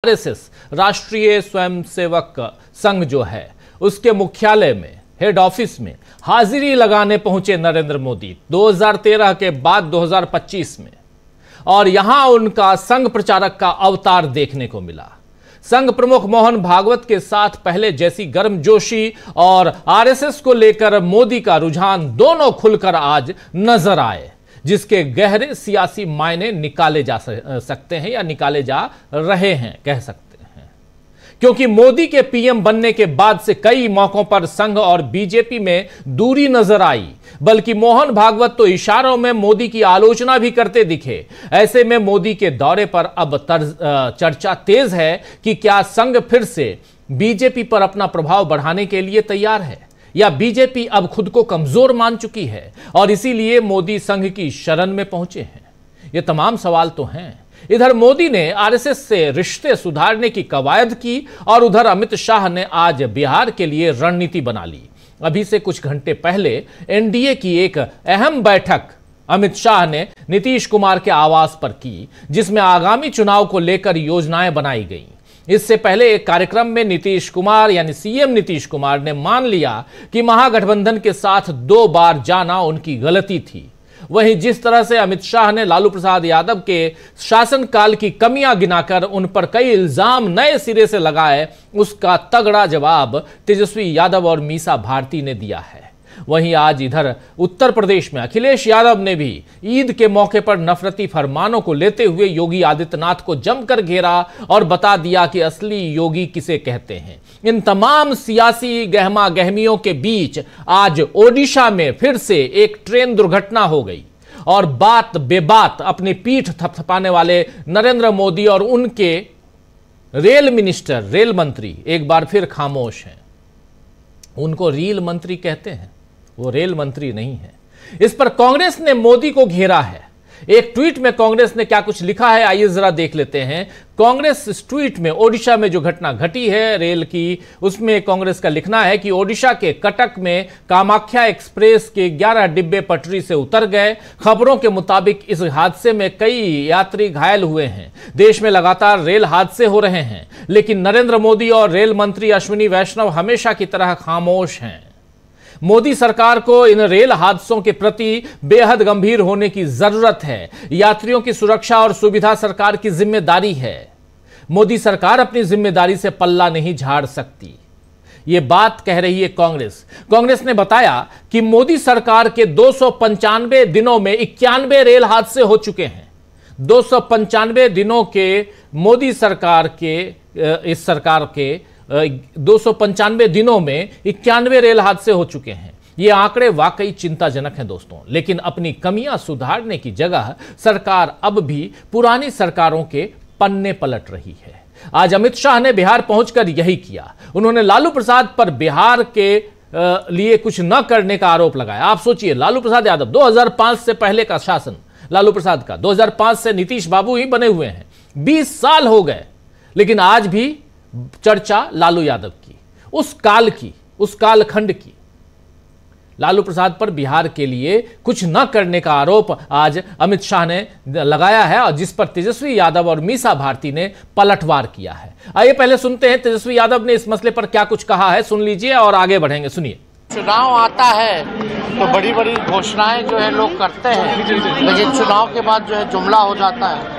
RSS राष्ट्रीय स्वयंसेवक संघ जो है उसके मुख्यालय में हेड ऑफिस में हाजिरी लगाने पहुंचे नरेंद्र मोदी 2013 के बाद 2025 में, और यहां उनका संघ प्रचारक का अवतार देखने को मिला। संघ प्रमुख मोहन भागवत के साथ पहले जैसी गर्मजोशी और आरएसएस को लेकर मोदी का रुझान दोनों खुलकर आज नजर आए, जिसके गहरे सियासी मायने निकाले जा सकते हैं या निकाले जा रहे हैं कह सकते हैं, क्योंकि मोदी के पीएम बनने के बाद से कई मौकों पर संघ और बीजेपी में दूरी नजर आई, बल्कि मोहन भागवत तो इशारों में मोदी की आलोचना भी करते दिखे। ऐसे में मोदी के दौरे पर अब चर्चा तेज है कि क्या संघ फिर से बीजेपी पर अपना प्रभाव बढ़ाने के लिए तैयार है, या बीजेपी अब खुद को कमजोर मान चुकी है और इसीलिए मोदी संघ की शरण में पहुंचे हैं। ये तमाम सवाल तो हैं। इधर मोदी ने आरएसएस से रिश्ते सुधारने की कवायद की और उधर अमित शाह ने आज बिहार के लिए रणनीति बना ली। अभी से कुछ घंटे पहले एनडीए की एक अहम बैठक अमित शाह ने नीतीश कुमार के आवास पर की, जिसमें आगामी चुनाव को लेकर योजनाएं बनाई गई। इससे पहले एक कार्यक्रम में नीतीश कुमार यानी सीएम नीतीश कुमार ने मान लिया कि महागठबंधन के साथ 2 बार जाना उनकी गलती थी। वहीं जिस तरह से अमित शाह ने लालू प्रसाद यादव के शासनकाल की कमियां गिनाकर उन पर कई इल्जाम नए सिरे से लगाए, उसका तगड़ा जवाब तेजस्वी यादव और मीसा भारती ने दिया है। वहीं आज इधर उत्तर प्रदेश में अखिलेश यादव ने भी ईद के मौके पर नफरती फरमानों को लेते हुए योगी आदित्यनाथ को जमकर घेरा और बता दिया कि असली योगी किसे कहते हैं। इन तमाम सियासी गहमा गहमियों के बीच आज ओडिशा में फिर से एक ट्रेन दुर्घटना हो गई और बात बेबात अपनी पीठ थपथपाने वाले नरेंद्र मोदी और उनके रेल मंत्री एक बार फिर खामोश हैं। उनको रेल मंत्री कहते हैं, वो रेल मंत्री नहीं है। इस पर कांग्रेस ने मोदी को घेरा है। एक ट्वीट में कांग्रेस ने क्या कुछ लिखा है, आइए जरा देख लेते हैं। कांग्रेस इस ट्वीट में ओडिशा में जो घटना घटी है रेल की, उसमें कांग्रेस का लिखना है कि ओडिशा के कटक में कामाख्या एक्सप्रेस के 11 डिब्बे पटरी से उतर गए। खबरों के मुताबिक इस हादसे में कई यात्री घायल हुए हैं। देश में लगातार रेल हादसे हो रहे हैं, लेकिन नरेंद्र मोदी और रेल मंत्री अश्विनी वैष्णव हमेशा की तरह खामोश हैं। मोदी सरकार को इन रेल हादसों के प्रति बेहद गंभीर होने की जरूरत है। यात्रियों की सुरक्षा और सुविधा सरकार की जिम्मेदारी है। मोदी सरकार अपनी जिम्मेदारी से पल्ला नहीं झाड़ सकती, यह बात कह रही है कांग्रेस। कांग्रेस ने बताया कि मोदी सरकार के 295 दिनों में 91 रेल हादसे हो चुके हैं। 295 दिनों के मोदी सरकार के इस सरकार के 295 दिनों में 91 रेल हादसे हो चुके हैं। ये आंकड़े वाकई चिंताजनक हैं दोस्तों, लेकिन अपनी कमियां सुधारने की जगह सरकार अब भी पुरानी सरकारों के पन्ने पलट रही है। आज अमित शाह ने बिहार पहुंचकर यही किया। उन्होंने लालू प्रसाद पर बिहार के लिए कुछ न करने का आरोप लगाया। आप सोचिए, लालू प्रसाद यादव 2005 से पहले का शासन लालू प्रसाद का, 2005 से नीतीश बाबू ही बने हुए हैं, 20 साल हो गए, लेकिन आज भी चर्चा लालू यादव की, उस कालखंड की। लालू प्रसाद पर बिहार के लिए कुछ न करने का आरोप आज अमित शाह ने लगाया है, और जिस पर तेजस्वी यादव और मीसा भारती ने पलटवार किया है। आइए पहले सुनते हैं तेजस्वी यादव ने इस मसले पर क्या कुछ कहा है, सुन लीजिए और आगे बढ़ेंगे। सुनिए। चुनाव आता है तो बड़ी बड़ी घोषणाएं जो है लोग करते हैं, लेकिन चुनाव के बाद जो है जुमला हो जाता है।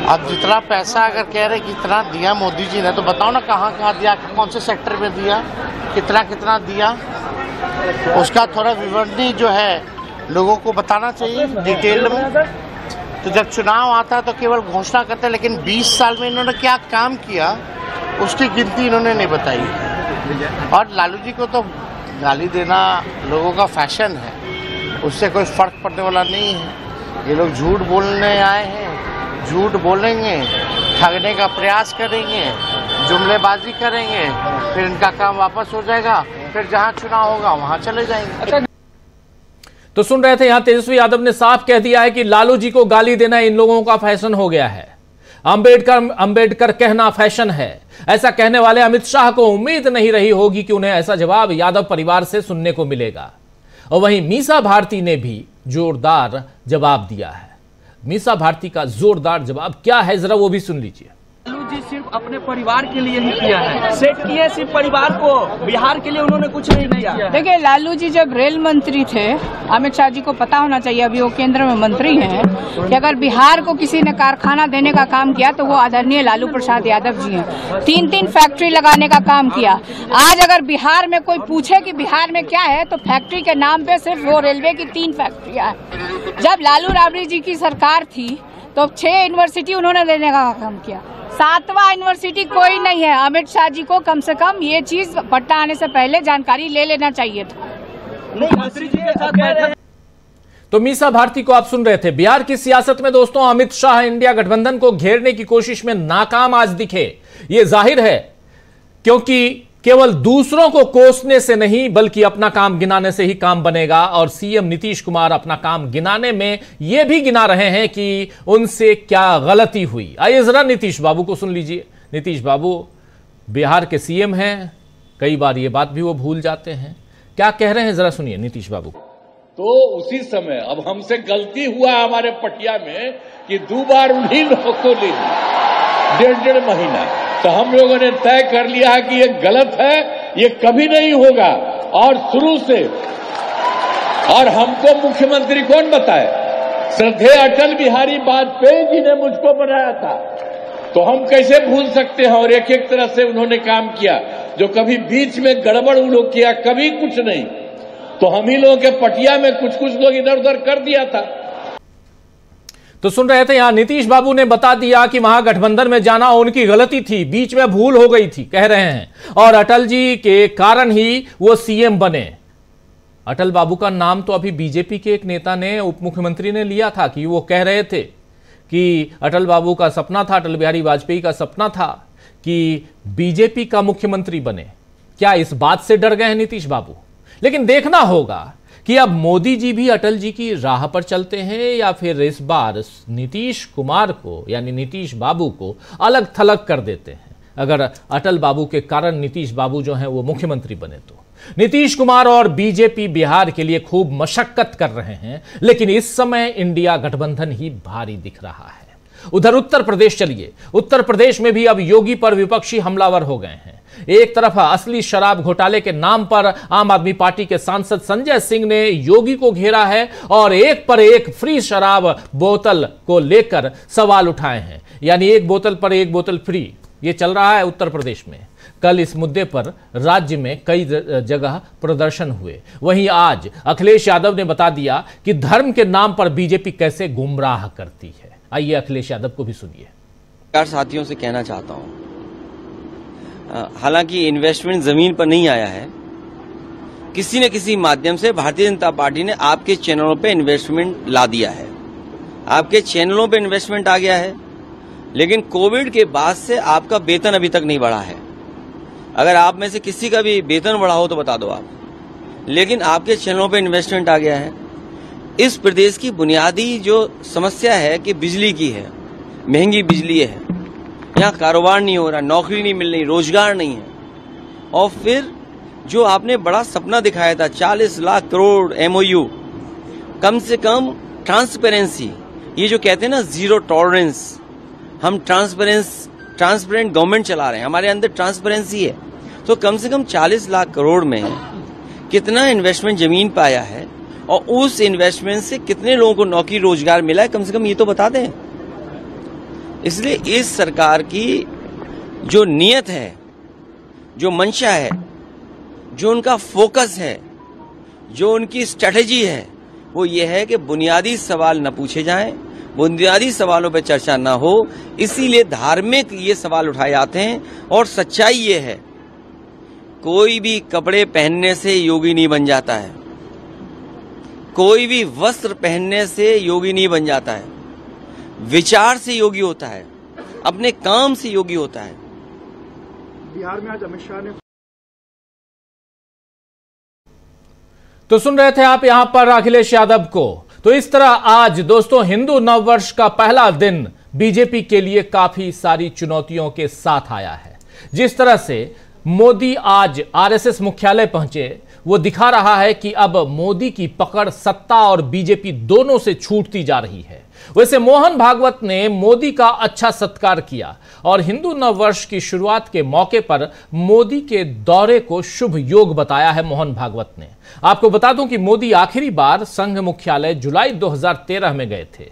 अब जितना पैसा अगर कह रहे कि इतना दिया मोदी जी ने, तो बताओ ना कहाँ कहाँ दिया, कौन से सेक्टर में दिया, कितना कितना दिया, उसका थोड़ा विवरणी जो है लोगों को बताना चाहिए डिटेल में। तो जब चुनाव आता है तो केवल घोषणा करते हैं, लेकिन 20 साल में इन्होंने क्या काम किया उसकी गिनती इन्होंने नहीं बताई। और लालू जी को तो गाली देना लोगों का फैशन है, उससे कोई फर्क पड़ने वाला नहीं है। ये लोग झूठ बोलने आए हैं, झूठ बोलेंगे, ठगने का प्रयास करेंगे, जुमलेबाजी करेंगे, फिर इनका काम वापस हो जाएगा, फिर जहां चुनाव होगा वहां चले जाएंगे। तो सुन रहे थे, यहां तेजस्वी यादव ने साफ कह दिया है कि लालू जी को गाली देना इन लोगों का फैशन हो गया है। अंबेडकर कहना फैशन है। ऐसा कहने वाले अमित शाह को उम्मीद नहीं रही होगी कि उन्हें ऐसा जवाब यादव परिवार से सुनने को मिलेगा। और वहीं मीसा भारती ने भी जोरदार जवाब दिया है। मीसा भारती का जोरदार जवाब क्या है, जरा वो भी सुन लीजिए। जी सिर्फ अपने परिवार के लिए ही किया है, सेट किए सिर्फ परिवार को, बिहार के लिए उन्होंने कुछ नहीं किया। देखिए, लालू जी जब रेल मंत्री थे, अमित शाह जी को पता होना चाहिए, अभी वो केंद्र में मंत्री हैं, कि अगर बिहार को किसी ने कारखाना देने का काम किया तो वो आदरणीय लालू प्रसाद यादव जी हैं। 3-3 फैक्ट्री लगाने का काम किया। आज अगर बिहार में कोई पूछे कि बिहार में क्या है, तो फैक्ट्री के नाम पे सिर्फ वो रेलवे की 3 फैक्ट्रियां हैं। जब लालू राबड़ी जी की सरकार थी तो 6 यूनिवर्सिटी उन्होंने देने का काम किया, 7वां यूनिवर्सिटी कोई नहीं है। अमित शाह जी को कम से कम ये चीज पटना आने से पहले जानकारी ले लेना चाहिए था। मंत्री जी के साथ तो मीसा भारती को आप सुन रहे थे। बिहार की सियासत में दोस्तों अमित शाह इंडिया गठबंधन को घेरने की कोशिश में नाकाम आज दिखे, ये जाहिर है, क्योंकि केवल दूसरों को कोसने से नहीं बल्कि अपना काम गिनाने से ही काम बनेगा। और सीएम नीतीश कुमार अपना काम गिनाने में यह भी गिना रहे हैं कि उनसे क्या गलती हुई। आइए जरा नीतीश बाबू को सुन लीजिए। नीतीश बाबू बिहार के सीएम हैं, कई बार ये बात भी वो भूल जाते हैं। क्या कह रहे हैं जरा सुनिए नीतीश बाबू। तो उसी समय अब हमसे गलती हुआ हमारे पटिया में कि 2 बार उन्हीं लोगों को ले ली 1.5 महीना, तो हम लोगों ने तय कर लिया है कि ये गलत है, ये कभी नहीं होगा। और शुरू से, और हमको मुख्यमंत्री कौन बताए, श्रद्धेय अटल बिहारी वाजपेयी जी ने मुझको बनाया था, तो हम कैसे भूल सकते हैं। और एक एक तरह से उन्होंने काम किया, जो कभी बीच में गड़बड़ उन लोग किया, कभी कुछ नहीं। तो हम ही लोगों के पटिया में कुछ लोग इधर उधर कर दिया था। तो सुन रहे थे यहां नीतीश बाबू ने बता दिया कि महागठबंधन में जाना उनकी गलती थी, बीच में भूल हो गई थी, कह रहे हैं, और अटल जी के कारण ही वो सीएम बने। अटल बाबू का नाम तो अभी बीजेपी के एक नेता ने, उप मुख्यमंत्री ने लिया था, कि वो कह रहे थे कि अटल बाबू का सपना था, अटल बिहारी वाजपेयी का सपना था कि बीजेपी का मुख्यमंत्री बने। क्या इस बात से डर गए हैं नीतीश बाबू? लेकिन देखना होगा कि अब मोदी जी भी अटल जी की राह पर चलते हैं या फिर इस बार नीतीश कुमार को यानी नीतीश बाबू को अलग थलग कर देते हैं। अगर अटल बाबू के कारण नीतीश बाबू जो हैं वो मुख्यमंत्री बने तो नीतीश कुमार और बीजेपी बिहार के लिए खूब मशक्कत कर रहे हैं, लेकिन इस समय इंडिया गठबंधन ही भारी दिख रहा है। उधर उत्तर प्रदेश चलिए, उत्तर प्रदेश में भी अब योगी पर विपक्षी हमलावर हो गए हैं। एक तरफ असली शराब घोटाले के नाम पर आम आदमी पार्टी के सांसद संजय सिंह ने योगी को घेरा है और एक पर एक फ्री शराब बोतल को लेकर सवाल उठाए हैं, यानी एक बोतल पर एक बोतल फ्री। ये चल रहा है उत्तर प्रदेश में। कल इस मुद्दे पर राज्य में कई जगह प्रदर्शन हुए। वहीं आज अखिलेश यादव ने बता दिया कि धर्म के नाम पर बीजेपी कैसे गुमराह करती है। आइए अखिलेश यादव को भी सुनिए। साथियों से कहना चाहता हूं, हालांकि इन्वेस्टमेंट जमीन पर नहीं आया है, किसी न किसी माध्यम से भारतीय जनता पार्टी ने आपके चैनलों पे इन्वेस्टमेंट ला दिया है, आपके चैनलों पे इन्वेस्टमेंट आ गया है। लेकिन कोविड के बाद से आपका वेतन अभी तक नहीं बढ़ा है। अगर आप में से किसी का भी वेतन बढ़ा हो तो बता दो आप। लेकिन आपके चैनलों पे इन्वेस्टमेंट आ गया है। इस प्रदेश की बुनियादी जो समस्या है कि बिजली की है, महंगी बिजली है, यहाँ कारोबार नहीं हो रहा, नौकरी नहीं मिल रही, रोजगार नहीं है। और फिर जो आपने बड़ा सपना दिखाया था 40 लाख करोड़ MOU, कम से कम ट्रांसपेरेंसी, ये जो कहते हैं ना जीरो टॉलरेंस, हम ट्रांसपेरेंट गवर्नमेंट चला रहे हैं, हमारे अंदर ट्रांसपेरेंसी है। तो कम से कम 40 लाख करोड़ में कितना इन्वेस्टमेंट जमीन पे आया है और उस इन्वेस्टमेंट से कितने लोगों को नौकरी रोजगार मिला है, कम से कम ये तो बता दें। इसलिए इस सरकार की जो नीयत है, जो मंशा है, जो उनका फोकस है, जो उनकी स्ट्रेटेजी है, वो ये है कि बुनियादी सवाल न पूछे जाएं, बुनियादी सवालों पर चर्चा न हो। इसीलिए धार्मिक ये सवाल उठाए जाते हैं। और सच्चाई ये है, कोई भी कपड़े पहनने से योगी नहीं बन जाता है, कोई भी वस्त्र पहनने से योगी नहीं बन जाता है। विचार से योगी होता है, अपने काम से योगी होता है। बिहार में आज अमित शाह ने तो सुन रहे थे आप यहां पर अखिलेश यादव को। तो इस तरह आज दोस्तों हिंदू नववर्ष का पहला दिन बीजेपी के लिए काफी सारी चुनौतियों के साथ आया है। जिस तरह से मोदी आज आरएसएस मुख्यालय पहुंचे, वो दिखा रहा है कि अब मोदी की पकड़ सत्ता और बीजेपी दोनों से छूटती जा रही है। वैसे मोहन भागवत ने मोदी का अच्छा सत्कार किया और हिंदू नववर्ष की शुरुआत के मौके पर मोदी के दौरे को शुभ योग बताया है मोहन भागवत ने। आपको बता दूं कि मोदी आखिरी बार संघ मुख्यालय जुलाई 2013 में गए थे,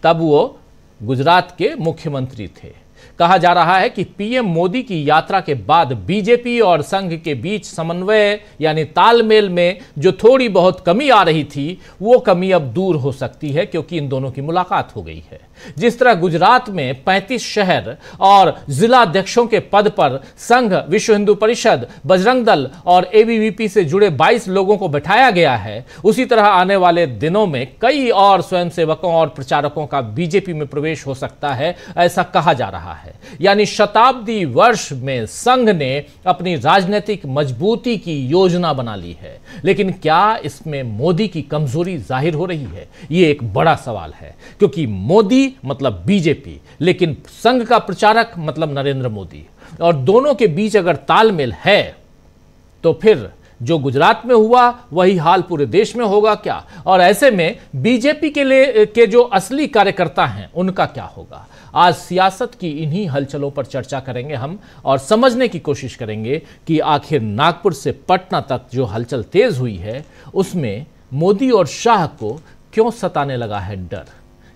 तब वो गुजरात के मुख्यमंत्री थे। कहा जा रहा है कि पीएम मोदी की यात्रा के बाद बीजेपी और संघ के बीच समन्वय यानी तालमेल में जो थोड़ी बहुत कमी आ रही थी, वो कमी अब दूर हो सकती है क्योंकि इन दोनों की मुलाकात हो गई है। जिस तरह गुजरात में 35 शहर और जिलाध्यक्षों के पद पर संघ, विश्व हिंदू परिषद, बजरंग दल और एबीवीपी से जुड़े 22 लोगों को बैठाया गया है, उसी तरह आने वाले दिनों में कई और स्वयंसेवकों और प्रचारकों का बीजेपी में प्रवेश हो सकता है, ऐसा कहा जा रहा है। यानी शताब्दी वर्ष में संघ ने अपनी राजनीतिक मजबूती की योजना बना ली है, लेकिन क्या इसमें मोदी की कमजोरी जाहिर हो रही है? यह एक बड़ा सवाल है, क्योंकि मोदी मतलब बीजेपी, लेकिन संघ का प्रचारक मतलब नरेंद्र मोदी, और दोनों के बीच अगर तालमेल है तो फिर जो गुजरात में हुआ वही हाल पूरे देश में होगा क्या? और ऐसे में बीजेपी के जो असली कार्यकर्ता हैं उनका क्या होगा? आज सियासत की इन्हीं हलचलों पर चर्चा करेंगे हम और समझने की कोशिश करेंगे कि आखिर नागपुर से पटना तक जो हलचल तेज हुई है उसमें मोदी और शाह को क्यों सताने लगा है डर?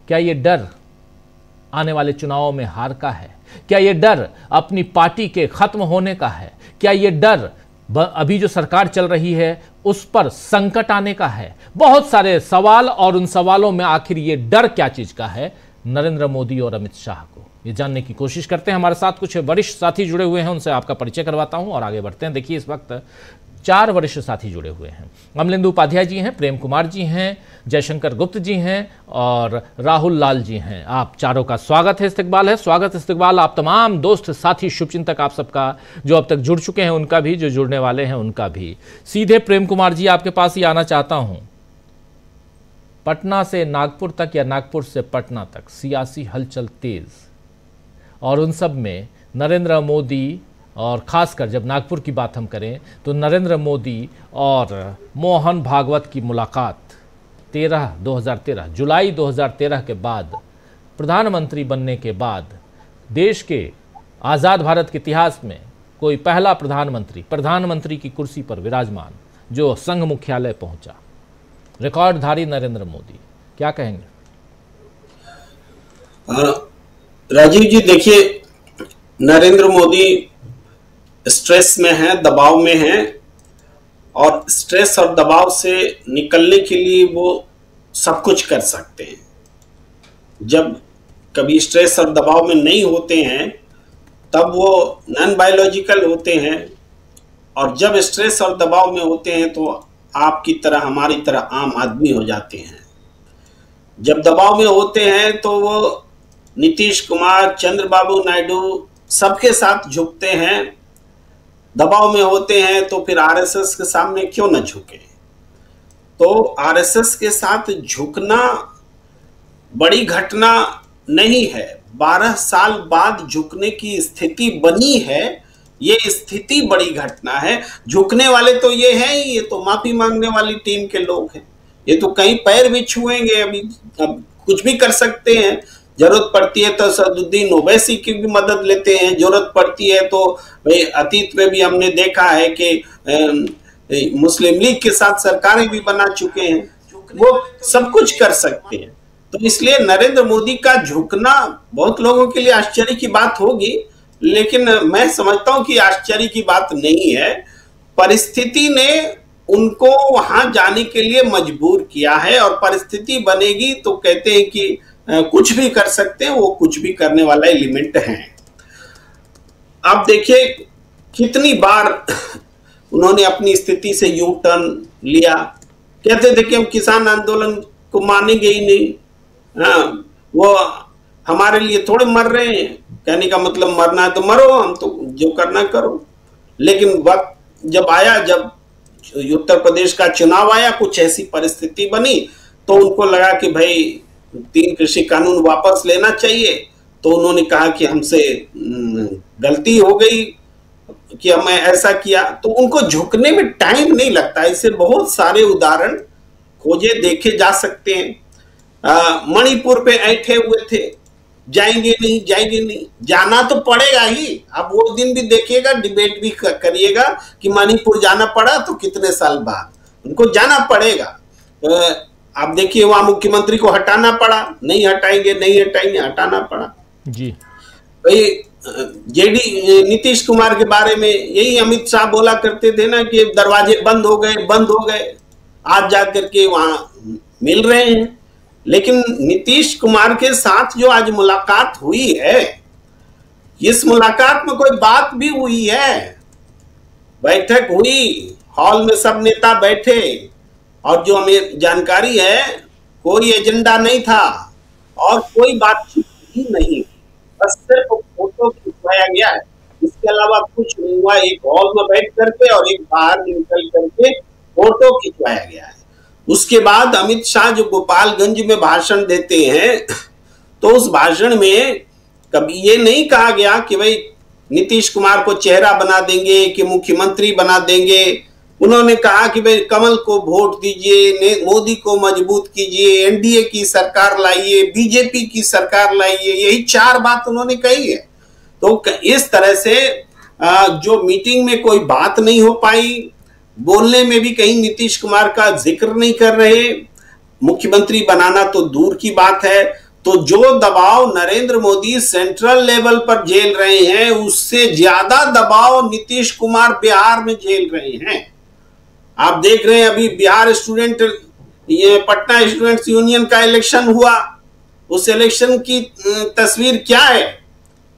क्या ये डर आने वाले चुनावों में हार का है? क्या ये डर अपनी पार्टी के खत्म होने का है? क्या ये डर अभी जो सरकार चल रही है उस पर संकट आने का है? बहुत सारे सवाल, और उन सवालों में आखिर ये डर क्या चीज का है नरेंद्र मोदी और अमित शाह को, ये जानने की कोशिश करते हैं। हमारे साथ कुछ वरिष्ठ साथी जुड़े हुए हैं, उनसे आपका परिचय करवाता हूं और आगे बढ़ते हैं। देखिए, इस वक्त 4 वरिष्ठ साथी जुड़े हुए हैं। अमलेंदु उपाध्याय जी हैं, प्रेम कुमार जी हैं, जयशंकर गुप्त जी हैं और राहुल लाल जी हैं। आप चारों का स्वागत है, इस्तकबाल है। स्वागत इस्तकबाल आप तमाम दोस्त, साथी, शुभचिंतक आप सबका, जो अब तक जुड़ चुके हैं उनका भी, जो जुड़ने वाले हैं उनका भी। सीधे प्रेम कुमार जी आपके पास ही आना चाहता हूं। पटना से नागपुर तक या नागपुर से पटना तक सियासी हलचल तेज, और उन सब में नरेंद्र मोदी, और खासकर जब नागपुर की बात हम करें तो नरेंद्र मोदी और मोहन भागवत की मुलाकात 2013 जुलाई 2013 के बाद, प्रधानमंत्री बनने के बाद देश के आज़ाद भारत के इतिहास में कोई पहला प्रधानमंत्री की कुर्सी पर विराजमान जो संघ मुख्यालय पहुंचा, रिकॉर्डधारी नरेंद्र मोदी। क्या कहेंगे? राजीव जी, देखिए, नरेंद्र मोदी स्ट्रेस में है, दबाव में है, और स्ट्रेस और दबाव से निकलने के लिए वो सब कुछ कर सकते हैं। जब कभी स्ट्रेस और दबाव में नहीं होते हैं तब वो नॉन बायोलॉजिकल होते हैं, और जब स्ट्रेस और दबाव में होते हैं तो आपकी तरह, हमारी तरह आम आदमी हो जाते हैं। जब दबाव में होते हैं तो वो नीतीश कुमार, चंद्रबाबू नायडू सबके साथ झुकते हैं। दबाव में होते हैं तो फिर आरएसएस के सामने क्यों न झुके? तो आरएसएस के साथ झुकना बड़ी घटना नहीं है, 12 साल बाद झुकने की स्थिति बनी है, ये स्थिति बड़ी घटना है। झुकने वाले तो ये हैं ही, ये तो माफी मांगने वाली टीम के लोग हैं, ये तो कहीं पैर भी छुएंगे, अभी अब कुछ भी कर सकते हैं। जरूरत पड़ती है तो सदुद्दीन ओवैसी की भी मदद लेते हैं, जरूरत पड़ती है तो भाई अतीत में भी हमने देखा है कि मुस्लिम लीग के साथ सरकारें भी बना चुके हैं, वो सब कुछ कर सकते हैं। तो इसलिए नरेंद्र मोदी का झुकना बहुत लोगों के लिए आश्चर्य की बात होगी, लेकिन मैं समझता हूं कि आश्चर्य की बात नहीं है। परिस्थिति ने उनको वहां जाने के लिए मजबूर किया है, और परिस्थिति बनेगी तो कहते हैं कि कुछ भी कर सकते हैं, वो कुछ भी करने वाला एलिमेंट है। आप देखिए कितनी बार उन्होंने अपनी स्थिति से यू टर्न लिया, कहते थे कि हम किसान आंदोलन को मानेंगे ही नहीं, वो हमारे लिए थोड़े मर रहे हैं, कहने का मतलब मरना है तो मरो, हम तो जो करना करो। लेकिन वक्त जब आया, जब उत्तर प्रदेश का चुनाव आया, कुछ ऐसी परिस्थिति बनी तो उनको लगा कि भाई 3 कृषि कानून वापस लेना चाहिए। तो उन्होंने कहा कि हमसे गलती हो गई, कि हमें ऐसा किया, तो उनको झुकने में टाइम नहीं लगता। इससे बहुत सारे उदाहरण खोजे देखे जा सकते हैं। मणिपुर पे ऐठे हुए थे, जाएंगे नहीं, जाना तो पड़ेगा ही। अब वो दिन भी देखिएगा, डिबेट भी करिएगा कि मणिपुर जाना पड़ा तो कितने साल बाद उनको जाना पड़ेगा। आप देखिए वहां मुख्यमंत्री को हटाना पड़ा, नहीं हटाएंगे, हटाना पड़ा जी। भाई नीतीश कुमार के बारे में यही अमित शाह बोला करते थे ना कि दरवाजे बंद हो गए, आज जाकर के वहां मिल रहे हैं। लेकिन नीतीश कुमार के साथ जो आज मुलाकात हुई है, इस मुलाकात में कोई बात भी हुई है, बैठक हुई, हॉल में सब नेता बैठे, और जो हमें जानकारी है कोई एजेंडा नहीं था और कोई बातचीत ही नहीं, बस सिर्फ फोटो खिंचवाया गया है। इसके अलावा कुछ नहीं हुआ। एक हॉल में बैठ करके और एक बाहर निकल करके फोटो खिंचवाया गया है। उसके बाद अमित शाह जो गोपालगंज में भाषण देते हैं, तो उस भाषण में कभी ये नहीं कहा गया कि भाई नीतीश कुमार को चेहरा बना देंगे, कि मुख्यमंत्री बना देंगे। उन्होंने कहा कि भाई कमल को वोट दीजिए, मोदी को मजबूत कीजिए, एनडीए की सरकार लाइए, बीजेपी की सरकार लाइए, यही 4 बात उन्होंने कही है। तो इस तरह से जो मीटिंग में कोई बात नहीं हो पाई, बोलने में भी कहीं नीतीश कुमार का जिक्र नहीं कर रहे, मुख्यमंत्री बनाना तो दूर की बात है। तो जो दबाव नरेंद्र मोदी सेंट्रल लेवल पर झेल रहे हैं, उससे ज्यादा दबाव नीतीश कुमार बिहार में झेल रहे हैं। आप देख रहे हैं अभी बिहार पटना स्टूडेंट्स यूनियन का इलेक्शन हुआ, उस इलेक्शन की तस्वीर क्या है?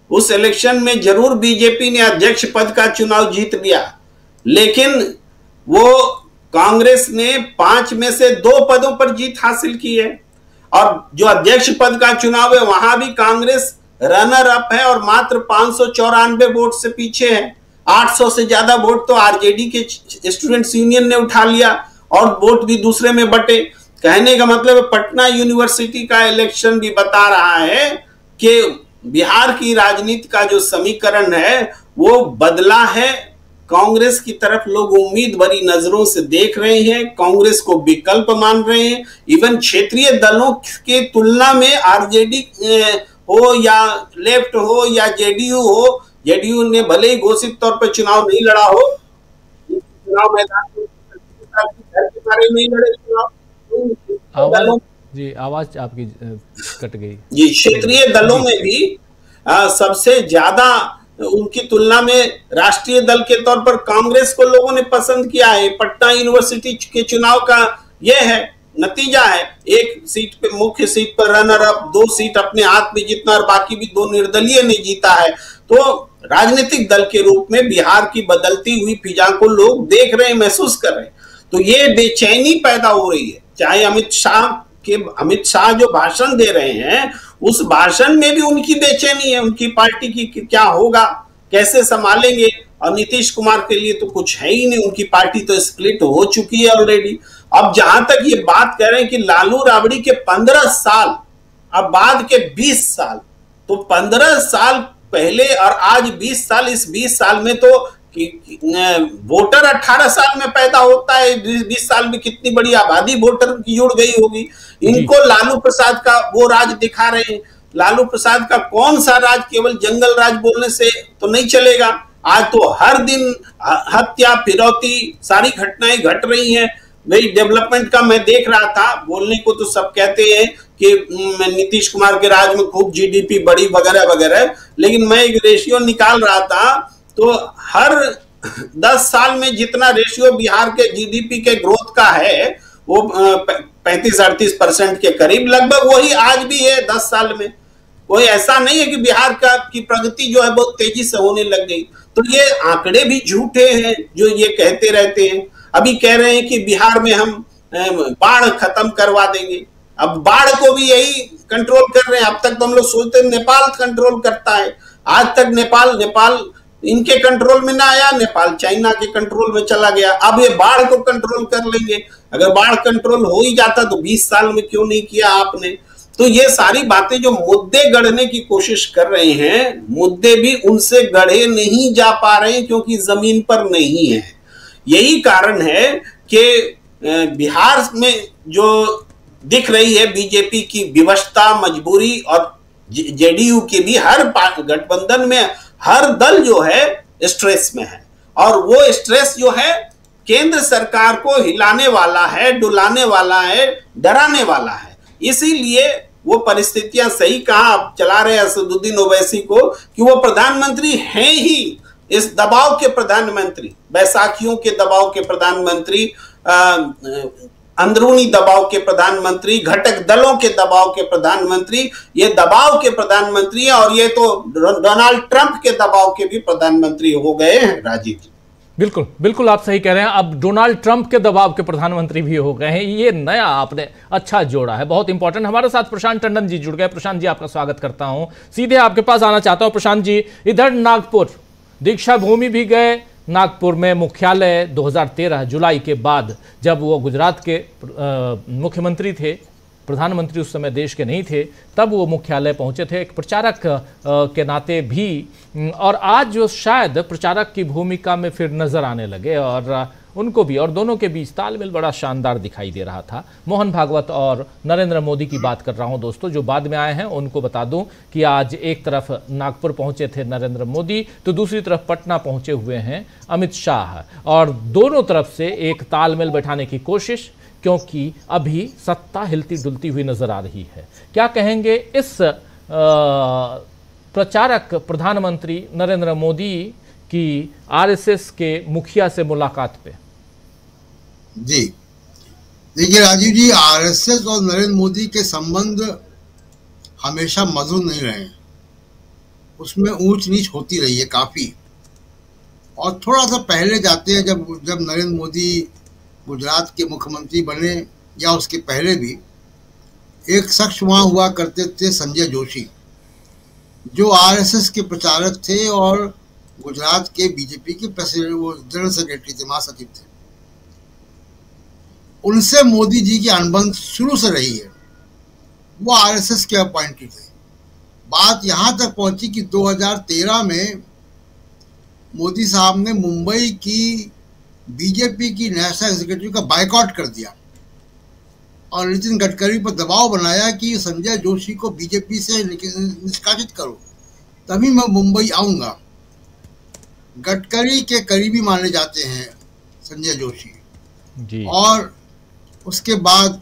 उस इलेक्शन में जरूर बीजेपी ने अध्यक्ष पद का चुनाव जीत लिया, लेकिन वो कांग्रेस ने 5 में से 2 पदों पर जीत हासिल की है। और जो अध्यक्ष पद का चुनाव है, वहां भी कांग्रेस रनर अप है और मात्र 594 वोट से पीछे है। 800 से ज्यादा वोट तो आरजेडी के स्टूडेंट्स यूनियन ने उठा लिया और वोट भी दूसरे में बटे। कहने का मतलब पटना यूनिवर्सिटी का इलेक्शन भी बता रहा है कि बिहार की राजनीति का जो समीकरण है वो बदला है। कांग्रेस की तरफ लोग उम्मीद भरी नजरों से देख रहे हैं, कांग्रेस को विकल्प मान रहे हैं। इवन क्षेत्रीय दलों के तुलना में आरजेडी हो या लेफ्ट हो या जेडीयू हो, जेडीयू ने भले ही घोषित तौर पर चुनाव नहीं लड़ा हो, चुनाव मैदान में घर के बारे में लड़े चुनाव, जी आवाज आपकी कट गई जी। क्षेत्रीय दलों में भी सबसे ज्यादा उनकी तुलना में राष्ट्रीय दल के तौर पर कांग्रेस को लोगों ने पसंद किया है। पटना यूनिवर्सिटी के चुनाव का यह है नतीजा है, 1 सीट पे मुख्य सीट पर रनर अप, 2 सीट अपने हाथ में जीतना और बाकी भी 2 निर्दलीय ने जीता है। तो राजनीतिक दल के रूप में बिहार की बदलती हुई फिजा को लोग देख रहे हैं, महसूस कर रहे हैं। तो ये बेचैनी पैदा हो रही है। चाहे अमित शाह जो भाषण दे रहे हैं, उस भाषण में भी उनकी बेचैनी है, उनकी पार्टी की क्या होगा, कैसे संभालेंगे। और नीतीश कुमार के लिए तो कुछ है ही नहीं, उनकी पार्टी तो स्प्लिट हो चुकी है ऑलरेडी। अब जहां तक ये बात कर रहे हैं कि लालू राबड़ी के 15 साल, अब बाद के 20 साल, तो 15 साल पहले और आज 20 साल, इस 20 साल में तो वोटर 18 साल में पैदा होता है। 20 साल में कितनी बड़ी आबादी वोटर की जुड़ गई होगी। इनको लालू प्रसाद का वो राज दिखा रहे हैं। लालू प्रसाद का कौन सा राज केवल जंगल राज बोलने से तो नहीं चलेगा। आज तो हर दिन हत्या, फिरौती, सारी घटनाएं घट रही हैं। वही डेवलपमेंट का मैं देख रहा था, बोलने को तो सब कहते हैं कि नीतीश कुमार के राज में खूब जीडीपी बढ़ी वगैरह वगैरह, लेकिन मैं एक रेशियो निकाल रहा था तो हर 10 साल में जितना रेशियो बिहार के जीडीपी के ग्रोथ का है वो 35-38% के करीब लगभग वही आज भी है 10 साल में। कोई ऐसा नहीं है कि बिहार की प्रगति जो है बहुत तेजी से होने लग गई। तो ये आंकड़े भी झूठे हैं जो ये कहते रहते हैं। अभी कह रहे हैं कि बिहार में हम बाढ़ खत्म करवा देंगे। अब बाढ़ को भी यही कंट्रोल कर रहे हैं। अब तक तो हम लोग सोचते हैं नेपाल कंट्रोल करता है, आज तक नेपाल इनके कंट्रोल में ना आया, नेपाल चाइना के कंट्रोल में चला गया। अब ये बाढ़ को कंट्रोल कर लेंगे। अगर बाढ़ कंट्रोल हो ही जाता तो 20 साल में क्यों नहीं किया आपने। तो ये सारी बातें जो मुद्दे गढ़ने की कोशिश कर रहे हैं, मुद्दे भी उनसे गढ़े नहीं जा पा रहे हैं क्योंकि जमीन पर नहीं है। यही कारण है कि बिहार में जो दिख रही है बीजेपी की विवशता, मजबूरी, और जेडीयू की भी, हर गठबंधन में हर दल जो है स्ट्रेस में है, और वो स्ट्रेस जो है केंद्र सरकार को हिलाने वाला है, डुलाने वाला है, डराने वाला है। इसीलिए वो परिस्थितियां, सही कहा आप चला रहे असदुद्दीन ओवैसी को, कि वो प्रधानमंत्री हैं ही इस दबाव के प्रधानमंत्री, बैसाखियों के दबाव के प्रधानमंत्री, अंदरूनी दबाव के प्रधानमंत्री, घटक दलों के दबाव के प्रधानमंत्री, ये दबाव के प्रधानमंत्री हैं, और ये तो डोनाल्ड ट्रंप के दबाव के भी प्रधानमंत्री हो गए हैं राजीव जी। बिल्कुल बिल्कुल, आप सही कह रहे हैं। अब डोनाल्ड ट्रंप के दबाव के प्रधानमंत्री भी हो गए हैं। ये नया आपने अच्छा जोड़ा है, बहुत इंपॉर्टेंट। हमारे साथ प्रशांत टंडन जी जुड़ गए। प्रशांत जी, आपका स्वागत करता हूं। सीधे आपके पास आना चाहता हूं। प्रशांत जी, इधर नागपुर दीक्षा भूमि भी गए। नागपुर में मुख्यालय 2013 जुलाई के बाद, जब वो गुजरात के मुख्यमंत्री थे, प्रधानमंत्री उस समय देश के नहीं थे, तब वो मुख्यालय पहुंचे थे एक प्रचारक के नाते भी, और आज जो शायद प्रचारक की भूमिका में फिर नजर आने लगे, और उनको भी, और दोनों के बीच तालमेल बड़ा शानदार दिखाई दे रहा था। मोहन भागवत और नरेंद्र मोदी की बात कर रहा हूं दोस्तों, जो बाद में आए हैं उनको बता दूं कि आज एक तरफ नागपुर पहुंचे थे नरेंद्र मोदी, तो दूसरी तरफ पटना पहुंचे हुए हैं अमित शाह, और दोनों तरफ से एक तालमेल बैठाने की कोशिश, क्योंकि अभी सत्ता हिलती डुलती हुई नजर आ रही है। क्या कहेंगे इस प्रचारक प्रधानमंत्री नरेंद्र मोदी की आरएसएस के मुखिया से मुलाकात पे? जी देखिए राजीव जी, आरएसएस और नरेंद्र मोदी के संबंध हमेशा मधुर नहीं रहे, उसमें ऊंच नीच होती रही है काफी। और थोड़ा सा पहले जाते हैं, जब नरेंद्र मोदी गुजरात के मुख्यमंत्री बने, या उसके पहले भी, एक शख्स वहाँ हुआ करते थे संजय जोशी, जो आरएसएस के प्रचारक थे और गुजरात के बीजेपी के प्रेसिडेंट, वो जनरल सेक्रेटरी थे, महासचिव थे। उनसे मोदी जी की अनबन शुरू से रही है, वो आरएसएस के अपॉइंटेड थे। बात यहाँ तक पहुंची कि 2013 में मोदी साहब ने मुंबई की बीजेपी की नेशनल एग्जीक्यूटिव का बायकॉट कर दिया, और नितिन गडकरी पर दबाव बनाया कि संजय जोशी को बीजेपी से निष्कासित करो, तभी मैं मुंबई आऊँगा। गडकरी के करीबी माने जाते हैं संजय जोशी जी। और उसके बाद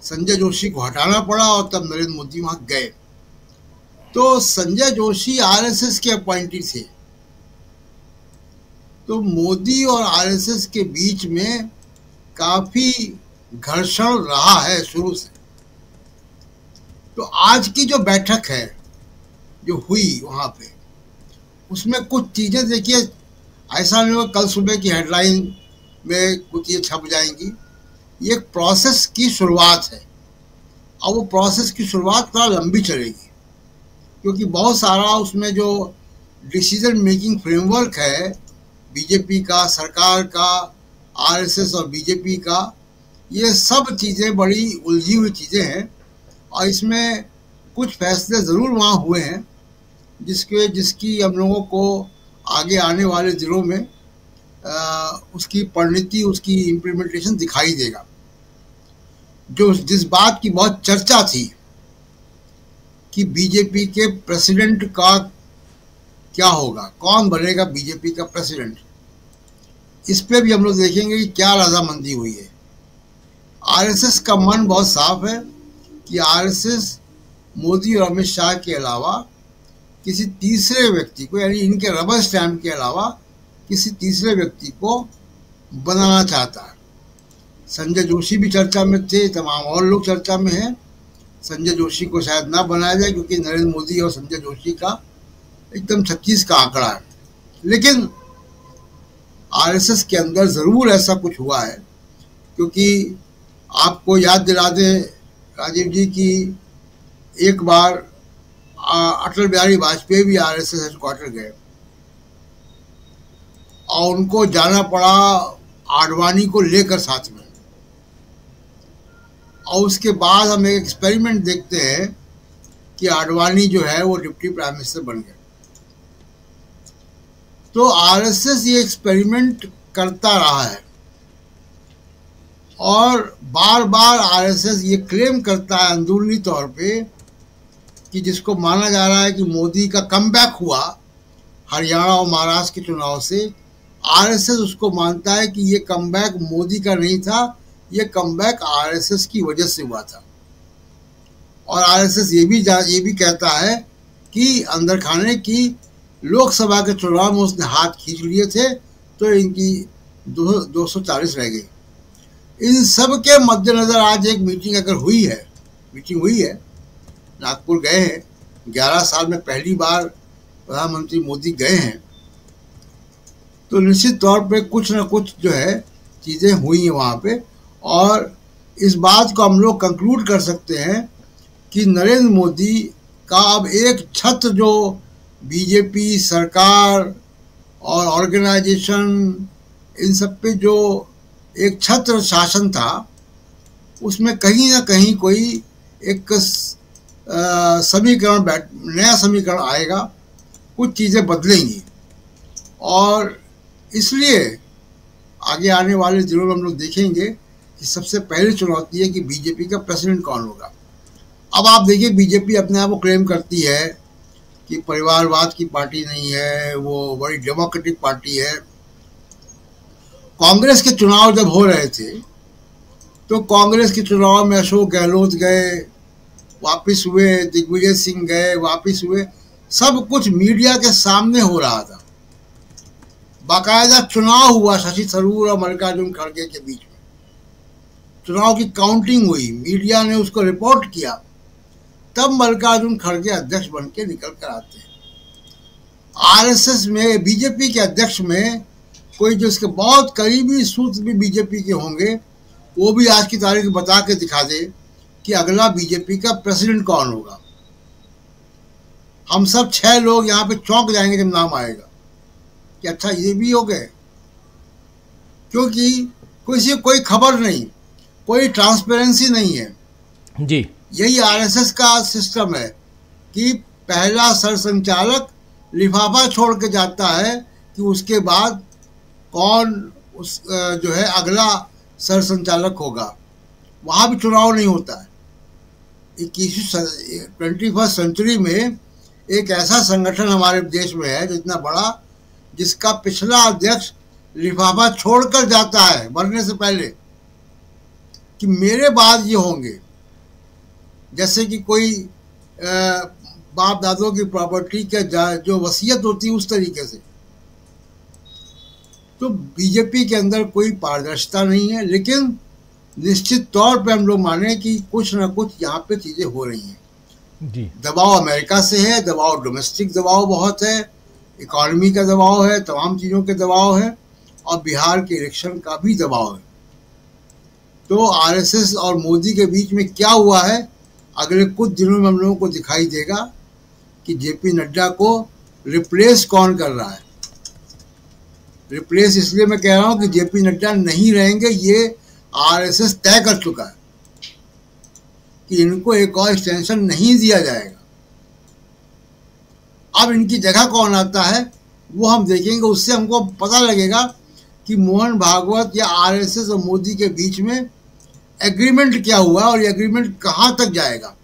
संजय जोशी को हटाना पड़ा, और तब नरेंद्र मोदी वहाँ गए। तो संजय जोशी आरएसएस के अपॉइंटेड थे, तो मोदी और आरएसएस के बीच में काफी घर्षण रहा है शुरू से। तो आज की जो बैठक है जो हुई वहां पे, उसमें कुछ चीजें देखिए, ऐसा नहीं हो कल सुबह की हेडलाइन में कुछ ये छप जाएंगी। ये एक प्रोसेस की शुरुआत है, और वो प्रोसेस की शुरुआत थोड़ा लंबी चलेगी, क्योंकि बहुत सारा उसमें जो डिसीजन मेकिंग फ्रेमवर्क है बीजेपी का, सरकार का, आरएसएस और बीजेपी का, ये सब चीज़ें बड़ी उलझी हुई चीज़ें हैं। और इसमें कुछ फैसले ज़रूर वहाँ हुए हैं जिसकी हम लोगों को आगे आने वाले दिनों में उसकी परिणति, उसकी इम्प्लीमेंटेशन दिखाई देगा। जिस बात की बहुत चर्चा थी कि बीजेपी के प्रेसिडेंट का क्या होगा, कौन बनेगा बीजेपी का प्रेसिडेंट, इस पे भी हम लोग देखेंगे कि क्या रजामंदी हुई है। आरएसएस का मन बहुत साफ है कि आरएसएस मोदी और अमित शाह के अलावा किसी तीसरे व्यक्ति को, यानी इनके रबर स्टैम्प के अलावा किसी तीसरे व्यक्ति को बनाना चाहता है। संजय जोशी भी चर्चा में थे, तमाम और लोग चर्चा में हैं। संजय जोशी को शायद ना बनाया जाए, क्योंकि नरेंद्र मोदी और संजय जोशी का एकदम 36 का आंकड़ा है। लेकिन आरएसएस के अंदर ज़रूर ऐसा कुछ हुआ है, क्योंकि आपको याद दिला दें राजीव जी की एक बार अटल बिहारी वाजपेयी भी आरएसएस हेडक्वार्टर गए, और उनको जाना पड़ा आडवाणी को लेकर साथ में। और उसके बाद हम एक एक्सपेरिमेंट देखते हैं कि आडवाणी जो है वो डिप्टी प्राइम मिनिस्टर बन गए। तो आरएसएस ये एक्सपेरिमेंट करता रहा है और बार बार आरएसएस ये क्लेम करता है अंदरूनी तौर पे कि जिसको माना जा रहा है कि मोदी का कमबैक हुआ हरियाणा और महाराष्ट्र के चुनाव से, आरएसएस उसको मानता है कि ये कमबैक मोदी का नहीं था, ये कमबैक आरएसएस की वजह से हुआ था। और आरएसएस ये भी कहता है कि अंदर खाने की लोकसभा के चुनाव में उसने हाथ खींच लिए थे तो इनकी 240 रह गई। इन सब के मद्देनजर आज एक मीटिंग हुई है, नागपुर गए हैं, 11 साल में पहली बार प्रधानमंत्री मोदी गए हैं, तो निश्चित तौर पे कुछ ना कुछ जो है चीज़ें हुई हैं वहाँ पे। और इस बात को हम लोग कंक्लूड कर सकते हैं कि नरेंद्र मोदी का अब एक छत्र जो बीजेपी सरकार और ऑर्गेनाइजेशन इन सब पे जो एक छत्र शासन था, उसमें कहीं ना कहीं कोई एक नया समीकरण आएगा, कुछ चीज़ें बदलेंगी। और इसलिए आगे आने वाले दिनों में हम लोग देखेंगे कि सबसे पहली चुनौती है कि बीजेपी का प्रेसिडेंट कौन होगा। अब आप देखिए, बीजेपी अपने आप को क्लेम करती है कि परिवारवाद की पार्टी नहीं है, वो बड़ी डेमोक्रेटिक पार्टी है। कांग्रेस के चुनाव जब हो रहे थे तो कांग्रेस के चुनाव में अशोक गहलोत गए, वापस हुए, दिग्विजय सिंह गए, वापस हुए, सब कुछ मीडिया के सामने हो रहा था। बाकायदा चुनाव हुआ शशि थरूर और मल्लिकार्जुन खड़गे के बीच में, चुनाव की काउंटिंग हुई, मीडिया ने उसको रिपोर्ट किया, तब मल्लिकार्जुन खड़गे अध्यक्ष बन के निकल कर आते हैं। आरएसएस में, बीजेपी के अध्यक्ष में कोई जो इसके बहुत करीबी सूत्र भी बीजेपी के होंगे, वो भी आज की तारीख बता के दिखा दे कि अगला बीजेपी का प्रेसिडेंट कौन होगा। हम सब 6 लोग यहाँ पे चौंक जाएंगे जब नाम आएगा कि अच्छा ये भी हो गए, क्योंकि कोई खबर नहीं, कोई ट्रांसपेरेंसी नहीं है जी। यही आरएसएस का सिस्टम है कि पहला सरसंचालक लिफाफा छोड़ के जाता है कि उसके बाद कौन उस जो है अगला सरसंचालक होगा। वहाँ भी चुनाव नहीं होता है। 21वीं सेंचुरी में एक ऐसा संगठन हमारे देश में है जितना बड़ा, जिसका पिछला अध्यक्ष लिफाफा छोड़कर जाता है मरने से पहले कि मेरे बाद ये होंगे, जैसे कि कोई बाप दादों की प्रॉपर्टी के जो वसीयत होती है उस तरीके से। तो बीजेपी के अंदर कोई पारदर्शिता नहीं है, लेकिन निश्चित तौर पे हम लोग माने कि कुछ ना कुछ यहाँ पे चीज़ें हो रही हैं जी। दबाव अमेरिका से है, दबाव डोमेस्टिक दबाव बहुत है, इकॉनमी का दबाव है, तमाम चीज़ों के दबाव है, और बिहार के इलेक्शन का भी दबाव है। तो आरएसएस और मोदी के बीच में क्या हुआ है, अगले कुछ दिनों में हम लोगों को दिखाई देगा कि जेपी नड्डा को रिप्लेस कौन कर रहा है। रिप्लेस इसलिए मैं कह रहा हूँ कि जेपी नड्डा नहीं रहेंगे, ये आरएसएस तय कर चुका है कि इनको एक और एक्सटेंशन नहीं दिया जाएगा। अब इनकी जगह कौन आता है वो हम देखेंगे, उससे हमको पता लगेगा कि मोहन भागवत या आरएसएस और मोदी के बीच में एग्रीमेंट क्या हुआ और ये एग्रीमेंट कहाँ तक जाएगा।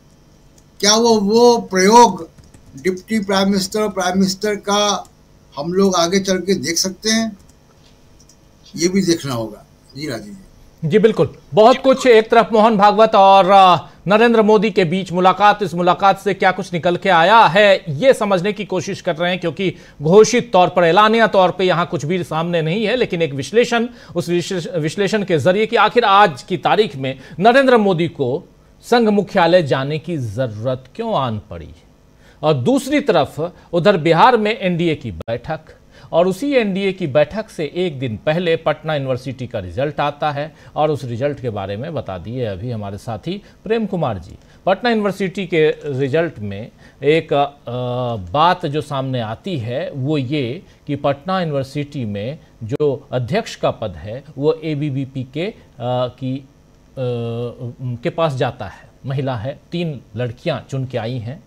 क्या वो प्रयोग डिप्टी प्राइम मिनिस्टर और प्राइम मिनिस्टर का हम लोग आगे चल के देख सकते हैं, ये भी देखना होगा। जी राजीव जी बिल्कुल, बहुत कुछ। एक तरफ मोहन भागवत और नरेंद्र मोदी के बीच मुलाकात, इस मुलाकात से क्या कुछ निकल के आया है ये समझने की कोशिश कर रहे हैं, क्योंकि घोषित तौर पर, ऐलानिया तौर पे यहां कुछ भी सामने नहीं है, लेकिन एक विश्लेषण, उस विश्लेषण के जरिए कि आखिर आज की तारीख में नरेंद्र मोदी को संघ मुख्यालय जाने की जरूरत क्यों आन पड़ी। और दूसरी तरफ उधर बिहार में एनडीए की बैठक, और उसी एनडीए की बैठक से एक दिन पहले पटना यूनिवर्सिटी का रिजल्ट आता है, और उस रिजल्ट के बारे में बता दिए अभी हमारे साथी प्रेम कुमार जी। पटना यूनिवर्सिटी के रिजल्ट में एक बात जो सामने आती है वो ये कि पटना यूनिवर्सिटी में जो अध्यक्ष का पद है वो एबीवीपी की के पास जाता है, महिला है, 3 लड़कियां चुन के आई हैं।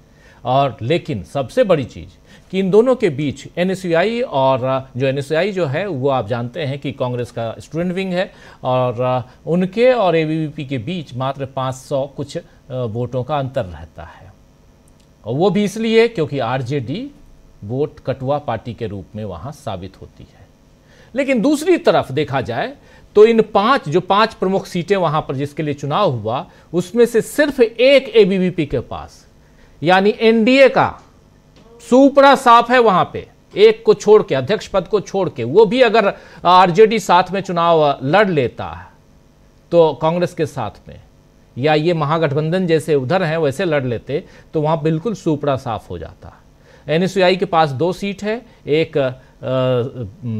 और लेकिन सबसे बड़ी चीज़ कि इन दोनों के बीच एनएसयूआई और जो एनएसयूआई जो है वो आप जानते हैं कि कांग्रेस का स्टूडेंट विंग है, और उनके और एबीवीपी के बीच मात्र 500 कुछ वोटों का अंतर रहता है। और वो भी इसलिए क्योंकि आरजेडी वोट कटुआ पार्टी के रूप में वहाँ साबित होती है। लेकिन दूसरी तरफ देखा जाए तो इन 5 प्रमुख सीटें वहाँ पर जिसके लिए चुनाव हुआ, उसमें से सिर्फ एक एबीवीपी के पास, यानी एनडीए का सुपड़ा साफ है वहां पे, एक को छोड़ के, अध्यक्ष पद को छोड़ के। वो भी अगर आरजेडी साथ में चुनाव लड़ लेता है तो कांग्रेस के साथ में, या ये महागठबंधन जैसे उधर हैं वैसे लड़ लेते, तो वहां बिल्कुल सुपड़ा साफ हो जाता। एनएसयूआई के पास 2 सीट है, एक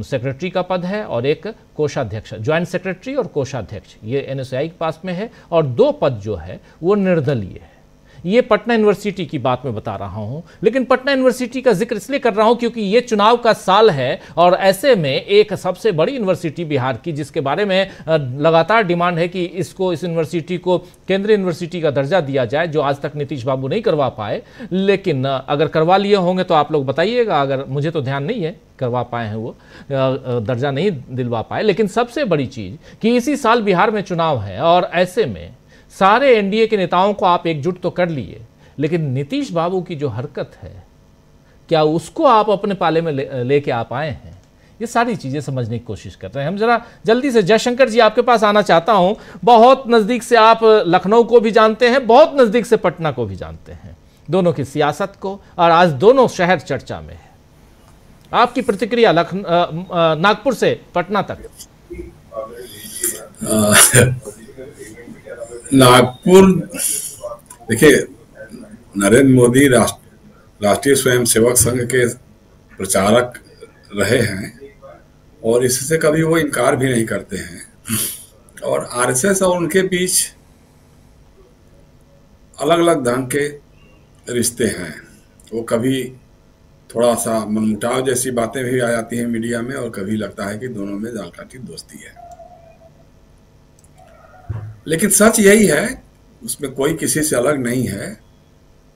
सेक्रेटरी का पद है और एक कोषाध्यक्ष, ज्वाइंट सेक्रेटरी और कोषाध्यक्ष, ये एनएसयूआई के पास में है। और 2 पद जो है वो निर्दलीय है। ये पटना यूनिवर्सिटी की बात मैं बता रहा हूं, लेकिन पटना यूनिवर्सिटी का जिक्र इसलिए कर रहा हूं क्योंकि ये चुनाव का साल है, और ऐसे में एक सबसे बड़ी यूनिवर्सिटी बिहार की, जिसके बारे में लगातार डिमांड है कि इस यूनिवर्सिटी को केंद्रीय यूनिवर्सिटी का दर्जा दिया जाए, जो आज तक नीतीश बाबू नहीं करवा पाए। लेकिन अगर करवा लिए होंगे तो आप लोग बताइएगा, अगर मुझे तो ध्यान नहीं है करवा पाए हैं, वो दर्जा नहीं दिलवा पाए। लेकिन सबसे बड़ी चीज कि इसी साल बिहार में चुनाव है, और ऐसे में सारे एनडीए के नेताओं को आप एकजुट तो कर लिए, लेकिन नीतीश बाबू की जो हरकत है, क्या उसको आप अपने पाले में लेके आप आए हैं? ये सारी चीजें समझने की कोशिश कर रहे हैं हम। जरा जल्दी से जयशंकर जी आपके पास आना चाहता हूं। बहुत नजदीक से आप लखनऊ को भी जानते हैं, बहुत नजदीक से पटना को भी जानते हैं, दोनों की सियासत को, और आज दोनों शहर चर्चा में है। आपकी प्रतिक्रिया नागपुर से पटना तक। नागपुर, देखिए, नरेंद्र मोदी राष्ट्रीय स्वयंसेवक संघ के प्रचारक रहे हैं और इससे कभी वो इनकार भी नहीं करते हैं। और आरएसएस और उनके बीच अलग अलग ढंग के रिश्ते हैं। वो कभी थोड़ा सा मनमुटाव जैसी बातें भी आ जाती हैं मीडिया में, और कभी लगता है कि दोनों में दाल काटी दोस्ती है। लेकिन सच यही है, उसमें कोई किसी से अलग नहीं है।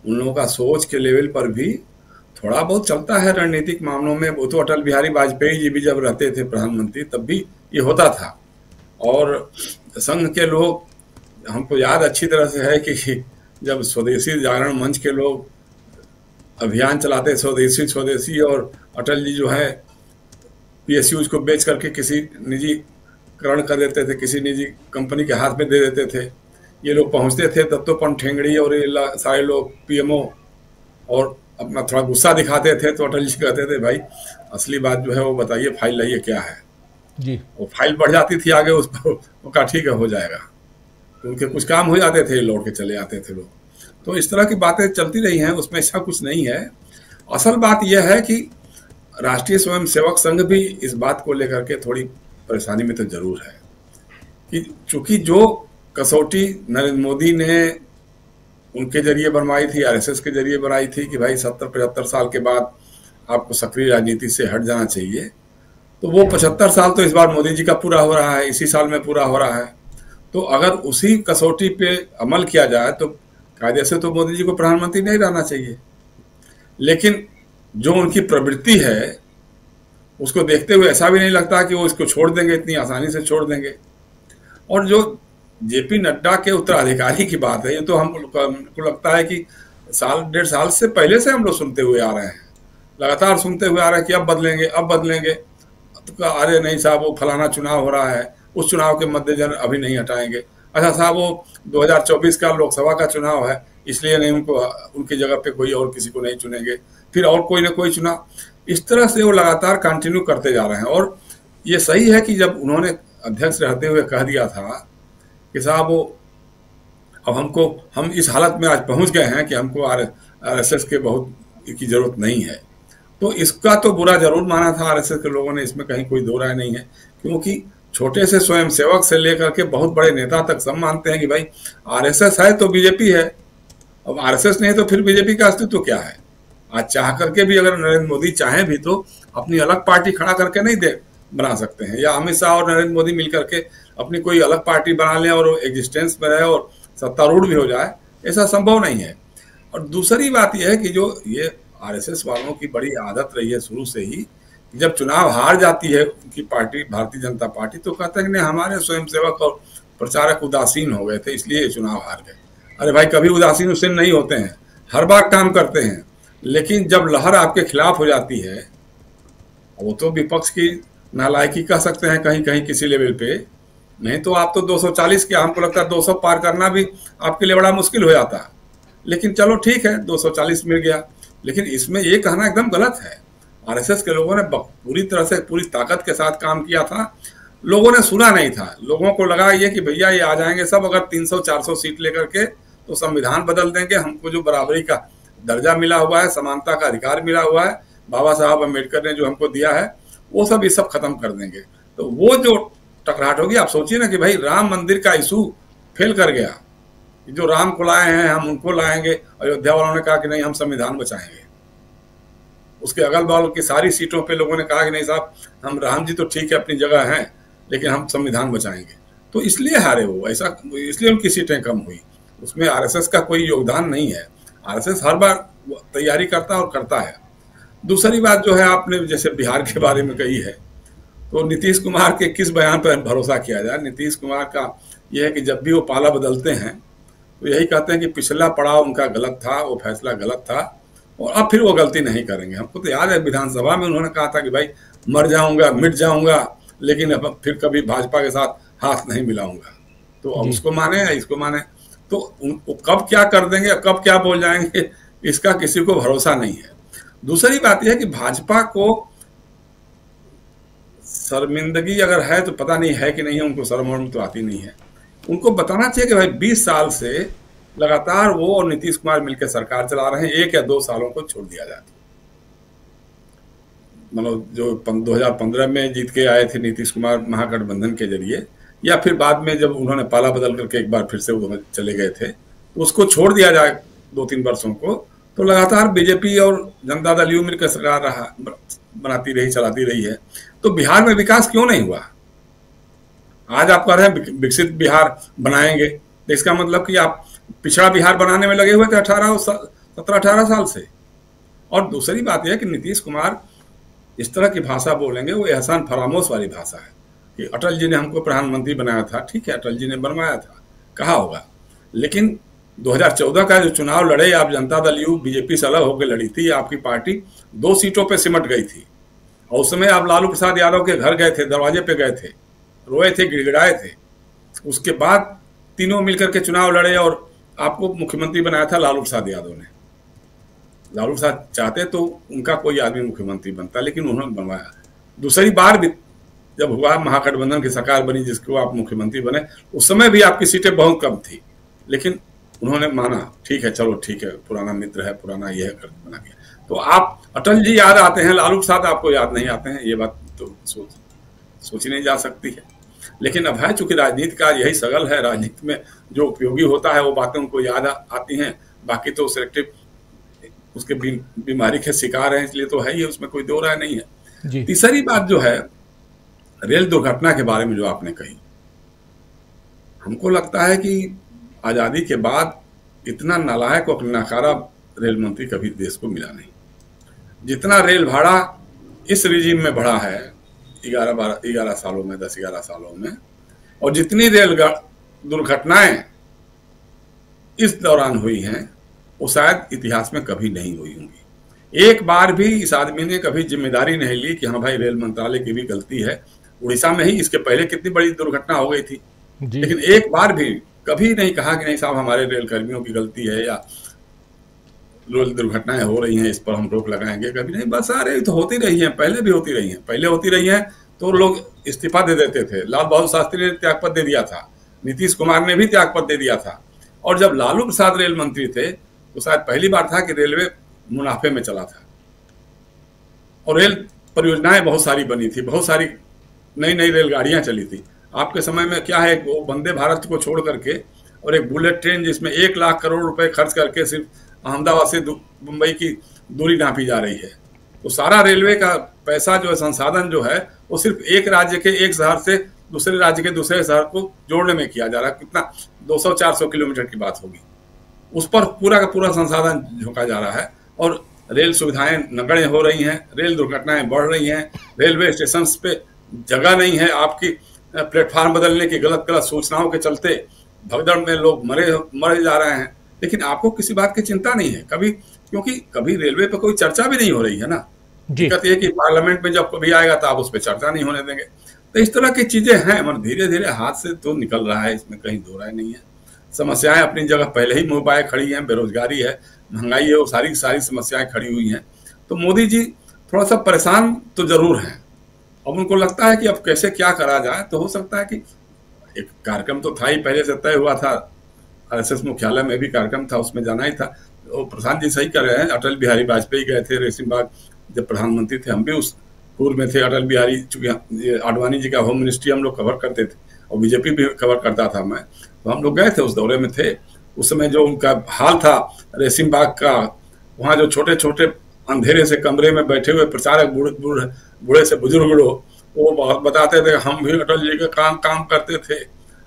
उन लोगों का सोच के लेवल पर भी थोड़ा बहुत चलता है रणनीतिक मामलों में। वो तो अटल बिहारी वाजपेयी जी भी जब रहते थे प्रधानमंत्री, तब भी ये होता था। और संघ के लोग, हमको याद अच्छी तरह से है कि जब स्वदेशी जागरण मंच के लोग अभियान चलाते स्वदेशी स्वदेशी, और अटल जी जो है पीएसयूज को बेच करके किसी निजीकरण कर देते थे, किसी निजी कंपनी के हाथ में दे देते थे। ये लोग पहुंचते थे दत्तोपंत ठेंगड़ी और ये सारे लोग पीएमओ, और अपना थोड़ा गुस्सा दिखाते थे। तो अटल जी कहते थे, भाई असली बात जो है वो बताइए, फाइल लाइए क्या है जी। वो फाइल बढ़ जाती थी आगे, उस पर वो कहा ठीक है हो जाएगा। तो उनके कुछ काम हो जाते थे, लौट के चले आते थे लोग। तो इस तरह की बातें चलती रही हैं, उसमें ऐसा कुछ नहीं है। असल बात यह है कि राष्ट्रीय स्वयंसेवक संघ भी इस बात को लेकर के थोड़ी परेशानी में तो जरूर है कि चूंकि जो कसौटी नरेंद्र मोदी ने उनके जरिए बनवाई थी, आरएसएस के जरिए बनाई थी कि भाई 70-75 साल के बाद आपको सक्रिय राजनीति से हट जाना चाहिए, तो वो 75 साल तो इस बार मोदी जी का पूरा हो रहा है, इसी साल में पूरा हो रहा है। तो अगर उसी कसौटी पे अमल किया जाए तो कायदे से तो मोदी जी को प्रधानमंत्री नहीं रहना चाहिए। लेकिन जो उनकी प्रवृत्ति है उसको देखते हुए ऐसा भी नहीं लगता कि वो इसको छोड़ देंगे, इतनी आसानी से छोड़ देंगे। और जो जेपी नड्डा के उत्तराधिकारी की बात है, ये तो हमको लगता है कि 1.5 साल से पहले से हम लोग सुनते हुए आ रहे हैं, लगातार सुनते हुए आ रहे हैं कि अब बदलेंगे अब बदलेंगे। तो अरे नहीं साहब, वो फलाना चुनाव हो रहा है, उस चुनाव के मद्देनजर अभी नहीं हटाएंगे। अच्छा साहब, वो 2024 का लोकसभा का चुनाव है, इसलिए नहीं उनको, उनकी जगह पे कोई और किसी को नहीं चुनेंगे, फिर और कोई ना कोई चुनाव। इस तरह से वो लगातार कंटिन्यू करते जा रहे हैं। और ये सही है कि जब उन्होंने अध्यक्ष रहते हुए कह दिया था कि साहब वो अब हम इस हालत में आज पहुंच गए हैं कि हमको आरएसएस के बहुत की जरूरत नहीं है, तो इसका तो बुरा जरूर माना था आरएसएस के लोगों ने, इसमें कहीं कोई दो राय नहीं है। क्योंकि छोटे से स्वयंसेवक से लेकर के बहुत बड़े नेता तक सब मानते हैं कि भाई आरएसएस है तो बीजेपी है, अब आरएसएस नहीं तो फिर बीजेपी का अस्तित्व क्या है। आज चाह करके भी अगर नरेंद्र मोदी चाहें भी तो अपनी अलग पार्टी खड़ा करके नहीं बना सकते हैं, या अमित शाह और नरेंद्र मोदी मिलकर के अपनी कोई अलग पार्टी बना लें और एग्जिस्टेंस में रहे और सत्तारूढ़ भी हो जाए, ऐसा संभव नहीं है। और दूसरी बात यह है कि जो ये आरएसएस वालों की बड़ी आदत रही है शुरू से ही, जब चुनाव हार जाती है उनकी पार्टी भारतीय जनता पार्टी, तो कहते हैं कि हमारे स्वयंसेवक और प्रचारक उदासीन हो गए थे इसलिए ये चुनाव हार गए। अरे भाई, कभी उदासीन उससे नहीं होते हैं, हर बार काम करते हैं, लेकिन जब लहर आपके खिलाफ हो जाती है, वो तो विपक्ष की नालायकी कह सकते हैं कहीं कहीं किसी लेवल पे, नहीं तो आप तो 240 के, हमको लगता है 200 पार करना भी आपके लिए बड़ा मुश्किल हो जाता है। लेकिन चलो ठीक है, 240 मिल गया। लेकिन इसमें ये कहना एकदम गलत है। आरएसएस के लोगों ने पूरी तरह से पूरी ताकत के साथ काम किया था, लोगों ने सुना नहीं था। लोगों को लगा ये कि भैया ये आ जाएंगे सब, अगर 300-400 सीट लेकर के तो संविधान बदल देंगे, हमको जो बराबरी का दर्जा मिला हुआ है, समानता का अधिकार मिला हुआ है, बाबा साहब अम्बेडकर ने जो हमको दिया है, वो सब ये सब खत्म कर देंगे। तो वो जो टकराहट होगी, आप सोचिए ना कि भाई राम मंदिर का इशू फेल कर गया, जो राम को लाए हैं हम उनको लाएंगे, अयोध्या वालों ने कहा कि नहीं हम संविधान बचाएंगे। उसके अगल बगल की सारी सीटों पे लोगों ने कहा कि नहीं साहब, हम राम जी तो ठीक है अपनी जगह हैं, लेकिन हम संविधान बचाएंगे। तो इसलिए हारे वो, ऐसा इसलिए उनकी सीटें कम हुई। उसमें आरएसएस का कोई योगदान नहीं है। आरएसएस हर बार तैयारी करता है और करता है। दूसरी बात जो है, आपने जैसे बिहार के बारे में कही है, तो नीतीश कुमार के किस बयान पर भरोसा किया जाए। नीतीश कुमार का यह है कि जब भी वो पाला बदलते हैं तो यही कहते हैं कि पिछला पड़ाव उनका गलत था, वो फैसला गलत था और अब फिर वो गलती नहीं करेंगे। हमको तो याद है विधानसभा में उन्होंने कहा था कि भाई मर जाऊंगा, मिट जाऊंगा, लेकिन अब फिर कभी भाजपा के साथ हाथ नहीं मिलाऊंगा। तो अब उसको माने या इसको माने, तो कब क्या कर देंगे, कब क्या बोल जाएंगे, इसका किसी को भरोसा नहीं है। दूसरी बात यह है कि भाजपा को शर्मिंदगी अगर है तो पता नहीं है कि नहीं है, उनको शर्म वर्म तो आती नहीं है। उनको बताना चाहिए कि भाई 20 साल से लगातार वो और नीतीश कुमार मिलकर सरकार चला रहे हैं, 1 या 2 सालों को छोड़ दिया जाता। मतलब जो 2015 में जीत के आए थे नीतीश कुमार महागठबंधन के जरिए, या फिर बाद में जब उन्होंने पाला बदल करके एक बार फिर से वो चले गए थे, तो उसको छोड़ दिया जाए 2-3 वर्षों को, तो लगातार बीजेपी और जनता दल यू मिलकर सरकार बनाती रही, चलाती रही है। तो बिहार में विकास क्यों नहीं हुआ? आज आप कह रहे हैं विकसित बिहार बनाएंगे, तो इसका मतलब कि आप पिछड़ा बिहार बनाने में लगे हुए थे 17-18 साल से। और दूसरी बात यह है कि नीतीश कुमार इस तरह की भाषा बोलेंगे, वो एहसान फरामोश वाली भाषा है कि अटल जी ने हमको प्रधानमंत्री बनाया था। ठीक है, अटल जी ने बनवाया था, कहा होगा, लेकिन 2014 का जो चुनाव लड़े आप, जनता दल यू बीजेपी से अलग होकर लड़ी थी, आपकी पार्टी 2 सीटों पे सिमट गई थी। और उस समय आप लालू प्रसाद यादव के घर गए थे, दरवाजे पे गए थे, रोए थे, गिड़गिड़ाए थे। उसके बाद तीनों मिलकर के चुनाव लड़े और आपको मुख्यमंत्री बनाया था लालू प्रसाद यादव ने। लालू प्रसाद चाहते तो उनका कोई आदमी मुख्यमंत्री बनता, लेकिन उन्होंने बनवाया। दूसरी बार भी जब हुआ महागठबंधन की सरकार बनी जिसको आप मुख्यमंत्री बने, उस समय भी आपकी सीटें बहुत कम थी, लेकिन उन्होंने माना ठीक है, चलो ठीक है, पुराना मित्र है, पुराना यह कर बना गया। तो आप अटल जी याद आते हैं, लालू प्रसाद आपको याद नहीं आते हैं, ये बात तो सोची नहीं जा सकती है। लेकिन अब है चूंकि राजनीति का यही सगल है, राजनीति में जो उपयोगी होता है वो बातें उनको याद आती हैं, बाकी तो सिलेक्टिव उसके बीमारी के शिकार हैं, इसलिए तो है ही, उसमें कोई दो राय नहीं है। तीसरी बात जो है रेल दुर्घटना के बारे में जो आपने कही, हमको लगता है कि आज़ादी के बाद इतना नालायक और नाकारा रेल मंत्री कभी देश को मिला नहीं। जितना रेल भाड़ा इस रिजीम में बढ़ा है 11 सालों में, 10-11 सालों में, और जितनी रेल दुर्घटनाएं इस दौरान हुई हैं वो शायद इतिहास में कभी नहीं हुई होंगी। एक बार भी इस आदमी ने कभी जिम्मेदारी नहीं ली कि हाँ भाई रेल मंत्रालय की भी गलती है। उड़ीसा में ही इसके पहले कितनी बड़ी दुर्घटना हो गई थी, लेकिन एक बार भी कभी नहीं कहा कि नहीं साहब हमारे रेल कर्मियों की गलती है या रेल दुर्घटनाएं हो रही हैं, इस पर हम रोक लगाएंगे, कभी नहीं। बस आ रही तो होती रही है, पहले भी होती रही है, पहले होती रही है तो लोग इस्तीफा दे देते थे। लाल बहादुर शास्त्री ने त्यागपत्र दे दिया था, नीतीश कुमार ने भी त्यागपत्र दे दिया था। और जब लालू प्रसाद रेल मंत्री थे तो शायद पहली बार था कि रेलवे मुनाफे में चला था और रेल परियोजनाएं बहुत सारी बनी थी, बहुत सारी नई नई रेलगाड़ियां चली थी। आपके समय में क्या है, वो वंदे भारत को छोड़ करके और एक बुलेट ट्रेन जिसमें 1 लाख करोड़ रुपए खर्च करके सिर्फ अहमदाबाद से मुंबई की दूरी नापी जा रही है, तो सारा रेलवे का पैसा जो है, संसाधन जो है, वो सिर्फ एक राज्य के एक शहर से दूसरे राज्य के दूसरे शहर को जोड़ने में किया जा रहा है। कितना 200-400 किलोमीटर की बात होगी, उस पर पूरा का पूरा संसाधन झोंका जा रहा है। और रेल सुविधाएं नगण्य हो रही हैं, रेल दुर्घटनाएं बढ़ रही हैं, रेलवे स्टेशन पे जगह नहीं है। आपकी प्लेटफार्म बदलने की गलत सूचनाओं के चलते भगदड़ में लोग मरे जा रहे हैं, लेकिन आपको किसी बात की चिंता नहीं है कभी, क्योंकि कभी रेलवे पर कोई चर्चा भी नहीं हो रही है ना। दिक्कत ये कि पार्लियामेंट में जब कभी आएगा तो आप उस पर चर्चा नहीं होने देंगे। तो इस तरह की चीजें हैं, मगर धीरे धीरे हाथ से तो निकल रहा है, इसमें कहीं दो राय नहीं है। समस्याएं अपनी जगह पहले ही मुंह बाए खड़ी हैं, बेरोजगारी है, महंगाई है, वो सारी समस्याएं खड़ी हुई हैं। तो मोदी जी थोड़ा सा परेशान तो जरूर हैं। अब उनको लगता है कि अब कैसे क्या करा जाए। तो हो सकता है कि एक कार्यक्रम तो था ही, पहले से तय हुआ था, RSS मुख्यालय में भी कार्यक्रम था, उसमें जाना ही था। तो प्रशांत जी सही कर रहे हैं, अटल बिहारी वाजपेयी गए थे रेसिंग बाग जब प्रधानमंत्री थे, हम भी उस पूर्व में थे। अटल बिहारी, चूंकि आडवाणी जी का होम मिनिस्ट्री हम लोग कवर करते थे और बीजेपी भी कवर करता था मैं, तो हम लोग गए थे, उस दौरे में थे। उस समय जो उनका हाल था रेसिंग बाग का, वहाँ जो छोटे छोटे अंधेरे से कमरे में बैठे हुए प्रचारक बूढ़े से बुजुर्ग लोग, वो बताते थे हम भी अटल जी का काम करते थे।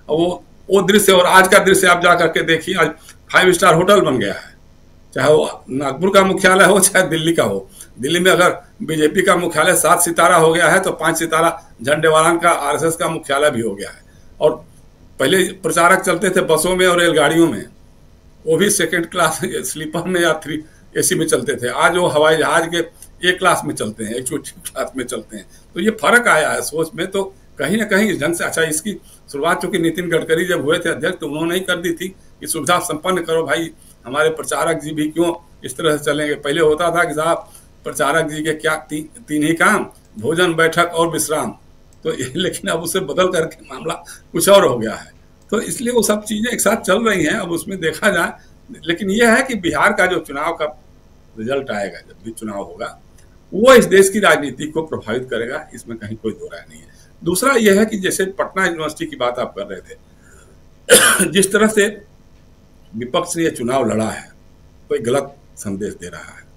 और वो दृश्य और आज का दृश्य आप जा करके देखिए, आज 5 स्टार होटल बन गया है, चाहे वो नागपुर का मुख्यालय हो चाहे दिल्ली का हो। दिल्ली में अगर बीजेपी का मुख्यालय 7 सितारा हो गया है तो 5 सितारा झंडेवालान का RSS का मुख्यालय भी हो गया है। और पहले प्रचारक चलते थे बसों में और रेलगाड़ियों में, वो भी सेकेंड क्लास स्लीपर में या 3 AC में चलते थे। आज वो हवाई जहाज के एक क्लास में चलते हैं, एक छोटी क्लास में चलते हैं। तो ये फर्क आया है सोच में, तो कहीं ना कहीं इस ढंग से। अच्छा, इसकी शुरुआत चूंकि नितिन गडकरी जब हुए थे अध्यक्ष, तो उन्होंने ही कर दी थी कि सुविधा संपन्न करो भाई, हमारे प्रचारक जी भी क्यों इस तरह से चलेंगे। पहले होता था कि साहब प्रचारक जी के क्या 3 ही काम, भोजन, बैठक और विश्राम। तो लेकिन अब उसे बदल करके मामला कुछ और हो गया है। तो इसलिए वो सब चीजें एक साथ चल रही हैं, अब उसमें देखा जाए। लेकिन यह है कि बिहार का जो चुनाव का रिजल्ट आएगा, जब भी चुनाव होगा, वो इस देश की राजनीति को प्रभावित करेगा, इसमें कहीं कोई दो राय नहीं है। दूसरा यह है कि जैसे पटना यूनिवर्सिटी की बात आप कर रहे थे, जिस तरह से विपक्ष ने यह चुनाव लड़ा है, कोई गलत संदेश दे रहा है।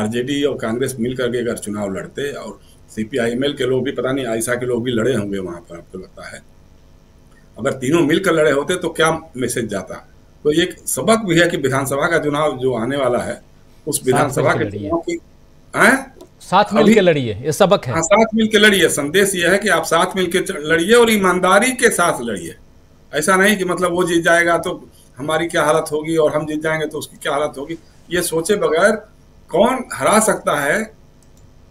RJD और कांग्रेस मिलकर के अगर चुनाव लड़ते, और CPI-ML के लोग भी, पता नहीं आयशा के लोग भी लड़े होंगे वहां पर, आपको लगता है अगर तीनों मिलकर लड़े होते तो क्या मैसेज जाता। तो एक सबक भी है कि विधानसभा का चुनाव जो आने वाला है, उस विधानसभा के चुनाव की साथ मिलकर लड़िए, ये सबक है। हाँ, साथ मिलकर लड़िए। संदेश ये है कि आप साथ मिलकर लड़िए और ईमानदारी के साथ लड़िए। ऐसा नहीं कि मतलब वो जीत जाएगा तो हमारी क्या हालत होगी और हम जीत जाएंगे तो उसकी क्या हालत होगी, ये सोचे बगैर कौन हरा सकता है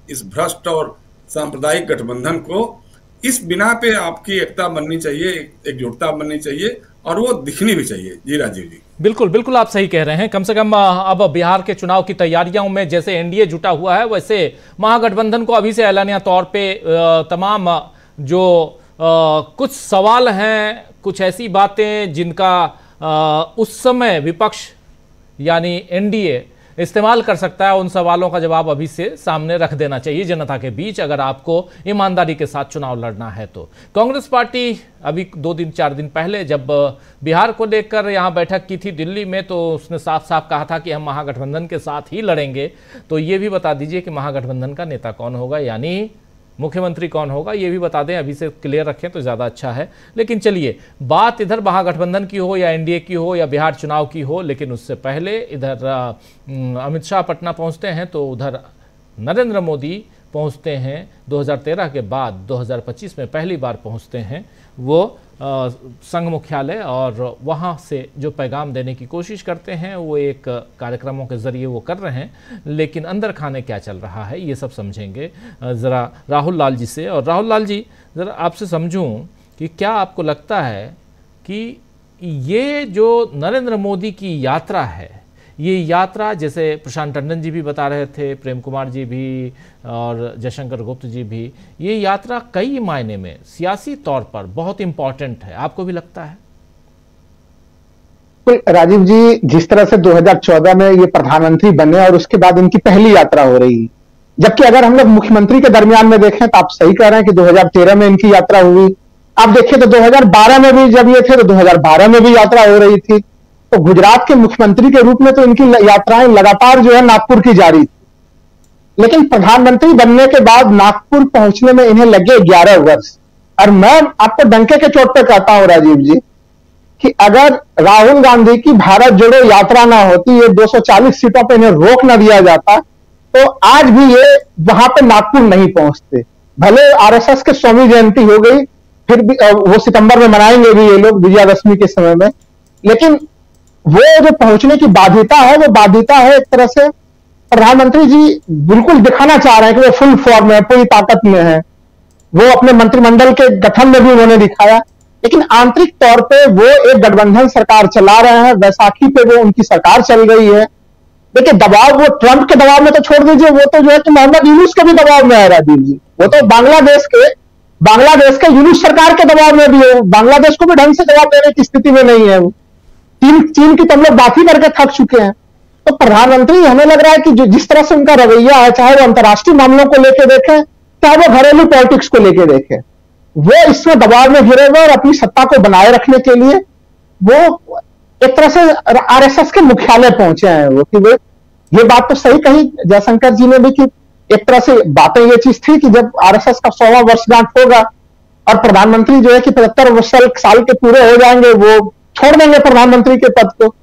इस भ्रष्ट और सांप्रदायिक गठबंधन को। इस बिना पे आपकी एकता बननी चाहिए, एकजुटता बननी चाहिए, और वो दिखनी भी चाहिए। जी राजीव जी, बिल्कुल बिल्कुल आप सही कह रहे हैं। कम से कम अब बिहार के चुनाव की तैयारियों में जैसे NDA जुटा हुआ है, वैसे महागठबंधन को अभी से ऐलानिया तौर पे तमाम जो कुछ सवाल हैं, कुछ ऐसी बातें जिनका उस समय विपक्ष यानी NDA इस्तेमाल कर सकता है, उन सवालों का जवाब अभी से सामने रख देना चाहिए जनता के बीच, अगर आपको ईमानदारी के साथ चुनाव लड़ना है तो। कांग्रेस पार्टी अभी 2-4 दिन पहले जब बिहार को लेकर यहां बैठक की थी दिल्ली में, तो उसने साफ साफ कहा था कि हम महागठबंधन के साथ ही लड़ेंगे। तो ये भी बता दीजिए कि महागठबंधन का नेता कौन होगा, यानी मुख्यमंत्री कौन होगा, ये भी बता दें, अभी से क्लियर रखें तो ज़्यादा अच्छा है। लेकिन चलिए, बात इधर महागठबंधन की हो या NDA की हो या बिहार चुनाव की हो, लेकिन उससे पहले इधर अमित शाह पटना पहुंचते हैं, तो उधर नरेंद्र मोदी पहुंचते हैं 2013 के बाद 2025 में पहली बार पहुंचते हैं वो संघ मुख्यालय, और वहाँ से जो पैगाम देने की कोशिश करते हैं वो एक कार्यक्रमों के ज़रिए वो कर रहे हैं। लेकिन अंदर खाने क्या चल रहा है ये सब समझेंगे ज़रा राहुल लाल जी से। और राहुल लाल जी, ज़रा आपसे समझूं कि क्या आपको लगता है कि ये जो नरेंद्र मोदी की यात्रा है, ये यात्रा, जैसे प्रशांत टंडन जी भी बता रहे थे, प्रेम कुमार जी भी और जयशंकर गुप्त जी भी, ये यात्रा कई मायने में सियासी तौर पर बहुत इंपॉर्टेंट है, आपको भी लगता है? राजीव जी, जिस तरह से 2014 में ये प्रधानमंत्री बने और उसके बाद इनकी पहली यात्रा हो रही, जबकि अगर हम लोग मुख्यमंत्री के दरमियान में देखें तो आप सही कह रहे हैं कि 2013 में इनकी यात्रा हुई। आप देखिए तो 2012 में भी जब ये थे तो 2012 में भी यात्रा हो रही थी। तो गुजरात के मुख्यमंत्री के रूप में तो इनकी यात्राएं लगातार जो है नागपुर की जारी थी। लेकिन प्रधानमंत्री बनने के बाद नागपुर पहुंचने में इन्हें लगे 11 वर्ष। और मैं आपको डंके के चोट पे कहता हूं राजीव जी कि अगर राहुल गांधी की भारत जोड़ो यात्रा ना होती, ये 240 सीटों पे इन्हें रोक ना दिया जाता, तो आज भी ये वहां पे नागपुर नहीं पहुंचते। भले आरएसएस के 100वीं जयंती हो गई, फिर भी वो सितंबर में मनाएंगे भी ये लोग विजयादशमी के समय में, लेकिन वो जो पहुंचने की बाध्यता है वो बाध्यता है एक तरह से प्रधानमंत्री जी बिल्कुल दिखाना चाह रहे हैं कि वो फुल फॉर्म में, पूरी ताकत में है। वो अपने मंत्रिमंडल के गठन में भी उन्होंने दिखाया, लेकिन आंतरिक तौर पे वो एक गठबंधन सरकार चला रहे हैं। वैसाखी पे वो उनकी सरकार चल गई है। देखिए दबाव, वो ट्रंप के दबाव में तो छोड़ दीजिए, वो तो जो है कि मोहम्मद यूनुस के भी दबाव में है राजीव जी। वो तो बांग्लादेश के यूनुस सरकार के दबाव में भी है। बांग्लादेश को भी ढंग से जवाब देने की स्थिति में नहीं है। चीन की तो हम लोग बात ही करके थक चुके हैं। तो प्रधानमंत्री हमें लग रहा है कि जिस तरह से उनका रवैया है, चाहे वो अंतर्राष्ट्रीय मामलों को लेकर देखें, चाहे वो घरेलू पॉलिटिक्स को लेकर देखें, वो इसमें दबाव में घिरे हुए और अपनी सत्ता को बनाए रखने के लिए वो एक तरह से आरएसएस के मुख्यालय पहुंचे हैं। वो कि ये बात तो सही कही जयशंकर जी ने भी कि एक तरह से बातें ये चीज थी कि जब आरएसएस का 100वां वर्षगांठ होगा और प्रधानमंत्री जो है कि 75 साल के पूरे हो जाएंगे, वो छोड़ देंगे प्रधानमंत्री के पद को।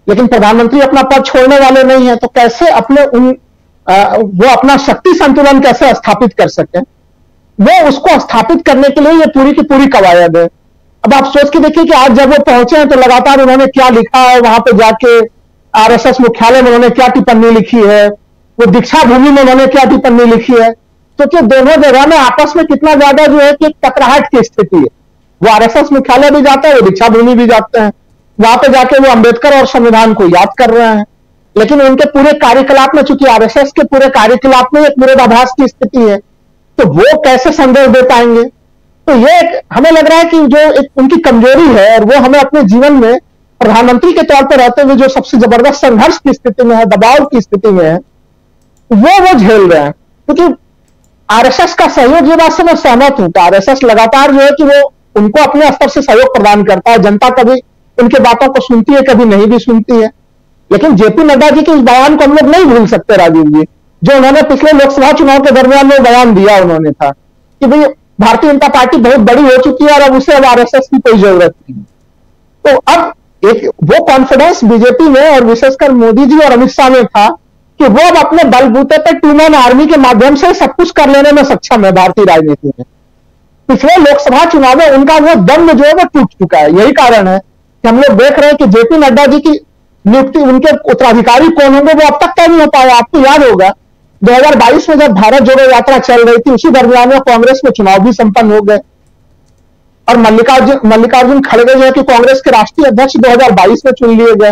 लेकिन प्रधानमंत्री अपना पद छोड़ने वाले नहीं है, तो कैसे अपने वो अपना शक्ति संतुलन कैसे स्थापित कर सके, वो उसको स्थापित करने के लिए ये पूरी की पूरी कवायद है। अब आप सोच के देखिए कि आज जब वो पहुंचे हैं तो लगातार उन्होंने क्या लिखा है, वहां पे जाके आरएसएस मुख्यालय में उन्होंने क्या टिप्पणी लिखी है, वो दीक्षा भूमि में उन्होंने क्या टिप्पणी लिखी है। तो क्या दोनों जगह में आपस में कितना ज्यादा जो है कि टकराहट की स्थिति है। वो आरएसएस मुख्यालय भी जाते हैं, वो दीक्षा भूमि भी जाते हैं, वहां पे जाके वो अंबेडकर और संविधान को याद कर रहे हैं। लेकिन उनके पूरे कार्यकलाप में, चूंकि आरएसएस के पूरे कार्यकलाप में एक विरोधाभास की स्थिति है, तो वो कैसे संदेश दे पाएंगे। तो ये हमें लग रहा है कि जो एक उनकी कमजोरी है, और वो हमें अपने जीवन में प्रधानमंत्री के तौर पर रहते हुए जो सबसे जबरदस्त संघर्ष की स्थिति में है, दबाव की स्थिति में है, वो झेल रहे हैं। क्योंकि आरएसएस का सहयोग, ये बात से मैं सहमत हूं कि आरएसएस लगातार जो है कि वो उनको अपने स्तर से सहयोग प्रदान करता है। जनता कभी उनके बातों को सुनती है, कभी नहीं भी सुनती है। लेकिन जेपी नड्डा जी के इस बयान को हम लोग नहीं भूल सकते राजीव जी, जो उन्होंने पिछले लोकसभा चुनाव के दरमियान में बयान दिया उन्होंने था कि भाई भारतीय जनता पार्टी बहुत बड़ी हो चुकी है और अब उसे अब आरएसएस की कोई जरूरत नहीं। तो अब एक वो कॉन्फिडेंस बीजेपी में और विशेषकर मोदी जी और अमित शाह में था कि वो अब अपने बलबूते पर 2 मैन आर्मी के माध्यम से सब कुछ कर लेने में सक्षम है भारतीय राजनीति में। पिछले लोकसभा चुनाव में उनका वो दम जो है वो टूट चुका है। यही कारण है कि हम लोग देख रहे हैं कि जेपी नड्डा जी की नियुक्ति, उनके उत्तराधिकारी कौन होंगे, वो अब तक तय नहीं हो पाया। आपको याद होगा 2022 में जब भारत जोड़ो यात्रा चल रही थी, उसी दरमियान में कांग्रेस में चुनाव भी संपन्न हो गए और मल्लिकार्जुन खड़गे जो है कि कांग्रेस के राष्ट्रीय अध्यक्ष 2022 में चुन लिए गए।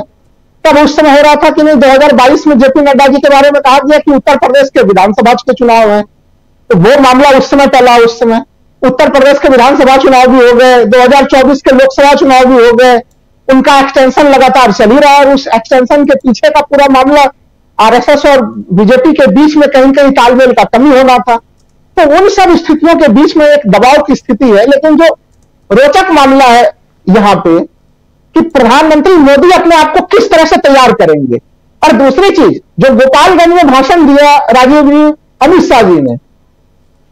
तब उस समय हो रहा था कि नहीं, 2022 में जेपी नड्डा जी के बारे में कहा गया कि उत्तर प्रदेश के विधानसभा के चुनाव है, तो वो मामला उस समय टला। उस समय उत्तर प्रदेश के विधानसभा चुनाव भी हो गए, 2024 के लोकसभा चुनाव भी हो गए, उनका एक्सटेंशन लगातार चल ही रहा है। और उस एक्सटेंशन के पीछे का पूरा मामला आरएसएस और बीजेपी के बीच में कहीं कहीं तालमेल का कमी होना था। तो उन सब स्थितियों के बीच में एक दबाव की स्थिति है। लेकिन जो रोचक मामला है यहां पे कि प्रधानमंत्री मोदी अपने आप को किस तरह से तैयार करेंगे। और दूसरी चीज, जो गोपालगंज में भाषण दिया राजीव जी, अमित शाह जी ने,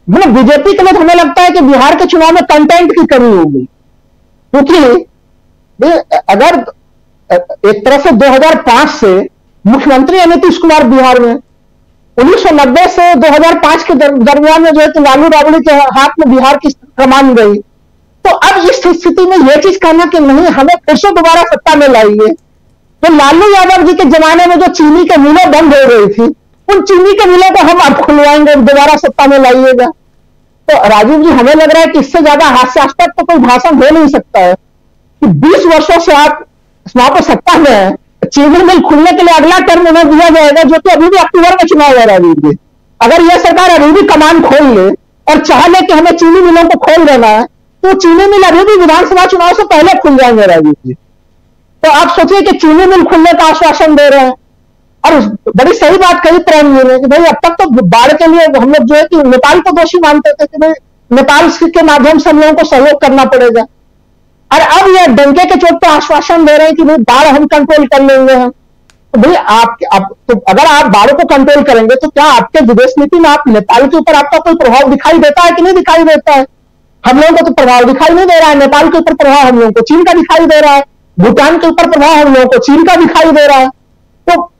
मतलब बीजेपी के लिए हमें लगता है कि बिहार के चुनाव में कंटेंट की कमी होगी। क्योंकि अगर एक तरह से 2005 से मुख्यमंत्री नीतीश कुमार बिहार में, 1990 से 2005 के दरमियान में जो है कि लालू राबड़ी के हाथ में बिहार की कमान गई। तो अब इस स्थिति में यह चीज कहना कि नहीं हमें फिर से दोबारा सत्ता में लाइए, तो लालू यादव जी के जमाने में जो चीनी के मिलें बंद हो रही थी, उन चीनी के मिलों को हम अब खुलवाएंगे, दोबारा सत्ता में लाइएगा। तो राजीव जी हमें लग रहा है कि इससे ज्यादा हास्यास्पद तो कोई भाषण हो नहीं सकता है कि 20 वर्षों से आप वहां पर सत्ता में है, चीनी मिल खुलने के लिए अगला टर्म उन्हें दिया जाएगा, जो कि अभी भी अक्टूबर में चुनाव है राजीव जी। अगर यह सरकार अभी भी कमान खोल ले और चाह ले कि हमें चीनी मिलों को खोल देना है, तो चीनी मिल अभी भी विधानसभा चुनाव से पहले खुल जाएंगे राजीव जी। तो आप सोचिए कि चीनी मिल खुलने का आश्वासन दे रहे हैं। और बड़ी सही बात कही प्रेम जी ने कि भाई अब तक तो बाढ़ के लिए हम लोग जो है कि नेपाल को दोषी मानते थे कि भाई नेपाल के माध्यम से हम लोगों को सहयोग करना पड़ेगा। और अब यह डंके के चोट पर आश्वासन दे रहे हैं कि भाई बाढ़ हम कंट्रोल कर लेंगे हम। तो भाई आप तो अगर आप बाढ़ को कंट्रोल करेंगे तो क्या आपके विदेश नीति में आप नेपाल के ऊपर आपका कोई प्रभाव दिखाई देता है कि नहीं दिखाई देता है? हम लोगों को तो प्रभाव दिखाई नहीं दे रहा है। नेपाल के ऊपर प्रभाव हम लोगों को चीन का दिखाई दे रहा है, भूटान के ऊपर प्रभाव हम लोगों को चीन का दिखाई दे रहा है। तो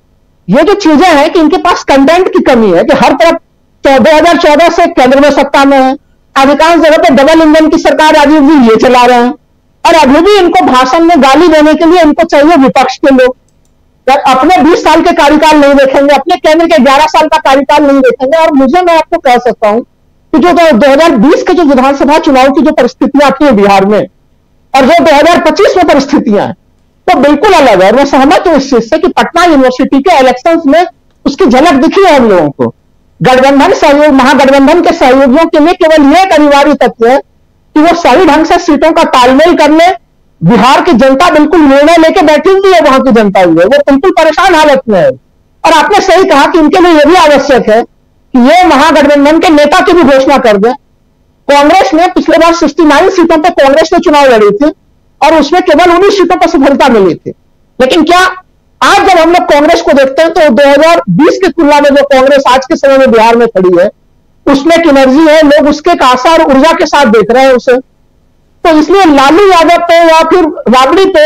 ये जो चीजें हैं कि इनके पास कंटेंट की कमी है कि हर तरफ 2014 से केंद्र में सत्ता में है, अधिकांश जगह पे डबल इंजन की सरकार राजीव जी ये चला रहे हैं, और अभी भी इनको भाषण में गाली देने के लिए इनको चाहिए विपक्ष के लोग। अपने 20 साल के कार्यकाल नहीं देखेंगे, अपने केंद्र के 11 साल का कार्यकाल नहीं देखेंगे। और मैं आपको कह सकता हूं कि जो 2020 के जो विधानसभा चुनाव की जो परिस्थितियां थी बिहार में और जो 2025 में परिस्थितियां हैं तो बिल्कुल अलग है। और मैं सहमत हूं इस चीज से कि पटना यूनिवर्सिटी के इलेक्शंस में उसकी झलक दिखी है हम लोगों को। गठबंधन सहयोग, महागठबंधन के सहयोगियों के लिए केवल यह एक अनिवार्य तथ्य है कि वो सही ढंग से सीटों का तालमेल कर ले। बिहार की जनता बिल्कुल निर्णय लेके बैठी हुई है, वहां की जनता हुई है, वो बिल्कुल परेशान हालत में है। और आपने सही कहा कि इनके लिए यह भी आवश्यक है कि ये महागठबंधन के नेता की भी घोषणा कर दें। कांग्रेस ने पिछले बार 69 सीटों पर कांग्रेस ने चुनाव लड़ी थी और उसमें केवल 19 सीटों पर सफलता मिली थी। लेकिन क्या आज जब हम लोग कांग्रेस को देखते हैं तो 2020 की तुलना में जो कांग्रेस आज के समय में बिहार में खड़ी है उसमें एक एनर्जी है, लोग उसके एक आशा और ऊर्जा के साथ देख रहे हैं उसे। तो इसलिए लालू यादव पे या फिर राबड़ी पे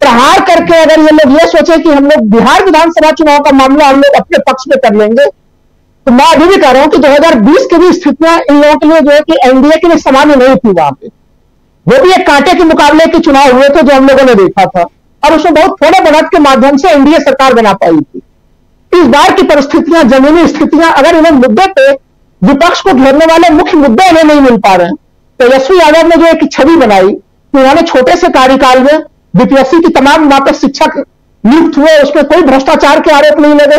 प्रहार करके अगर ये लोग ये सोचे कि हम लोग बिहार विधानसभा चुनाव का मामला हम लोग अपने पक्ष में कर लेंगे, तो मैं अभी भी कह रहा हूं कि 2020 की भी स्थितियां इन लोगों के लिए जो है कि एनडीए के लिए सामान्य नहीं थी। वहां पे वो भी एक कांटे के मुकाबले के चुनाव हुए थे जो हम लोगों ने देखा था, और उसमें बहुत थोड़े बढ़त के माध्यम से एनडीए सरकार बना पाई थी। इस बार की परिस्थितियां, जमीनी स्थितियां, अगर इन्हें मुद्दे पे विपक्ष को घेरने वाले मुख्य मुद्दे इन्हें नहीं मिल पा रहे हैं। तेजस्वी यादव ने जो एक छवि बनाई कि उन्होंने छोटे से कार्यकाल में बीपीएससी की तमाम वहां पर शिक्षक नियुक्त हुए, उसमें कोई भ्रष्टाचार के आरोप नहीं लगे।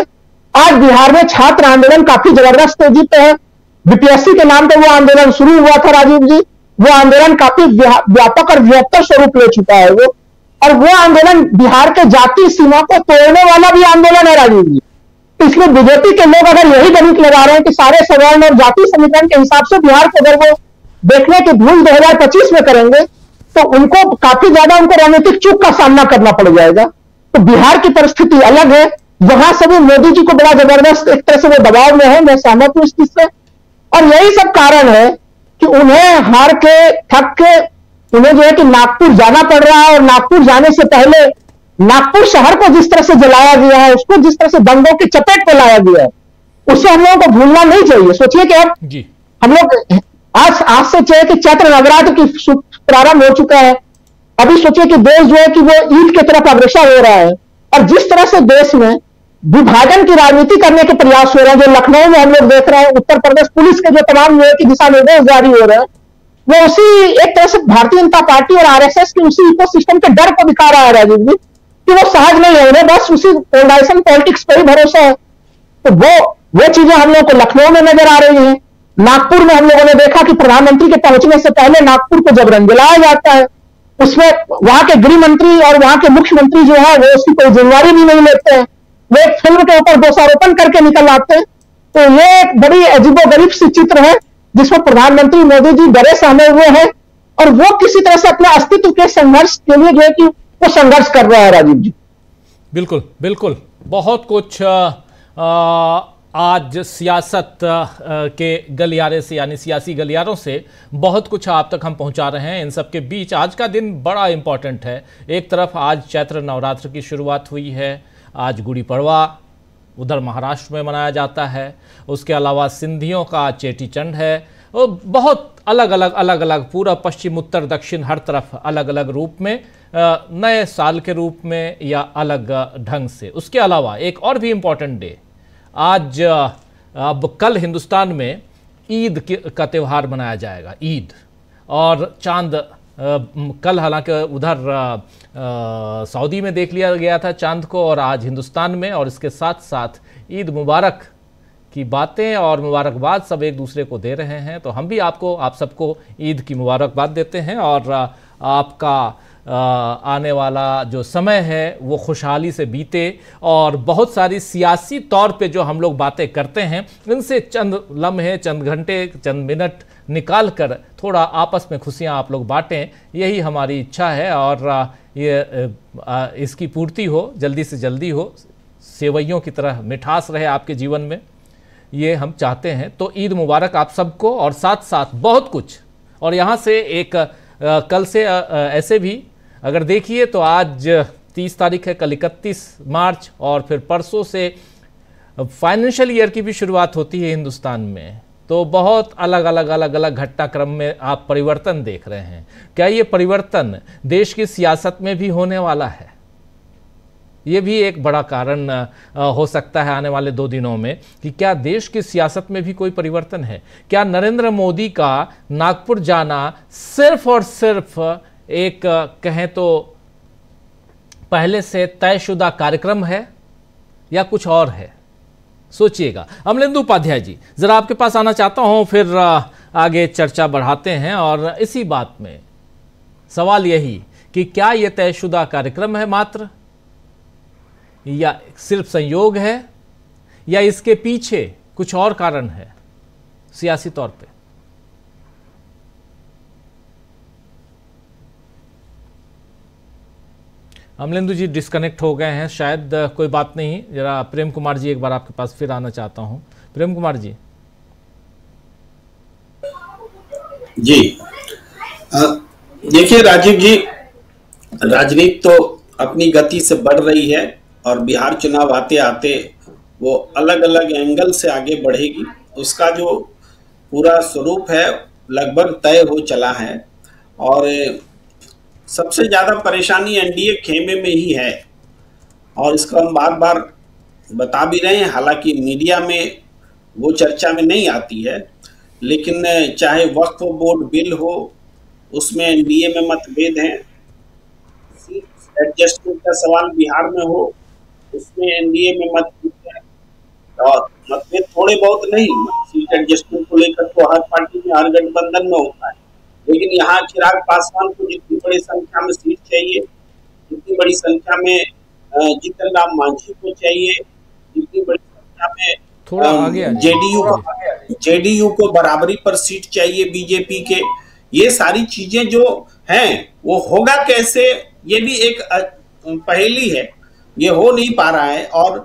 आज बिहार में छात्र आंदोलन काफी जबरदस्त तेजी पे है। बीपीएससी के नाम पर वो आंदोलन शुरू हुआ था राजीव जी, वो आंदोलन काफी व्यापक और बृहत्तर स्वरूप ले चुका है वो, और वो आंदोलन बिहार के जातीय सीमा को तोड़ने वाला भी आंदोलन है राजीव जी। इसलिए बीजेपी के लोग अगर यही गणित लगा रहे हैं कि सारे सवर्ण और जाति समीकरण के हिसाब से बिहार को अगर वो देखने की भूल 2025 में करेंगे तो उनको काफी ज्यादा उनको रणनीतिक चूक का सामना करना पड़ जाएगा। तो बिहार की परिस्थिति अलग है, वहां से भी मोदी जी को बड़ा जबरदस्त एक तरह से वो दबाव में है, मैं सहमत हूं इस चीज से। और यही सब कारण है कि उन्हें हार के थक के उन्हें जो है कि नागपुर जाना पड़ रहा है, और नागपुर जाने से पहले नागपुर शहर को जिस तरह से जलाया गया है, उसको जिस तरह से दंगों की चपेट में लाया गया है, उससे हम लोगों को भूलना नहीं चाहिए। सोचिए कि अब हम लोग आज से चाहिए कि चैत्र नवरात्र की प्रारंभ हो चुका है। अभी सोचिए कि देश जो है कि वो ईद की तरफ अग्रसर हो रहा है, और जिस तरह से देश में विभाजन की राजनीति करने के प्रयास हो रहे हैं, जो लखनऊ में हम लोग देख रहे हैं, उत्तर प्रदेश पुलिस के जो तमाम जो है कि दिशा निर्देश जारी हो रहे हैं, वो उसी एक तरह से भारतीय जनता पार्टी और आरएसएस के उसी इकोसिस्टम के डर को दिखा रहा है राजीव जी, कि वो सहज नहीं है, उन्हें बस उसी पोलराइजेशन पॉलिटिक्स पर ही भरोसा है। तो वो चीजें हम लोग को लखनऊ में नजर आ रही है। नागपुर में हम लोगों ने देखा कि प्रधानमंत्री के पहुंचने से पहले नागपुर को जबरन जलाया जाता है, उसमें वहां के गृह मंत्री और वहां के मुख्यमंत्री जो है वो उसकी कोई जिम्मेदारी भी नहीं लेते हैं, वो एक फिल्म के ऊपर दोषारोपण करके निकल आते हैं। तो ये एक बड़ी अजीबोगरीब सी चित्र है जिसमें प्रधानमंत्री मोदी जी डरे सहमे हुए हैं, और वो किसी तरह से अपने अस्तित्व के संघर्ष के लिए जो है कि वो संघर्ष कर रहा है राजीव जी। बिल्कुल बिल्कुल, बहुत कुछ आज सियासत के गलियारे से, यानी सियासी गलियारों से बहुत कुछ आप तक हम पहुंचा रहे हैं। इन सब के बीच आज का दिन बड़ा इंपॉर्टेंट है। एक तरफ आज चैत्र नवरात्र की शुरुआत हुई है, आज गुड़ी पड़वा उधर महाराष्ट्र में मनाया जाता है, उसके अलावा सिंधियों का चेटी चंड है, और बहुत अलग अलग पूरा पश्चिम उत्तर दक्षिण हर तरफ अलग अलग रूप में, नए साल के रूप में या अलग ढंग से। उसके अलावा एक और भी इम्पॉर्टेंट डे आज, अब कल हिंदुस्तान में ईद का त्यौहार मनाया जाएगा, ईद और चांद। कल हालांकि उधर सऊदी में देख लिया गया था चांद को, और आज हिंदुस्तान में, और इसके साथ साथ ईद मुबारक की बातें और मुबारकबाद सब एक दूसरे को दे रहे हैं। तो हम भी आप सबको ईद की मुबारकबाद देते हैं, और आपका आने वाला जो समय है वो खुशहाली से बीते, और बहुत सारी सियासी तौर पे जो हम लोग बातें करते हैं इनसे चंद लम्हे, चंद घंटे, चंद मिनट निकाल कर थोड़ा आपस में खुशियां आप लोग बांटें, यही हमारी इच्छा है, और ये इसकी पूर्ति हो, जल्दी से जल्दी हो। सेवइयों की तरह मिठास रहे आपके जीवन में, ये हम चाहते हैं। तो ईद मुबारक आप सबको, और साथ साथ बहुत कुछ। और यहाँ से एक कल से ऐसे भी अगर देखिए तो आज 30 तारीख है, कल 31 मार्च, और फिर परसों से फाइनेंशियल ईयर की भी शुरुआत होती है हिंदुस्तान में। तो बहुत अलग अलग घटनाक्रम में आप परिवर्तन देख रहे हैं। क्या ये परिवर्तन देश की सियासत में भी होने वाला है? ये भी एक बड़ा कारण हो सकता है आने वाले 2 दिनों में कि क्या देश की सियासत में भी कोई परिवर्तन है। क्या नरेंद्र मोदी का नागपुर जाना सिर्फ और सिर्फ एक कहें तो पहले से तयशुदा कार्यक्रम है या कुछ और है? सोचिएगा। अमलेंदु उपाध्याय जी, जरा आपके पास आना चाहता हूं, फिर आगे चर्चा बढ़ाते हैं। और इसी बात में सवाल यही कि क्या यह तयशुदा कार्यक्रम है मात्र, या सिर्फ संयोग है, या इसके पीछे कुछ और कारण है सियासी तौर पे? अमलेंदु जी डिस्कनेक्ट हो गए हैं शायद, कोई बात नहीं। जरा प्रेम कुमार जी, एक बार आपके पास फिर आना चाहता हूं। प्रेम कुमार जी। जी देखिए राजीव जी, राजनीति तो अपनी गति से बढ़ रही है और बिहार चुनाव आते आते वो अलग अलग एंगल से आगे बढ़ेगी। उसका जो पूरा स्वरूप है लगभग तय हो चला है। और सबसे ज्यादा परेशानी एनडीए खेमे में ही है, और इसको हम बार बार बता भी रहे हैं। हालांकि मीडिया में वो चर्चा में नहीं आती है, लेकिन चाहे वक्फ बोर्ड बिल हो, उसमें एनडीए में मतभेद हैं। सीट एडजस्टमेंट का सवाल बिहार में हो, उसमें एनडीए में मतभेद है। और मतभेद थोड़े बहुत नहीं, सीट एडजस्टमेंट को लेकर तो हर पार्टी में, हर गठबंधन में होता है। लेकिन यहाँ चिराग पासवान को जितनी बड़ी संख्या में सीट चाहिए, जितनी बड़ी संख्या में जीतन राम मांझी को चाहिए, जितनी बड़ी संख्या में थोड़ा आगे जेडीयू को बराबरी पर सीट चाहिए बीजेपी के, ये सारी चीजें जो हैं वो होगा कैसे, ये भी एक पहेली है। ये हो नहीं पा रहा है, और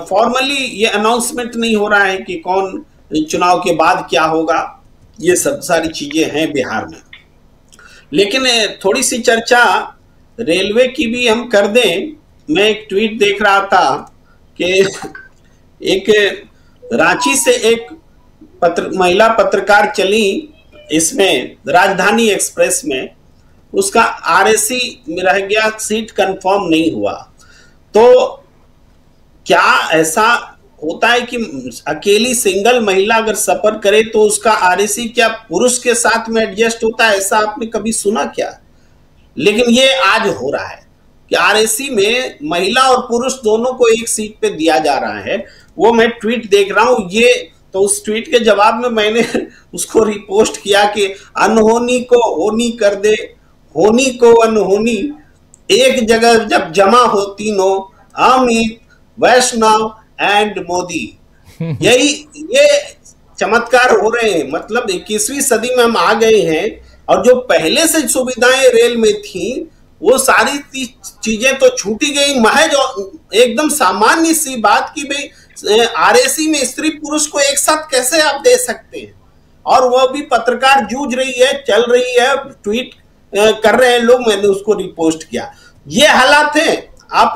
फॉर्मली ये अनाउंसमेंट नहीं हो रहा है कि कौन चुनाव के बाद क्या होगा। ये सब सारी चीजें हैं बिहार में। लेकिन थोड़ी सी चर्चा रेलवे की भी हम कर दें। मैं एक ट्वीट देख रहा था कि एक रांची से एक महिला पत्रकार चली इसमें राजधानी एक्सप्रेस में, उसका आरएसी में रह गया, सीट कंफर्म नहीं हुआ। तो क्या ऐसा होता है कि अकेली सिंगल महिला अगर सफर करे तो उसका आरएसी क्या पुरुष के साथ में एडजस्ट होता है? ऐसा आपने कभी सुना क्या? लेकिन ये आज हो रहा है कि आरएसी में महिला और पुरुष दोनों को एक सीट पे दिया जा रहा है। वो मैं ट्वीट देख रहा हूं, ये तो उस ट्वीट के जवाब में मैंने उसको रिपोस्ट किया कि अनहोनी को होनी कर दे, होनी को अनहोनी, एक जगह जब जमा हो तीनों, अमित, वैष्णव एंड मोदी। ये चमत्कार हो रहे हैं। मतलब 21वीं सदी में हम आ गए हैं, और जो पहले से सुविधाएं रेल में थी वो सारी चीजें तो छूटी गई। महज एकदम सामान्य सी बात की भाई आरएसी में स्त्री पुरुष को एक साथ कैसे आप दे सकते हैं? और वो भी पत्रकार जूझ रही है, चल रही है, ट्वीट कर रहे हैं लोग, मैंने उसको रिपोस्ट किया। ये हालात है। आप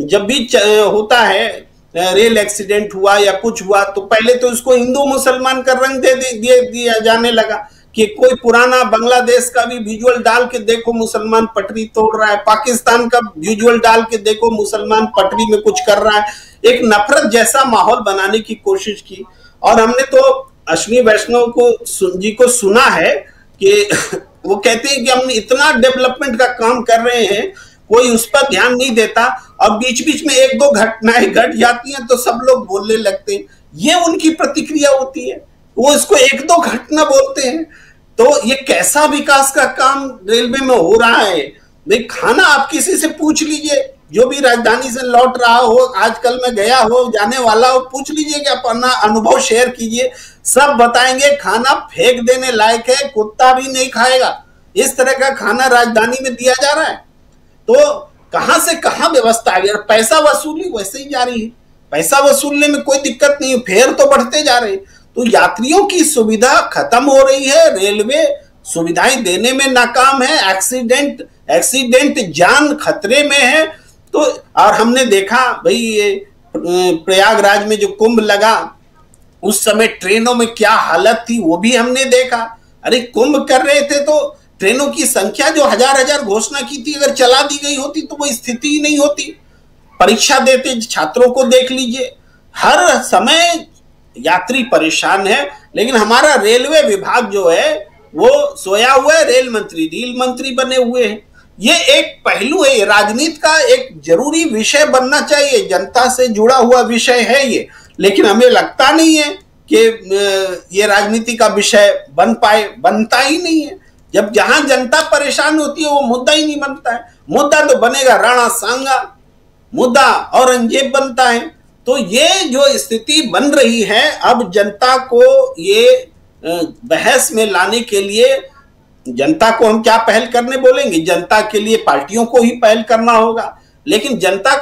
जब भी होता है रेल एक्सीडेंट हुआ या कुछ हुआ तो पहले तो इसको हिंदू मुसलमान का रंग दे दिया जाने लगा कि कोई पुराना बांग्लादेश का भी विजुअल डाल के देखो मुसलमान पटरी तोड़ रहा है, पाकिस्तान का विजुअल डाल के देखो मुसलमान पटरी में कुछ कर रहा है। एक नफरत जैसा माहौल बनाने की कोशिश की। और हमने तो अश्विनी वैष्णव जी को सुना है कि वो कहते हैं कि हम इतना डेवलपमेंट का काम कर रहे हैं, कोई उस पर ध्यान नहीं देता, और बीच बीच में एक दो घटनाएं घट जाती हैं तो सब लोग बोलने लगते हैं। ये उनकी प्रतिक्रिया होती है, वो इसको एक दो घटना बोलते हैं। तो ये कैसा विकास का काम रेलवे में हो रहा है? भाई खाना आप किसी से पूछ लीजिए, जो भी राजधानी से लौट रहा हो, आजकल में गया हो, जाने वाला हो, पूछ लीजिए कि अपना अनुभव शेयर कीजिए, सब बताएंगे खाना फेंक देने लायक है, कुत्ता भी नहीं खाएगा। इस तरह का खाना राजधानी में दिया जा रहा है। तो कहां से कहां व्यवस्था आ गई। पैसा वसूली वैसे ही जारी है, पैसा वसूलने में कोई दिक्कत नहीं है, फेयर तो बढ़ते जा रहे हैं। तो यात्रियों की सुविधा खत्म हो रही है, रेलवे सुविधाएं देने में नाकाम है, एक्सीडेंट जान खतरे में है। तो और हमने देखा भाई ये प्रयागराज में जो कुंभ लगा उस समय ट्रेनों में क्या हालत थी वो भी हमने देखा। अरे कुंभ कर रहे थे तो ट्रेनों की संख्या जो हजार घोषणा की थी अगर चला दी गई होती तो वो स्थिति ही नहीं होती। परीक्षा देते छात्रों को देख लीजिए, हर समय यात्री परेशान है। लेकिन हमारा रेलवे विभाग जो है वो सोया हुआ है, रेल मंत्री बने हुए हैं। ये एक पहलू है, राजनीति का एक जरूरी विषय बनना चाहिए, जनता से जुड़ा हुआ विषय है ये, लेकिन हमें लगता नहीं है कि ये राजनीति का विषय बनता ही नहीं है। जब जहां जनता परेशान होती है वो मुद्दा ही नहीं बनता है। मुद्दा तो बनेगा राणा सांगा, मुद्दा औरंगजेब बनता है। तो ये जो स्थिति बन रही है, अब जनता को ये बहस में लाने के लिए जनता को हम क्या पहल करने बोलेंगे, जनता के लिए पार्टियों को ही पहल करना होगा। लेकिन जनता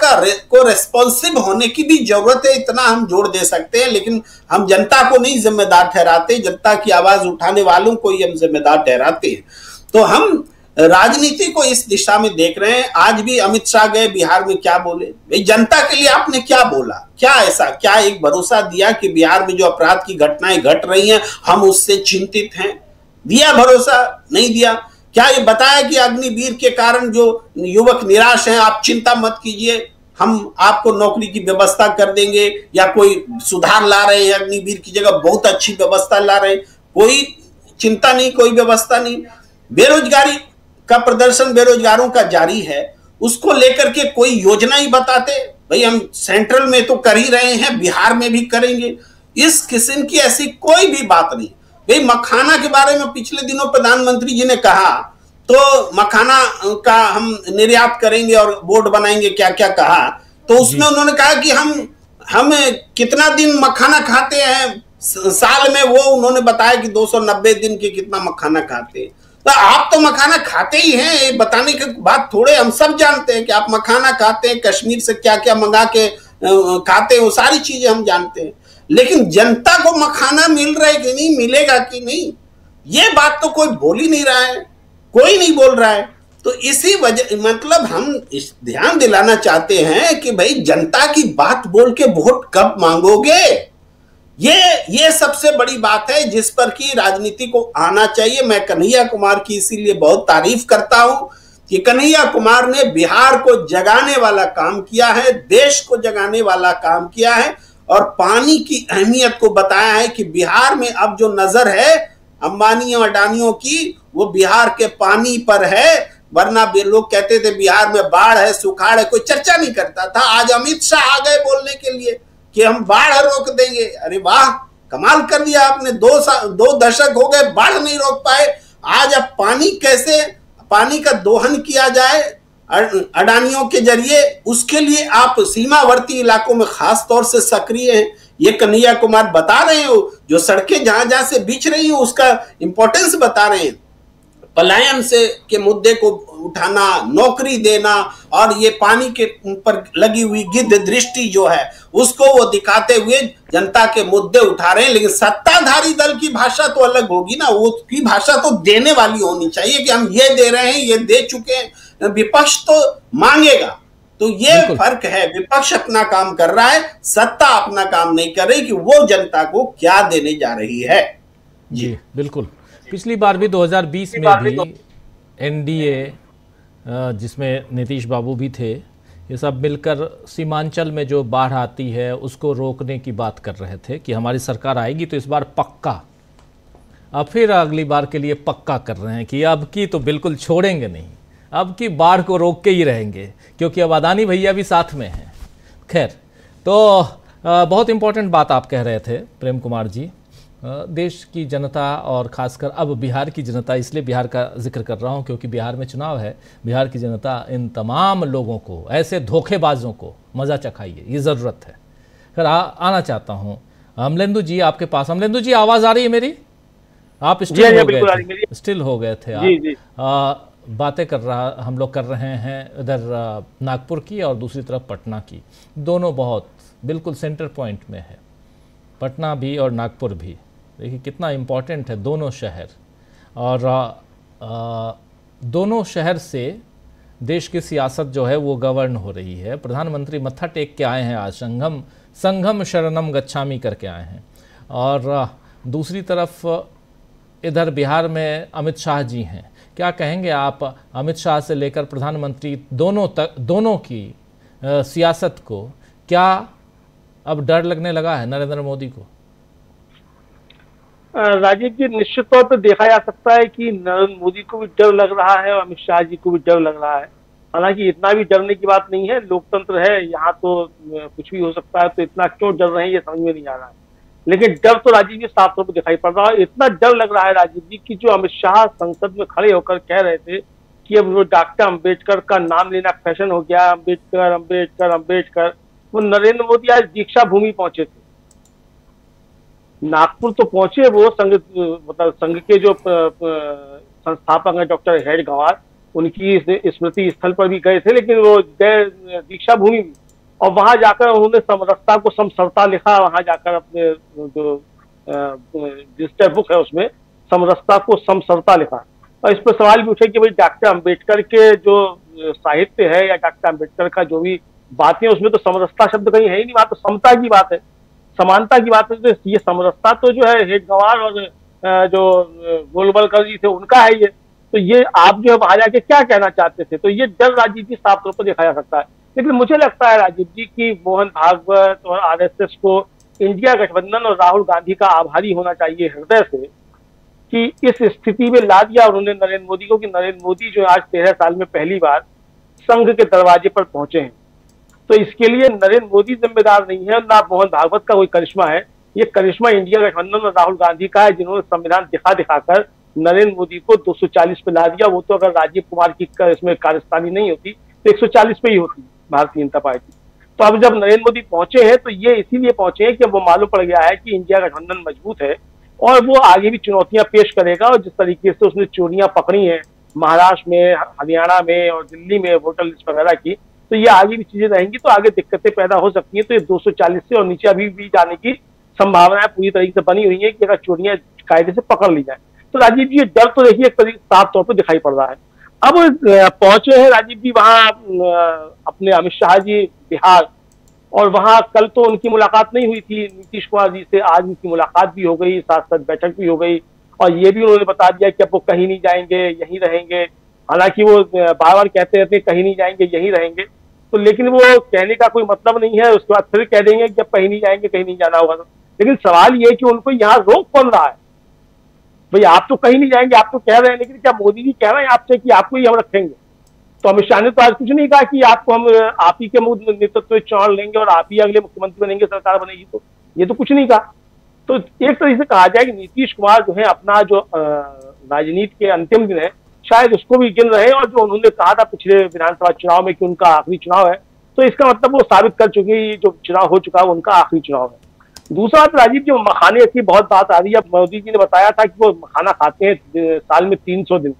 को रेस्पॉन्सिव होने की भी जरूरत है, इतना हम जोड़ दे सकते हैं। लेकिन हम जनता को नहीं जिम्मेदार ठहराते, जनता की आवाज उठाने वालों को ही हम जिम्मेदार ठहराते हैं। तो हम राजनीति को इस दिशा में देख रहे हैं। आज भी अमित शाह गए बिहार में, क्या बोले भाई, जनता के लिए आपने क्या बोला, क्या ऐसा, क्या एक भरोसा दिया कि बिहार में जो अपराध की घटनाएं घट रही हैं हम उससे चिंतित हैं? दिया भरोसा? नहीं दिया। क्या ये बताया कि अग्निवीर के कारण जो युवक निराश हैं आप चिंता मत कीजिए, हम आपको नौकरी की व्यवस्था कर देंगे, या कोई सुधार ला रहे हैं अग्निवीर की जगह बहुत अच्छी व्यवस्था ला रहे हैं? कोई चिंता नहीं, कोई व्यवस्था नहीं। बेरोजगारी का प्रदर्शन बेरोजगारों का जारी है, उसको लेकर के कोई योजना ही बताते भाई हम सेंट्रल में तो कर ही रहे हैं, बिहार में भी करेंगे। इस किस्म की ऐसी कोई भी बात नहीं। भाई मखाना के बारे में पिछले दिनों प्रधानमंत्री जी ने कहा, तो मखाना का हम निर्यात करेंगे और बोर्ड बनाएंगे, क्या क्या कहा। तो उसमें उन्होंने कहा कि हम कितना दिन मखाना खाते हैं साल में, वो उन्होंने बताया कि 290 दिन के कितना मखाना खाते हैं। तो आप तो मखाना खाते ही हैं, ये बताने की बात थोड़े, हम सब जानते हैं कि आप मखाना खाते हैं, कश्मीर से क्या क्या मंगा के खाते हैं, वो सारी चीजें हम जानते हैं। लेकिन जनता को मखाना मिल रहा है कि नहीं, मिलेगा कि नहीं, ये बात तो कोई बोल ही नहीं रहा है, कोई नहीं बोल रहा है। तो इसी वजह मतलब हम ध्यान दिलाना चाहते हैं कि भाई जनता की बात बोल के वोट कब मांगोगे, ये सबसे बड़ी बात है जिस पर कि राजनीति को आना चाहिए। मैं कन्हैया कुमार की इसीलिए बहुत तारीफ करता हूं कि कन्हैया कुमार ने बिहार को जगाने वाला काम किया है, देश को जगाने वाला काम किया है, और पानी की अहमियत को बताया है कि बिहार में अब जो नजर है अंबानी और अडानियों की, वो बिहार के पानी पर है। वरना लोग कहते थे बिहार में बाढ़ है, सुखाड़ है, कोई चर्चा नहीं करता था। आज अमित शाह आ गए बोलने के लिए कि हम बाढ़ रोक देंगे। अरे वाह, कमाल कर दिया आपने। 2 दशक हो गए, बाढ़ नहीं रोक पाए। आज अब पानी का दोहन किया जाए अडानियों के जरिए, उसके लिए आप सीमावर्ती इलाकों में खास तौर से सक्रिय हैं। ये कन्हैया कुमार बता रहे हो, जो सड़कें जहां से बिछ रही हैं उसका इंपॉर्टेंस बता रहे हैं। पलायन के मुद्दे को उठाना, नौकरी देना, और ये पानी के ऊपर लगी हुई गिद्ध दृष्टि जो है उसको वो दिखाते हुए जनता के मुद्दे उठा रहे हैं। लेकिन सत्ताधारी दल की भाषा तो अलग होगी ना, वो की भाषा तो देने वाली होनी चाहिए कि हम ये दे रहे हैं, ये दे चुके हैं। विपक्ष तो मांगेगा। तो ये फर्क है, विपक्ष अपना काम कर रहा है, सत्ता अपना काम नहीं कर रही कि वो जनता को क्या देने जा रही है। जी बिल्कुल। पिछली बार भी 2020 में भी एनडीए जिसमें नीतीश बाबू भी थे, ये सब मिलकर सीमांचल में जो बाढ़ आती है उसको रोकने की बात कर रहे थे कि हमारी सरकार आएगी तो इस बार पक्का, अब फिर अगली बार के लिए पक्का कर रहे हैं कि अब की तो बिल्कुल छोड़ेंगे नहीं, अब की बाढ़ को रोक के ही रहेंगे, क्योंकि अब अदानी भैया भी साथ में हैं। खैर, तो बहुत इंपॉर्टेंट बात आप कह रहे थे प्रेम कुमार जी। देश की जनता और ख़ासकर अब बिहार की जनता, इसलिए बिहार का जिक्र कर रहा हूं क्योंकि बिहार में चुनाव है, बिहार की जनता इन तमाम लोगों को, ऐसे धोखेबाजों को मज़ा चखाइए, ये ज़रूरत है। फिर आना चाहता हूं अमलेंदु जी आपके पास। अमलेंदु जी, आवाज़ आ रही है मेरी? आप स्टिल हो गए थे आप। बातें हम लोग कर रहे हैं इधर नागपुर की और दूसरी तरफ पटना की। दोनों बहुत बिल्कुल सेंटर पॉइंट में है, पटना भी और नागपुर भी। देखिए कितना इम्पोर्टेंट है दोनों शहर, और दोनों शहर से देश की सियासत जो है वो गवर्न हो रही है। प्रधानमंत्री मत्था टेक के आए हैं आज, संघम शरणम गच्छामि करके आए हैं। और दूसरी तरफ इधर बिहार में अमित शाह जी हैं। क्या कहेंगे आप अमित शाह से लेकर प्रधानमंत्री दोनों की सियासत को? क्या अब डर लगने लगा है नरेंद्र मोदी को? राजीव जी, निश्चित तौर पर देखा जा सकता है कि नरेंद्र मोदी को भी डर लग रहा है और अमित शाह जी को भी डर लग रहा है। हालांकि इतना भी डरने की बात नहीं है, लोकतंत्र है, यहाँ तो कुछ भी हो सकता है, तो इतना क्यों डर रहे हैं ये समझ में नहीं आ रहा है। लेकिन डर तो राजीव जी साफ तौर पर दिखाई पड़ रहा है। इतना डर लग रहा है राजीव जी कि जो अमित शाह संसद में खड़े होकर कह रहे थे कि अब वो डॉक्टर अम्बेडकर का नाम लेना फैशन हो गया, अम्बेडकर अम्बेडकर अम्बेडकर, वो नरेंद्र मोदी आज दीक्षा भूमि पहुंचे थे। नागपुर तो पहुंचे, वो संघ के जो संस्थापक हैं डॉक्टर हेड गंवार, उनकी स्मृति स्थल पर भी गए थे, लेकिन वो गए दीक्षा भूमि भी, और वहां जाकर उन्होंने समरसता को समसरता लिखा। वहां जाकर अपने जो रजिस्टर बुक है उसमें समरसता को समसरता लिखा। और इस पर सवाल भी उठे कि भाई डॉक्टर अम्बेडकर के जो साहित्य है या डॉक्टर अम्बेडकर का जो भी बातें, उसमें तो समरसता शब्द कहीं है ही नहीं, वहां तो समता की बात है, समानता की बात है। तो ये समरसता तो जो है हेड गंवार और जो गोलवलकर जी थे उनका है ये। तो ये आप जो है वहां जाके क्या कहना चाहते थे? तो ये डर राजीव जी साफ तौर पर देखा जा सकता है। लेकिन मुझे लगता है राजीव जी की मोहन भागवत और आरएसएस को इंडिया गठबंधन और राहुल गांधी का आभारी होना चाहिए हृदय से कि इस स्थिति में ला दिया उन्होंने नरेंद्र मोदी को, कि नरेंद्र मोदी जो आज 13 साल में पहली बार संघ के दरवाजे पर पहुंचे हैं। तो इसके लिए नरेंद्र मोदी जिम्मेदार नहीं है, ना मोहन भागवत का कोई करिश्मा है। ये करिश्मा इंडिया गठबंधन और राहुल गांधी का है, जिन्होंने संविधान दिखाकर नरेंद्र मोदी को 240 पे ला दिया। वो तो अगर राजीव कुमार की इसमें कारस्तानी नहीं होती तो 140 पे ही होती भारतीय जनता पार्टी। तो अब जब नरेंद्र मोदी पहुंचे हैं तो ये इसीलिए पहुंचे हैं कि वो मालूम पड़ गया है कि इंडिया गठबंधन मजबूत है और वो आगे भी चुनौतियां पेश करेगा। और जिस तरीके से उसने चोरियां पकड़ी हैं महाराष्ट्र में, हरियाणा में और दिल्ली में वोटर लिस्ट वगैरह की, तो ये आगे भी चीजें रहेंगी, तो आगे दिक्कतें पैदा हो सकती हैं। तो ये 240 से और नीचे अभी भी जाने की संभावनाएं पूरी तरीके से बनी हुई है कि अगर चोरियां कायदे से पकड़ ली जाए। तो राजीव जी ये डर तो देखिए एक तरीके साफ तौर पर दिखाई पड़ रहा है। अब पहुंचे हैं राजीव जी वहां अपने अमित शाह जी बिहार, और वहां कल तो उनकी मुलाकात नहीं हुई थी नीतीश कुमार जी से, आज उनकी मुलाकात भी हो गई, साथ साथ बैठक भी हो गई, और ये भी उन्होंने बता दिया कि अब वो कहीं नहीं जाएंगे, यहीं रहेंगे। हालांकि वो बार बार कहते रहते हैं कहीं नहीं जाएंगे, यहीं रहेंगे, तो लेकिन वो कहने का कोई मतलब नहीं है। उसके बाद फिर कह देंगे कि अब कहीं नहीं जाएंगे, कहीं नहीं जाना होगा। लेकिन सवाल ये है कि उनको यहाँ रोक कौन रहा है? भाई आप तो कहीं नहीं जाएंगे, आप तो कह रहे हैं, लेकिन क्या मोदी जी कह रहे हैं आपसे कि आपको ही हम रखेंगे? तो अमित शाह ने तो आज कुछ नहीं कहा कि आपको हम आप ही के नेतृत्व में चुनाव लेंगे और आप ही अगले मुख्यमंत्री बनेंगे, सरकार बनेगी। तो ये तो कुछ नहीं कहा। तो एक तरीके से कहा जाए कि नीतीश कुमार जो है अपना जो राजनीति के अंतिम दिन है शायद उसको भी गिन रहे हैं, और जो उन्होंने कहा था पिछले विधानसभा चुनाव में कि उनका आखिरी चुनाव है, तो इसका मतलब वो साबित कर चुकी, जो चुनाव हो चुका है उनका आखिरी चुनाव है। दूसरा बात राजीव जी, मखाने की बहुत बात आ रही है। मोदी जी ने बताया था कि वो मखाना खाते हैं साल में 300 दिन।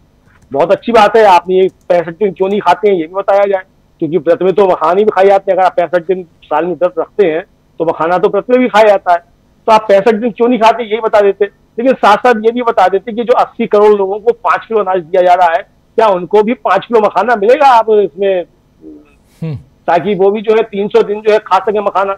बहुत अच्छी बात है, आपने ये 65 दिन क्यों नहीं खाते हैं ये भी बताया जाए, क्योंकि व्रत में तो मखाने भी खाए जाते हैं। अगर आप 65 दिन साल में व्रत रखते हैं तो मखाना तो व्रत में भी खाया जाता है, तो आप 65 दिन क्यों नहीं खाते यही बता देते। लेकिन साथ साथ ये भी बता देते कि जो 80 करोड़ लोगों को 5 किलो अनाज दिया जा रहा है, क्या उनको भी 5 किलो मखाना मिलेगा आप इसमें, ताकि वो भी जो है 300 दिन जो है खा सके मखाना।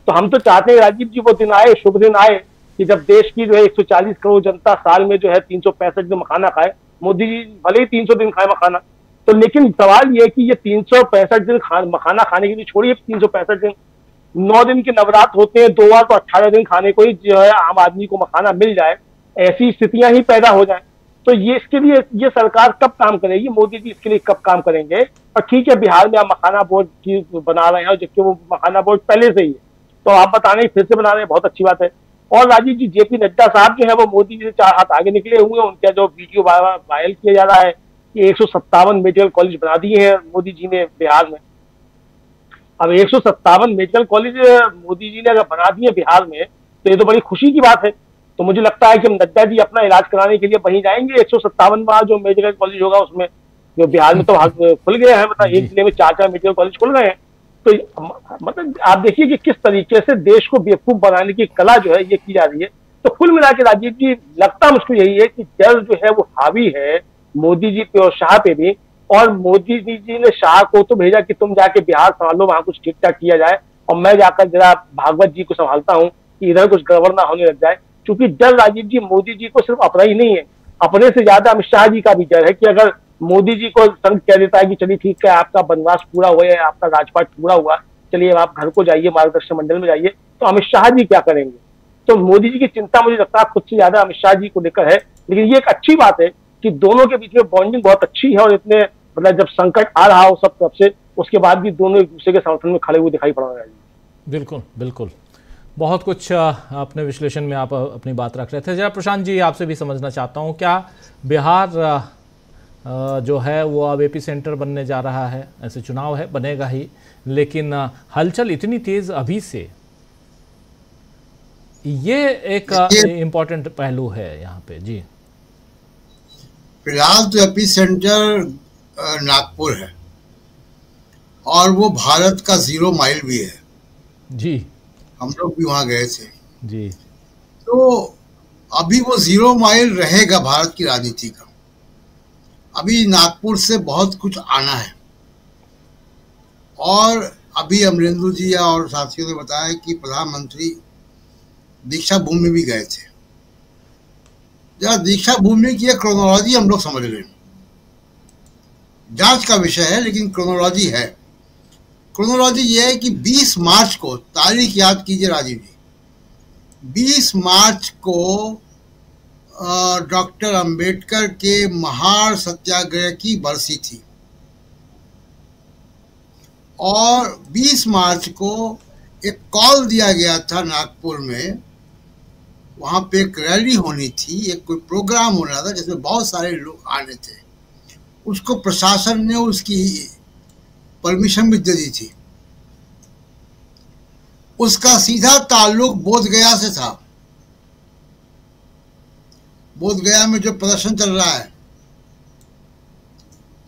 तो हम तो चाहते हैं राजीव जी वो दिन आए, शुभ दिन आए, कि जब देश की जो है 140 करोड़ जनता साल में जो है 365 दिन मखाना खाए। मोदी जी भले ही 300 दिन खाए मखाना, तो लेकिन सवाल ये है कि ये 365 दिन मखाना खाने के लिए छोड़िए, 365 दिन 9 दिन के नवरात्र होते हैं, 2 बार तो 18 दिन खाने को ही जो है आम आदमी को मखाना मिल जाए, ऐसी स्थितियां ही पैदा हो जाए। तो ये इसके लिए ये सरकार कब काम करेगी, मोदी जी इसके लिए कब काम करेंगे? और ठीक है बिहार में आप मखाना बोर्ड की बना रहे हैं, जबकि वो मखाना बोर्ड पहले से ही है, तो आप बता रहे हैं फिर से बना रहे हैं, बहुत अच्छी बात है। और राजीव जी जेपी नड्डा साहब जो है वो मोदी जी से 4 हाथ आगे निकले हुए हैं। उनका जो वीडियो वायरल किया जा रहा है कि 157 मेडिकल कॉलेज बना दिए हैं मोदी जी ने बिहार में। अब 157 मेडिकल कॉलेज मोदी जी ने अगर बना दिए बिहार में तो ये तो बड़ी खुशी की बात है। तो मुझे लगता है कि हम नड्डा जी अपना इलाज कराने के लिए वहीं जाएंगे 157वां जो मेडिकल कॉलेज होगा उसमें। जो बिहार में तो खुल गए हैं, मतलब एक जिले में 4 मेडिकल कॉलेज खुल गए हैं। तो मतलब आप देखिए कि किस तरीके से देश को बेवकूफ बनाने की कला जो है ये की जा रही है। तो कुल मिला के राजीव जी, लगता मुझको यही है कि डर जो है वो हावी है मोदी जी पे और शाह पे भी। और मोदी जी ने शाह को तो भेजा कि तुम जाके बिहार संभालो, वहां कुछ ठीक ठाक किया जाए, और मैं जाकर जरा भागवत जी को संभालता हूँ कि इधर कुछ गड़बड़ ना होने लग जाए। क्योंकि डर राजीव जी मोदी जी को सिर्फ अपना ही नहीं है, अपने से ज्यादा अमित शाह जी का भी डर है कि अगर मोदी जी को संघ कह देता है कि चलिए ठीक है, आपका वनवास पूरा हुआ है, आपका राजपाट पूरा हुआ, चलिए आप घर को जाइए, मार्गदर्शन मंडल में जाइए, तो अमित शाह जी क्या करेंगे। तो मोदी जी की चिंता मुझे लगता है खुद से ज्यादा अमित शाह जी को लेकर है। लेकिन ये एक अच्छी बात है कि दोनों के बीच में बॉन्डिंग बहुत अच्छी है, और इतने मतलब जब संकट आ रहा हो सब तरफ से, उसके बाद भी दोनों एक दूसरे के समर्थन में खड़े हुए दिखाई पड़ रहे हैं। बिल्कुल बिल्कुल, बहुत कुछ अपने विश्लेषण में आप अपनी बात रख रहे थे। जरा प्रशांत जी, आपसे भी समझना चाहता हूँ, क्या बिहार जो है वो अब एपी सेंटर बनने जा रहा है? ऐसे चुनाव है, बनेगा ही, लेकिन हलचल इतनी तेज अभी से, ये एक इम्पोर्टेंट पहलू है यहाँ पे जी। फिलहाल तो एपी सेंटर नागपुर है, और वो भारत का 0 माइल भी है जी। हम लोग भी वहां गए थे जी। तो अभी वो 0 माइल रहेगा भारत की राजनीति का। अभी नागपुर से बहुत कुछ आना है, और अभी अमरेंद्र जी और साथियों ने बताया कि प्रधानमंत्री दीक्षा भूमि भी गए थे। जरा दीक्षा भूमि की क्रोनोलॉजी हम लोग समझ लें, जांच का विषय है लेकिन क्रोनोलॉजी है। क्रोनोलॉजी ये है कि 20 मार्च को, तारीख याद कीजिए राजीव जी, 20 मार्च को डॉक्टर अंबेडकर के महार सत्याग्रह की बरसी थी, और 20 मार्च को एक कॉल दिया गया था नागपुर में, वहां पे एक रैली होनी थी, एक कोई प्रोग्राम होना था जिसमें बहुत सारे लोग आने थे। उसको प्रशासन ने उसकी परमिशन भी दे दी थी। उसका सीधा ताल्लुक बोधगया से था। बोधगया में जो प्रदर्शन चल रहा है,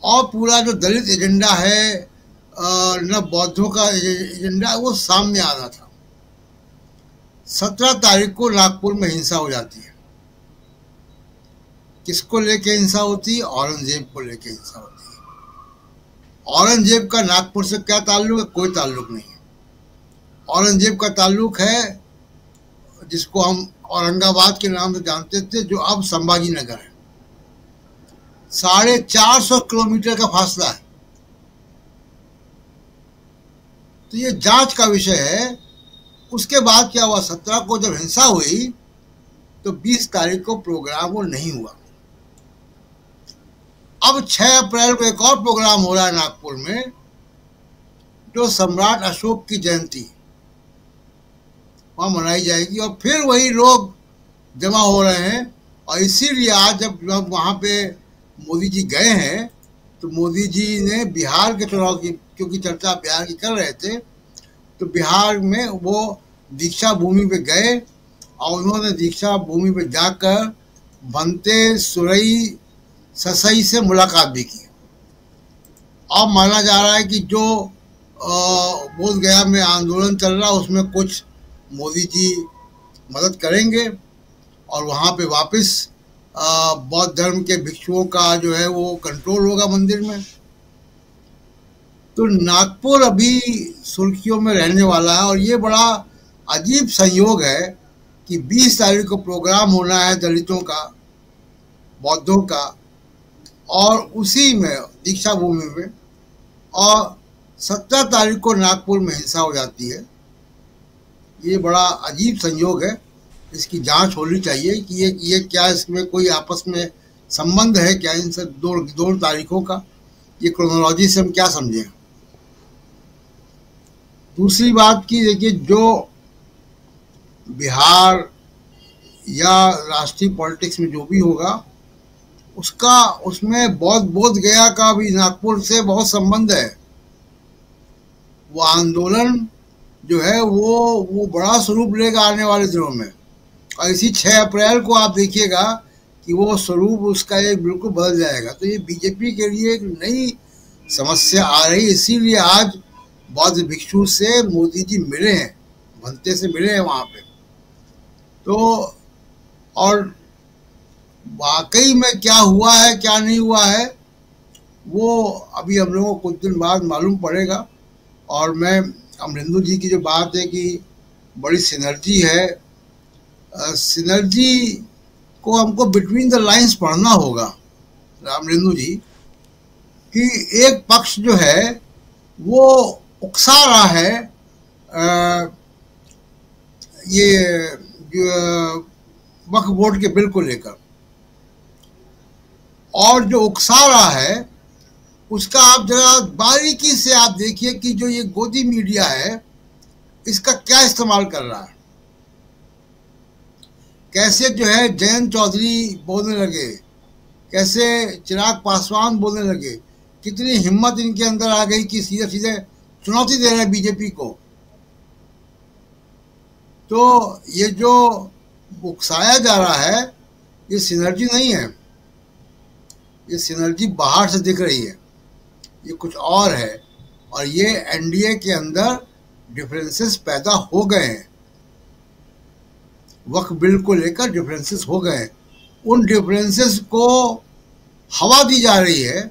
और पूरा जो दलित एजेंडा है, न बौद्धों का एजेंडा, वो सामने आना था। 17 तारीख को नागपुर में हिंसा हो जाती है। किसको लेके हिंसा होती है? औरंगजेब को लेके हिंसा होती है। औरंगजेब का नागपुर से क्या ताल्लुक है? कोई ताल्लुक नहीं है। औरंगजेब का ताल्लुक है जिसको हम औरंगाबाद के नाम से जानते थे, जो अब संभाजी नगर है। 450 किलोमीटर का फासला है। तो ये जांच का विषय है। उसके बाद क्या हुआ? 17 को जब हिंसा हुई तो 20 तारीख को प्रोग्राम वो नहीं हुआ। अब 6 अप्रैल को एक और प्रोग्राम हो रहा है नागपुर में, जो सम्राट अशोक की जयंती वहां मनाई जाएगी, और फिर वही लोग जमा हो रहे हैं। और इसीलिए आज जब वहां पे मोदी जी गए हैं, तो मोदी जी ने बिहार के चुनाव की, क्योंकि चर्चा बिहार की कर रहे थे, तो बिहार में वो दीक्षा भूमि पे गए, और उन्होंने दीक्षा भूमि पे जाकर भंते सुरई ससई से मुलाकात भी की। अब माना जा रहा है कि जो बोधगया में आंदोलन चल रहा है उसमें कुछ मोदी जी मदद करेंगे, और वहाँ पे वापस बौद्ध धर्म के भिक्षुओं का जो है वो कंट्रोल होगा मंदिर में। तो नागपुर अभी सुर्खियों में रहने वाला है, और ये बड़ा अजीब संयोग है कि 20 तारीख को प्रोग्राम होना है दलितों का, बौद्धों का, और उसी में दीक्षा भूमि में, और 17 तारीख को नागपुर में हिंसा हो जाती है। ये बड़ा अजीब संयोग है। इसकी जांच होनी चाहिए कि ये क्या, इसमें कोई आपस में संबंध है क्या इन सब दो तारीखों का? ये क्रोनोलॉजी से हम क्या समझें? दूसरी बात की देखिए, जो बिहार या राष्ट्रीय पॉलिटिक्स में जो भी होगा, उसमें बोध गया का भी नागपुर से बहुत संबंध है। वो आंदोलन जो है वो बड़ा स्वरूप लेगा आने वाले दिनों में। और इसी 6 अप्रैल को आप देखिएगा कि वो स्वरूप उसका एक बिल्कुल बदल जाएगा। तो ये बीजेपी के लिए एक नई समस्या आ रही, इसीलिए आज बौद्ध भिक्षु से मोदी जी मिले हैं, भंते से मिले हैं वहाँ पे। तो और वाकई में क्या हुआ है क्या नहीं हुआ है वो अभी हम लोगों को कुछ दिन बाद मालूम पड़ेगा। और मैं अमरिंदर जी की जो बात है कि बड़ी सिनर्जी है, सिनर्जी को हमको बिटवीन द लाइंस पढ़ना होगा अमरिंदर जी, कि एक पक्ष जो है वो उकसा रहा है ये वक्फ बोर्ड के बिल को लेकर, और जो उकसा रहा है उसका आप जरा बारीकी से आप देखिए कि जो ये गोदी मीडिया है इसका क्या इस्तेमाल कर रहा है। कैसे जो है जयंत चौधरी बोलने लगे, कैसे चिराग पासवान बोलने लगे, कितनी हिम्मत इनके अंदर आ गई कि सीधे सीधे चुनौती दे रहे हैं बीजेपी को। तो ये जो उकसाया जा रहा है ये सिनर्जी नहीं है, ये सिनर्जी बाहर से दिख रही है, ये कुछ और है। और ये एनडीए के अंदर डिफरेंसेस पैदा हो गए हैं, वक्फ बिल को लेकर डिफरेंसेस हो गए हैं। उन डिफरेंसेस को हवा दी जा रही है।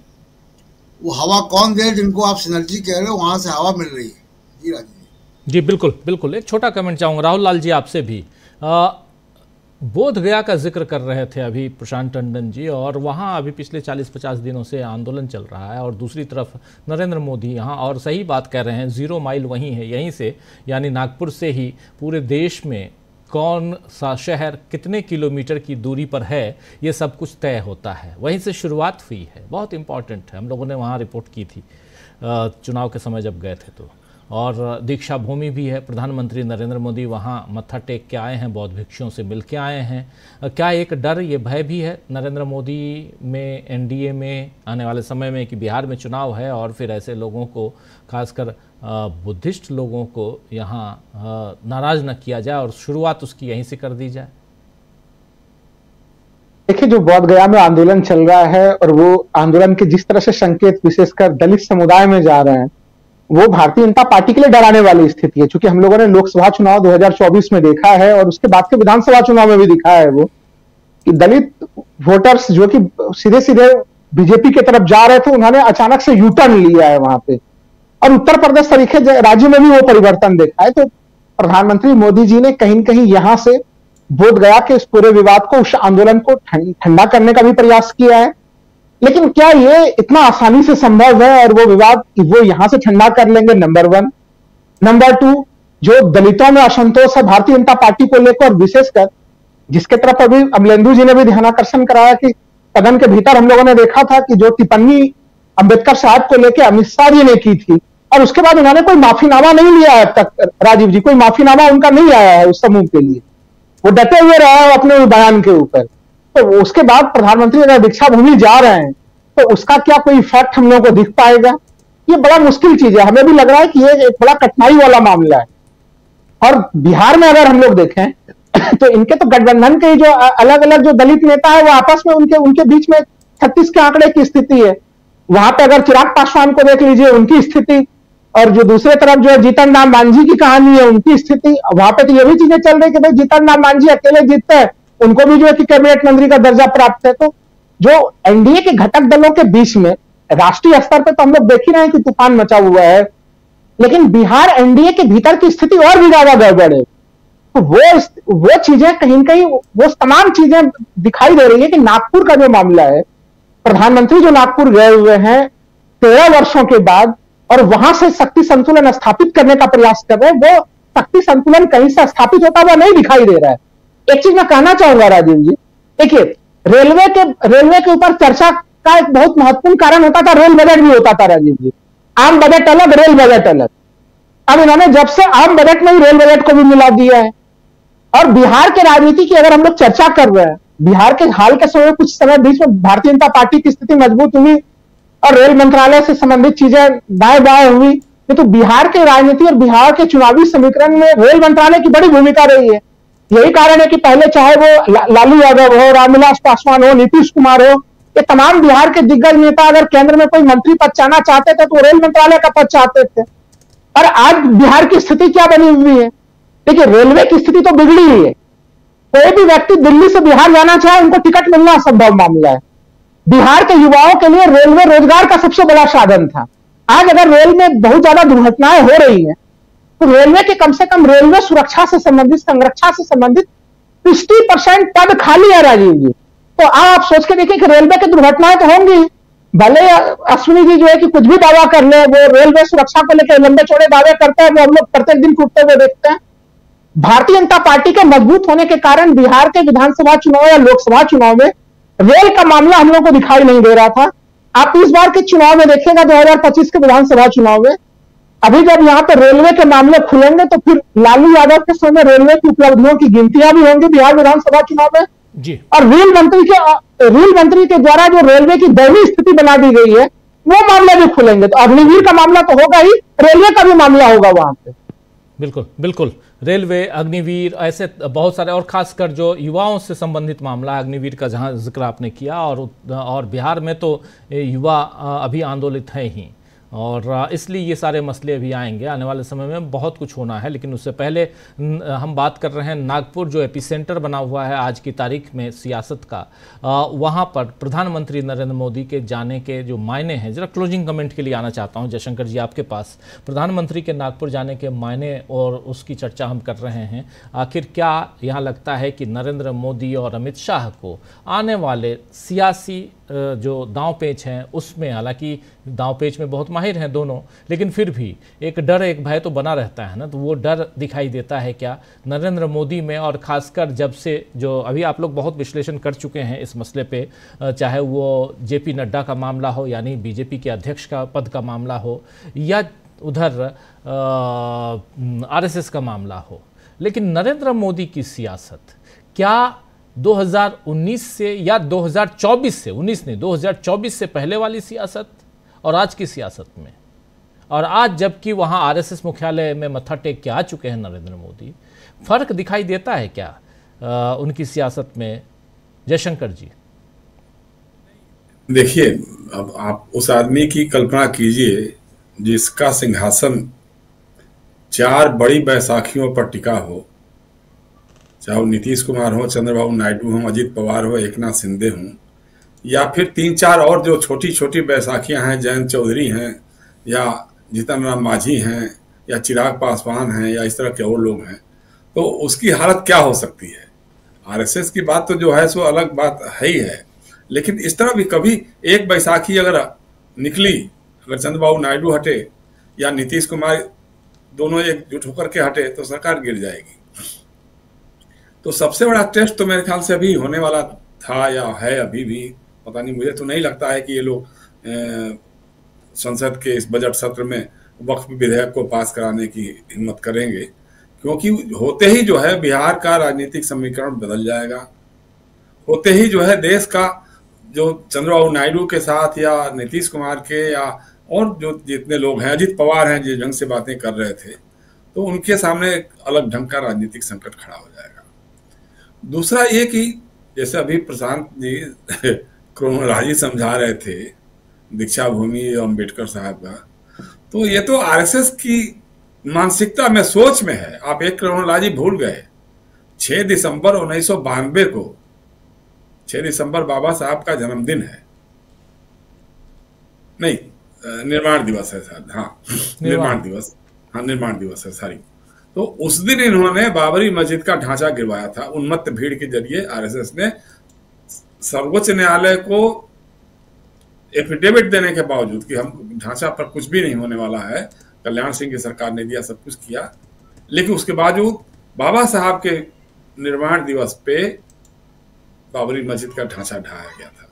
वो हवा कौन दे, जिनको आप सिनर्जी कह रहे हो, वहां से हवा मिल रही है। जी राजीव जी बिल्कुल बिल्कुल। एक छोटा कमेंट चाहूँगा राहुल लाल जी आपसे भी। बोध गया का जिक्र कर रहे थे अभी प्रशांत टंडन जी, और वहाँ अभी पिछले 40-50 दिनों से आंदोलन चल रहा है, और दूसरी तरफ नरेंद्र मोदी यहाँ, और सही बात कह रहे हैं, 0 माइल वहीं है, यहीं से यानी नागपुर से ही पूरे देश में कौन सा शहर कितने किलोमीटर की दूरी पर है ये सब कुछ तय होता है। वहीं से शुरुआत हुई है, बहुत इंपॉर्टेंट है। हम लोगों ने वहाँ रिपोर्ट की थी चुनाव के समय जब गए थे तो, और दीक्षा भूमि भी है। प्रधानमंत्री नरेंद्र मोदी वहाँ मत्था टेक के आए हैं, बौद्ध भिक्षुओं से मिल के आए हैं। क्या एक डर, ये भय भी है नरेंद्र मोदी में, एनडीए में आने वाले समय में कि बिहार में चुनाव है और फिर ऐसे लोगों को, खासकर बुद्धिस्ट लोगों को यहाँ नाराज न किया जाए और शुरुआत उसकी यहीं से कर दी जाए? देखिए, जो बोध गया में आंदोलन चल रहा है और वो आंदोलन के जिस तरह से संकेत विशेषकर दलित समुदाय में जा रहे हैं, वो भारतीय जनता पार्टी के लिए डराने वाली स्थिति है। क्योंकि हम लोगों ने लोकसभा चुनाव 2024 में देखा है और उसके बाद के विधानसभा चुनाव में भी दिखा है वो कि दलित वोटर्स जो कि सीधे सीधे बीजेपी की तरफ जा रहे थे, उन्होंने अचानक से यू टर्न लिया है वहां पे। और उत्तर प्रदेश तरीके राज्य में भी वो परिवर्तन देखा है। तो प्रधानमंत्री मोदी जी ने कहीं न कहीं यहां से बोध गया के इस पूरे विवाद को, उस आंदोलन को ठंडा करने का भी प्रयास किया है। लेकिन क्या ये इतना आसानी से संभव है और वो विवाद वो यहां से ठंडा कर लेंगे? नंबर 1। नंबर 2, जो दलितों में असंतोष है भारतीय जनता पार्टी को लेकर, विशेषकर जिसके तरफ अभी अमलेंदु जी ने भी ध्यानाकर्षण कराया कि सदन के भीतर हम लोगों ने देखा था कि जो टिप्पणी अंबेडकर साहब को लेकर अमित शाह जी ने की थी, और उसके बाद उन्होंने कोई माफीनामा नहीं लिया है अब तक। राजीव जी, कोई माफीनामा उनका नहीं आया है उस समूह के लिए, वो डटे हुए रहे हैं अपने बयान के ऊपर। तो उसके बाद प्रधानमंत्री अगर दीक्षा भूमि जा रहे हैं तो उसका क्या कोई इफेक्ट हम लोगों को दिख पाएगा? ये बड़ा मुश्किल चीज है। हमें भी लग रहा है कि ये एक बड़ा कठिनाई वाला मामला है। और बिहार में अगर हम लोग देखें तो इनके तो गठबंधन के जो अलग अलग जो दलित नेता है वो आपस में उनके बीच में 36 के आंकड़े की स्थिति है। वहां पे अगर चिराग पासवान को देख लीजिए, उनकी स्थिति, और जो दूसरे तरफ जो है जीतन राम मांझी की कहानी है, उनकी स्थिति। वहां पे तो ये भी चीजें चल रही कि भाई जीतन राम मांझी अकेले जीतते हैं, उनको भी जो है कि कैबिनेट मंत्री का दर्जा प्राप्त है। तो जो एनडीए के घटक दलों के बीच में राष्ट्रीय स्तर पर तो हम लोग देख ही रहे हैं कि तूफान मचा हुआ है, लेकिन बिहार एनडीए के भीतर की स्थिति और भी ज्यादा गड़बड़ है। तो वो चीजें कहीं न कहीं वो तमाम चीजें दिखाई दे रही है कि नागपुर का जो मामला है, प्रधानमंत्री जो नागपुर गए हुए हैं 13 वर्षों के बाद और वहां से शक्ति संतुलन स्थापित करने का प्रयास कर रहे हैं, वो शक्ति संतुलन कहीं से स्थापित होता हुआ नहीं दिखाई दे रहा है। एक चीज मैं कहना चाहूंगा राजीव जी, देखिए रेलवे के ऊपर चर्चा का एक बहुत महत्वपूर्ण कारण होता था, रेल बजट भी होता था राजीव जी। आम बजट अलग, रेल बजट अलग। अब इन्होंने जब से आम बजट में ही रेल बजट को भी मिला दिया है। और बिहार के राजनीति की अगर हम लोग चर्चा कर रहे हैं, बिहार के हाल के समय कुछ समय बीच में भारतीय जनता पार्टी की स्थिति मजबूत हुई और रेल मंत्रालय से संबंधित चीजें दाएं बाएं हुई, तो बिहार के राजनीति और बिहार के चुनावी समीकरण में रेल मंत्रालय की बड़ी भूमिका रही है। यही कारण है कि पहले चाहे वो लालू यादव हो, रामविलास पासवान हो, नीतीश कुमार हो, ये तमाम बिहार के दिग्गज नेता अगर केंद्र में कोई मंत्री पद चाहना चाहते थे तो रेल मंत्रालय का पद चाहते थे। और आज बिहार की स्थिति क्या बनी हुई है? देखिए, रेलवे की स्थिति तो बिगड़ी ही है। कोई भी व्यक्ति दिल्ली से बिहार जाना चाहे, उनको टिकट मिलना असंभव मामला है। बिहार के युवाओं के लिए रेलवे रोजगार का सबसे बड़ा साधन था। आज अगर रेल में बहुत ज्यादा दुर्घटनाएं हो रही हैं, तो रेलवे के कम से कम रेलवे सुरक्षा से संबंधित, संरक्षा से संबंधित 50% पद खाली है राजीव जी। तो आप सोच के देखिए कि रेलवे की दुर्घटनाएं तो होंगी, भले अश्विनी जी जो है कि कुछ भी दावा कर ले, वो रेलवे सुरक्षा को लेकर लंबे चौड़े दावे करते हैं, वो हम लोग प्रत्येक दिन टूटते हुए देखते हैं। भारतीय जनता पार्टी के मजबूत होने के कारण बिहार के विधानसभा चुनाव या लोकसभा चुनाव में रेल का मामला हम लोग को दिखाई नहीं दे रहा था। आप इस बार के चुनाव में देखिएगा, 2025 के विधानसभा चुनाव में अभी जब यहाँ पर रेलवे के मामले खुलेंगे तो फिर लालू यादव के समय रेलवे की उपलब्धियों की गिनतियां भी होंगी बिहार विधानसभा चुनाव में जी। और रेल मंत्री के द्वारा जो रेलवे की दयनीय स्थिति बना दी गई है, वो मामले भी खुलेंगे। तो अग्निवीर का मामला तो होगा ही, रेलवे का भी मामला होगा वहां पे। बिल्कुल बिल्कुल, रेलवे, अग्निवीर, ऐसे बहुत सारे, और खासकर जो युवाओं से संबंधित मामला अग्निवीर का जहां जिक्र आपने किया, और बिहार में तो युवा अभी आंदोलित है ही, और इसलिए ये सारे मसले अभी आएंगे। आने वाले समय में बहुत कुछ होना है, लेकिन उससे पहले हम बात कर रहे हैं नागपुर, जो एपिसेंटर बना हुआ है आज की तारीख में सियासत का। वहाँ पर प्रधानमंत्री नरेंद्र मोदी के जाने के जो मायने हैं, जरा क्लोजिंग कमेंट के लिए आना चाहता हूँ जयशंकर जी आपके पास। प्रधानमंत्री के नागपुर जाने के मायने और उसकी चर्चा हम कर रहे हैं। आखिर क्या यहाँ लगता है कि नरेंद्र मोदी और अमित शाह को आने वाले सियासी जो दांव पेच हैं उसमें, हालांकि दांव पेच में बहुत माहिर हैं दोनों, लेकिन फिर भी एक डर, एक भय तो बना रहता है ना, तो वो डर दिखाई देता है क्या नरेंद्र मोदी में? और खासकर जब से, जो अभी आप लोग बहुत विश्लेषण कर चुके हैं इस मसले पे, चाहे वो जेपी नड्डा का मामला हो, यानी बीजेपी के अध्यक्ष का पद का मामला हो, या उधर आरएसएस का मामला हो, लेकिन नरेंद्र मोदी की सियासत क्या 2019 से या 2024 से, 19 नहीं 2024 से पहले वाली सियासत और आज की सियासत में, और आज जबकि वहां आरएसएस मुख्यालय में मत्था टेक के आ चुके हैं नरेंद्र मोदी, फर्क दिखाई देता है क्या उनकी सियासत में जयशंकर जी? देखिए, अब आप उस आदमी की कल्पना कीजिए जिसका सिंहासन 4 बड़ी बैसाखियों पर टिका हो, चाहे वो नीतीश कुमार हो, चंद्रबाबू नायडू हो, अजित पवार हो, एकनाथ शिंदे हों, या फिर 3-4 और जो छोटी छोटी बैसाखियां हैं, जयंत चौधरी हैं, या जीतन राम मांझी हैं, या चिराग पासवान हैं, या इस तरह के और लोग हैं, तो उसकी हालत क्या हो सकती है? आरएसएस की बात तो जो है सो अलग बात है ही है, लेकिन इस तरह भी कभी एक बैसाखी अगर निकली, अगर चंद्रबाबू नायडू हटे या नीतीश कुमार दोनों एकजुट होकर के हटे तो सरकार गिर जाएगी। तो सबसे बड़ा टेस्ट तो मेरे ख्याल से अभी होने वाला था या है अभी भी, पता नहीं, मुझे तो नहीं लगता है कि ये लोग संसद के इस बजट सत्र में वक्फ विधेयक को पास कराने की हिम्मत करेंगे, क्योंकि होते ही जो है बिहार का राजनीतिक समीकरण बदल जाएगा। होते ही जो है देश का, जो चंद्रबाबू नायडू के साथ या नीतीश कुमार के या और जो जितने लोग हैं, अजित पवार हैं जिस ढंग से बातें कर रहे थे, तो उनके सामने एक अलग ढंग का राजनीतिक संकट खड़ा हो जाएगा। दूसरा ये कि जैसे अभी प्रशांत जी क्रोनोलॉजी समझा रहे थे दीक्षा भूमि अम्बेडकर साहब का, तो ये तो आरएसएस की मानसिकता में, सोच में है। आप एक क्रोनोलॉजी भूल गए। 6 दिसंबर 1992 को, 6 दिसंबर बाबा साहब का जन्मदिन है, नहीं निर्माण दिवस है शायद, हाँ निर्माण दिवस, हाँ निर्माण दिवस है, सॉरी। तो उस दिन इन्होंने बाबरी मस्जिद का ढांचा गिरवाया था। उन्मत्त भीड़ के जरिए आरएसएस ने सर्वोच्च न्यायालय को एफिडेविट देने के बावजूद कि हम ढांचा पर कुछ भी नहीं होने वाला है, कल्याण सिंह की सरकार ने दिया, सब कुछ किया, लेकिन उसके बावजूद बाबा साहब के निर्माण दिवस पे बाबरी मस्जिद का ढांचा ढाया गया था।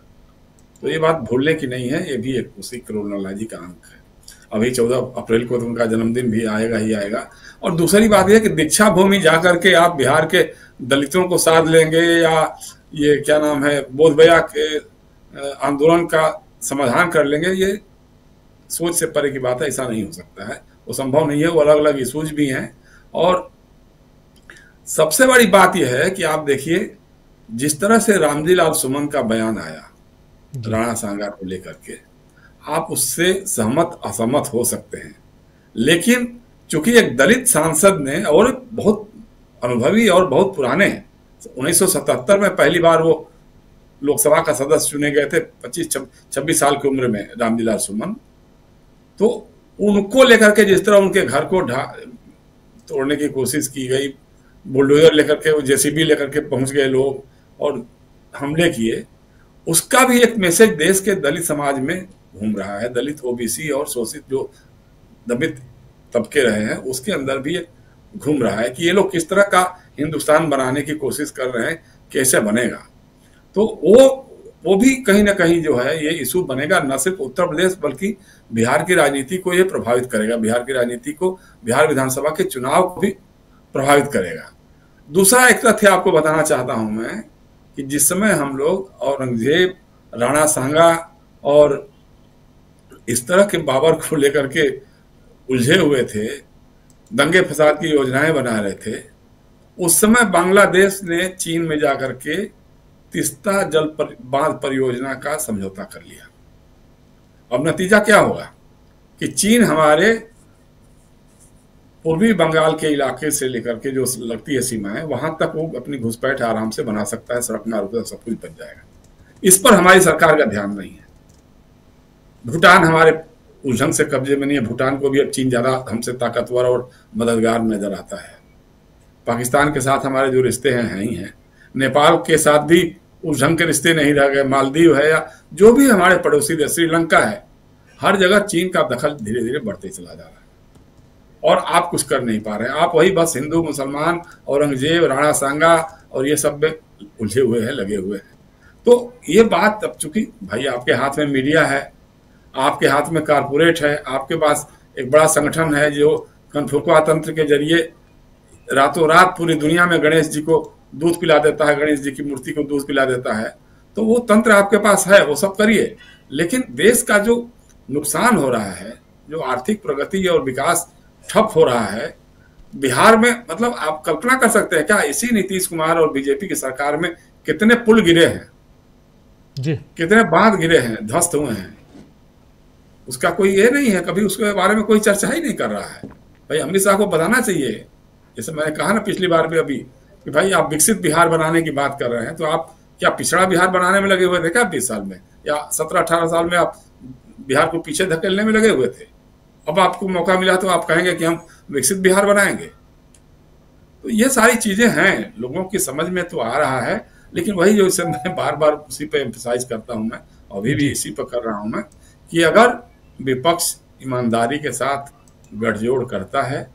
तो ये बात भूलने की नहीं है, ये भी एक उसी क्रोनोलॉजी का अंक है। अभी 14 अप्रैल को तो उनका जन्मदिन भी आएगा ही आएगा। और दूसरी बात यह कि दीक्षा भूमि जाकर के आप बिहार के दलितों को साध लेंगे या ये क्या नाम है बोधगया के आंदोलन का समाधान कर लेंगे, ये सोच से परे की बात है। ऐसा नहीं हो सकता है, वो संभव नहीं है। वो अलग अलग इशूज भी हैं। और सबसे बड़ी बात यह है कि आप देखिए जिस तरह से रामजी लाल सुमन का बयान आया राणा सांगा को लेकर के, आप उससे सहमत असहमत हो सकते हैं, लेकिन चूंकि एक दलित सांसद ने, और बहुत अनुभवी और बहुत पुराने, 1977 में पहली बार वो लोकसभा का सदस्य चुने गए थे 25-26 साल की उम्र में रामजी लाल सुमन, तो उनको लेकर के जिस तरह उनके घर को तोड़ने की कोशिश की गई, बुलडोजर लेकर के, जेसीबी लेकर के पहुंच गए लोग और हमले किए, उसका भी एक मैसेज देश के दलित समाज में घूम रहा है। दलित, ओबीसी और शोषित जो दबित तबके रहे हैं उसके अंदर भी घूम रहा है कि ये लोग किस तरह का हिंदुस्तान बनाने की कोशिश कर रहे हैं, कैसे बनेगा। तो वो भी कहीं ना कहीं जो है ये इशू बनेगा, न सिर्फ उत्तर प्रदेश बल्कि बिहार की राजनीति को ये प्रभावित करेगा, बिहार की राजनीति को, बिहार विधानसभा के चुनाव को भी प्रभावित करेगा। दूसरा एक तथ्य आपको बताना चाहता हूं मैं कि जिस समय हम लोग औरंगजेब, राणा सांगा और इस तरह के बाबर को लेकर के उलझे हुए थे, दंगे फसाद की योजनाएं बना रहे थे, उस समय बांग्लादेश ने चीन में जाकर के तीस्ता बांध परियोजना का समझौता कर लिया। अब नतीजा क्या होगा कि चीन हमारे पूर्वी बंगाल के इलाके से लेकर के जो लगती है सीमाएं, वहां तक वो अपनी घुसपैठ आराम से बना सकता है, सड़क मार्ग सब कुछ बन जाएगा। इस पर हमारी सरकार का ध्यान नहीं है। भूटान हमारे उलझन से कब्जे में नहीं है, भूटान को भी अब चीन ज्यादा हमसे ताकतवर और मददगार नजर आता है। पाकिस्तान के साथ हमारे जो रिश्ते हैं ही हैं, नेपाल के साथ भी उलझन के रिश्ते नहीं रह गए, मालदीव है या जो भी हमारे पड़ोसी देश, श्रीलंका है, हर जगह चीन का दखल धीरे धीरे बढ़ते चला जा रहा है और आप कुछ कर नहीं पा रहे हैं। आप वही बस हिंदू, मुसलमान, औरंगजेब, राणा सांगा और ये सब में उलझे हुए हैं, लगे हुए हैं। तो ये बात अब चूंकि भाई आपके हाथ में मीडिया है, आपके हाथ में कारपोरेट है, आपके पास एक बड़ा संगठन है जो कनफुकवा तंत्र के जरिए रातों रात पूरी दुनिया में गणेश जी को दूध पिला देता है, गणेश जी की मूर्ति को दूध पिला देता है, तो वो तंत्र आपके पास है, वो सब करिए। लेकिन देश का जो नुकसान हो रहा है, जो आर्थिक प्रगति और विकास ठप हो रहा है बिहार में, मतलब आप कल्पना कर सकते हैं क्या इसी नीतीश कुमार और बीजेपी की सरकार में कितने पुल गिरे हैं जी, कितने बांध गिरे हैं, ध्वस्त हुए हैं, उसका कोई ये नहीं है, कभी उसके बारे में कोई चर्चा ही नहीं कर रहा है। भाई अमित शाह को बताना चाहिए, जैसे मैंने कहा ना पिछली बार भी अभी कि भाई आप विकसित बिहार बनाने की बात कर रहे हैं, तो आप क्या पिछड़ा बिहार बनाने में लगे हुए थे क्या 20 साल में, या 17-18 साल में आप बिहार को पीछे धकेलने में लगे हुए थे? अब आपको मौका मिला तो आप कहेंगे कि हम विकसित बिहार बनाएंगे। तो ये सारी चीजें हैं, लोगों की समझ में तो आ रहा है, लेकिन वही जो इसे मैं बार बार उसी पे एम्फसाइज करता हूं, मैं अभी भी इसी पर कर रहा हूं मैं, कि अगर विपक्ष ईमानदारी के साथ गठजोड़ करता है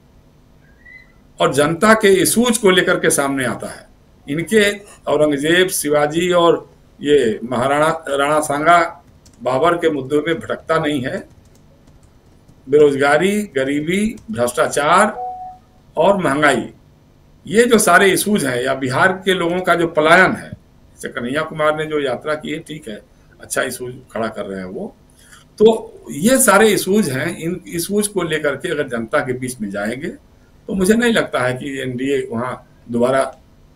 और जनता के इशूज को लेकर के सामने आता है, इनके औरंगजेब, शिवाजी और ये महाराणा राणा सांगा, बाबर के मुद्दों में भटकता नहीं है, बेरोजगारी, गरीबी, भ्रष्टाचार और महंगाई, ये जो सारे इशूज हैं, या बिहार के लोगों का जो पलायन है, जैसे कन्हैया कुमार ने जो यात्रा की है, ठीक है, अच्छा इशूज खड़ा कर रहे हैं वो, तो ये सारे इशूज हैं, इन इशूज को लेकर के अगर जनता के बीच में जाएंगे तो मुझे नहीं लगता है कि एनडीए वहां दोबारा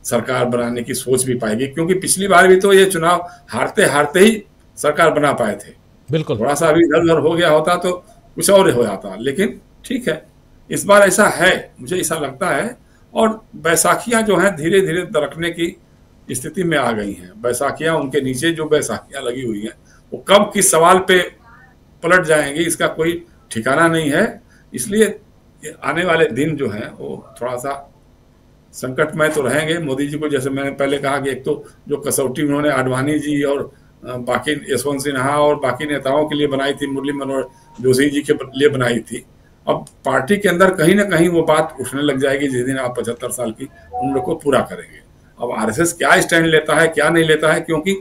सरकार बनाने की सोच भी पाएगी, क्योंकि पिछली बार भी तो ये चुनाव हारते हारते ही सरकार बना पाए थे। बिल्कुल, थोड़ा सा अभी इधर उधर हो गया होता तो कुछ और हो जाता, लेकिन ठीक है, इस बार ऐसा है, मुझे ऐसा लगता है। और बैसाखियां जो हैं धीरे धीरे दरकने की स्थिति में आ गई हैं। बैसाखियां, उनके नीचे जो बैसाखियां लगी हुई हैं, वो कब किस सवाल पे पलट जाएंगी इसका कोई ठिकाना नहीं है। इसलिए आने वाले दिन जो हैं वो थोड़ा सा संकटमय तो रहेंगे। मोदी जी को, जैसे मैंने पहले कहा कि एक तो जो कसौटी उन्होंने आडवाणी जी और बाकी यशवंत सिन्हा और बाकी नेताओं के लिए बनाई थी, मुरली मनोहर जोशी जी के लिए बनाई थी, अब पार्टी के अंदर कहीं ना कहीं वो बात उठने लग जाएगी जिस दिन आप 75 साल की उम्र को पूरा करेंगे। अब आरएसएस क्या स्टैंड लेता है, क्या नहीं लेता है, क्योंकि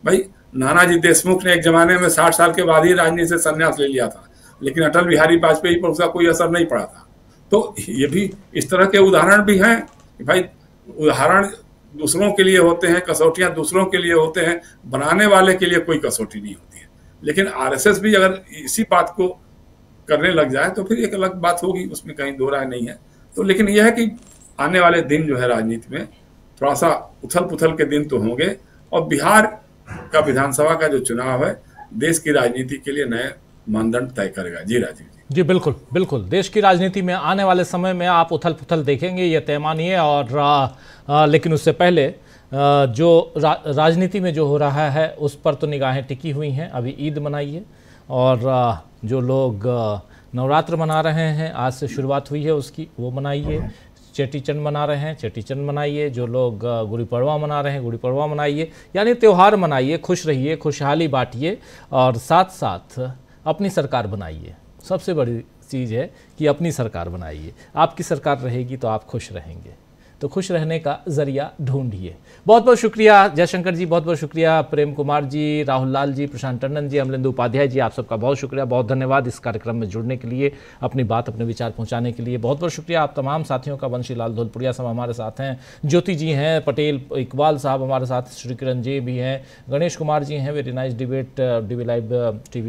भाई नानाजी देशमुख ने एक जमाने में 60 साल के बाद ही राजनीति से संन्यास ले लिया था, लेकिन अटल बिहारी वाजपेयी पर उसका कोई असर नहीं पड़ा था। तो ये भी इस तरह के उदाहरण भी हैं कि भाई उदाहरण दूसरों के लिए होते हैं, कसौटियां दूसरों के लिए होते हैं, बनाने वाले के लिए कोई कसौटी नहीं होती है। लेकिन आरएसएस भी अगर इसी बात को करने लग जाए तो फिर एक अलग बात होगी, उसमें कहीं दो राय नहीं है। तो लेकिन यह है कि आने वाले दिन जो है राजनीति में थोड़ा सा उथल पुथल के दिन तो होंगे, और बिहार का विधानसभा का जो चुनाव है देश की राजनीति के लिए नए मानदंड तय करेगा। जी राजीव जी बिल्कुल बिल्कुल, देश की राजनीति में आने वाले समय में आप उथल पुथल देखेंगे, ये तय मानिए। और लेकिन उससे पहले जो राजनीति में जो हो रहा है उस पर तो निगाहें टिकी हुई हैं। अभी ईद मनाइए, और जो लोग नवरात्र मना रहे हैं, आज से शुरुआत हुई है उसकी, वो मनाइए। चेटीचंड मना रहे हैं, चेटीचंड मनाइए। जो लोग गुड़ी पड़वा मना रहे हैं, गुड़ी पड़वा मनाइए। यानी त्यौहार मनाइए, खुश रहिए, खुशहाली बांटिए, और साथ साथ अपनी सरकार बनाइए। सबसे बड़ी चीज़ है कि अपनी सरकार बनाइए। आपकी सरकार रहेगी तो आप खुश रहेंगे, तो खुश रहने का जरिया ढूंढिए। बहुत बहुत शुक्रिया जयशंकर जी, बहुत बहुत शुक्रिया प्रेम कुमार जी, राहुल लाल जी, प्रशांत टंडन जी, अमलेंदु उपाध्याय जी, आप सबका बहुत शुक्रिया, बहुत धन्यवाद इस कार्यक्रम में जुड़ने के लिए, अपनी बात अपने विचार पहुंचाने के लिए। बहुत बहुत शुक्रिया आप तमाम साथियों का। वंशी लाल धोलपुरिया साहब हमारे साथ हैं, ज्योति जी हैं, पटेल इकबाल साहब हमारे साथ, श्री किरण जी भी हैं, गणेश कुमार जी हैं, very nice debate DV live TV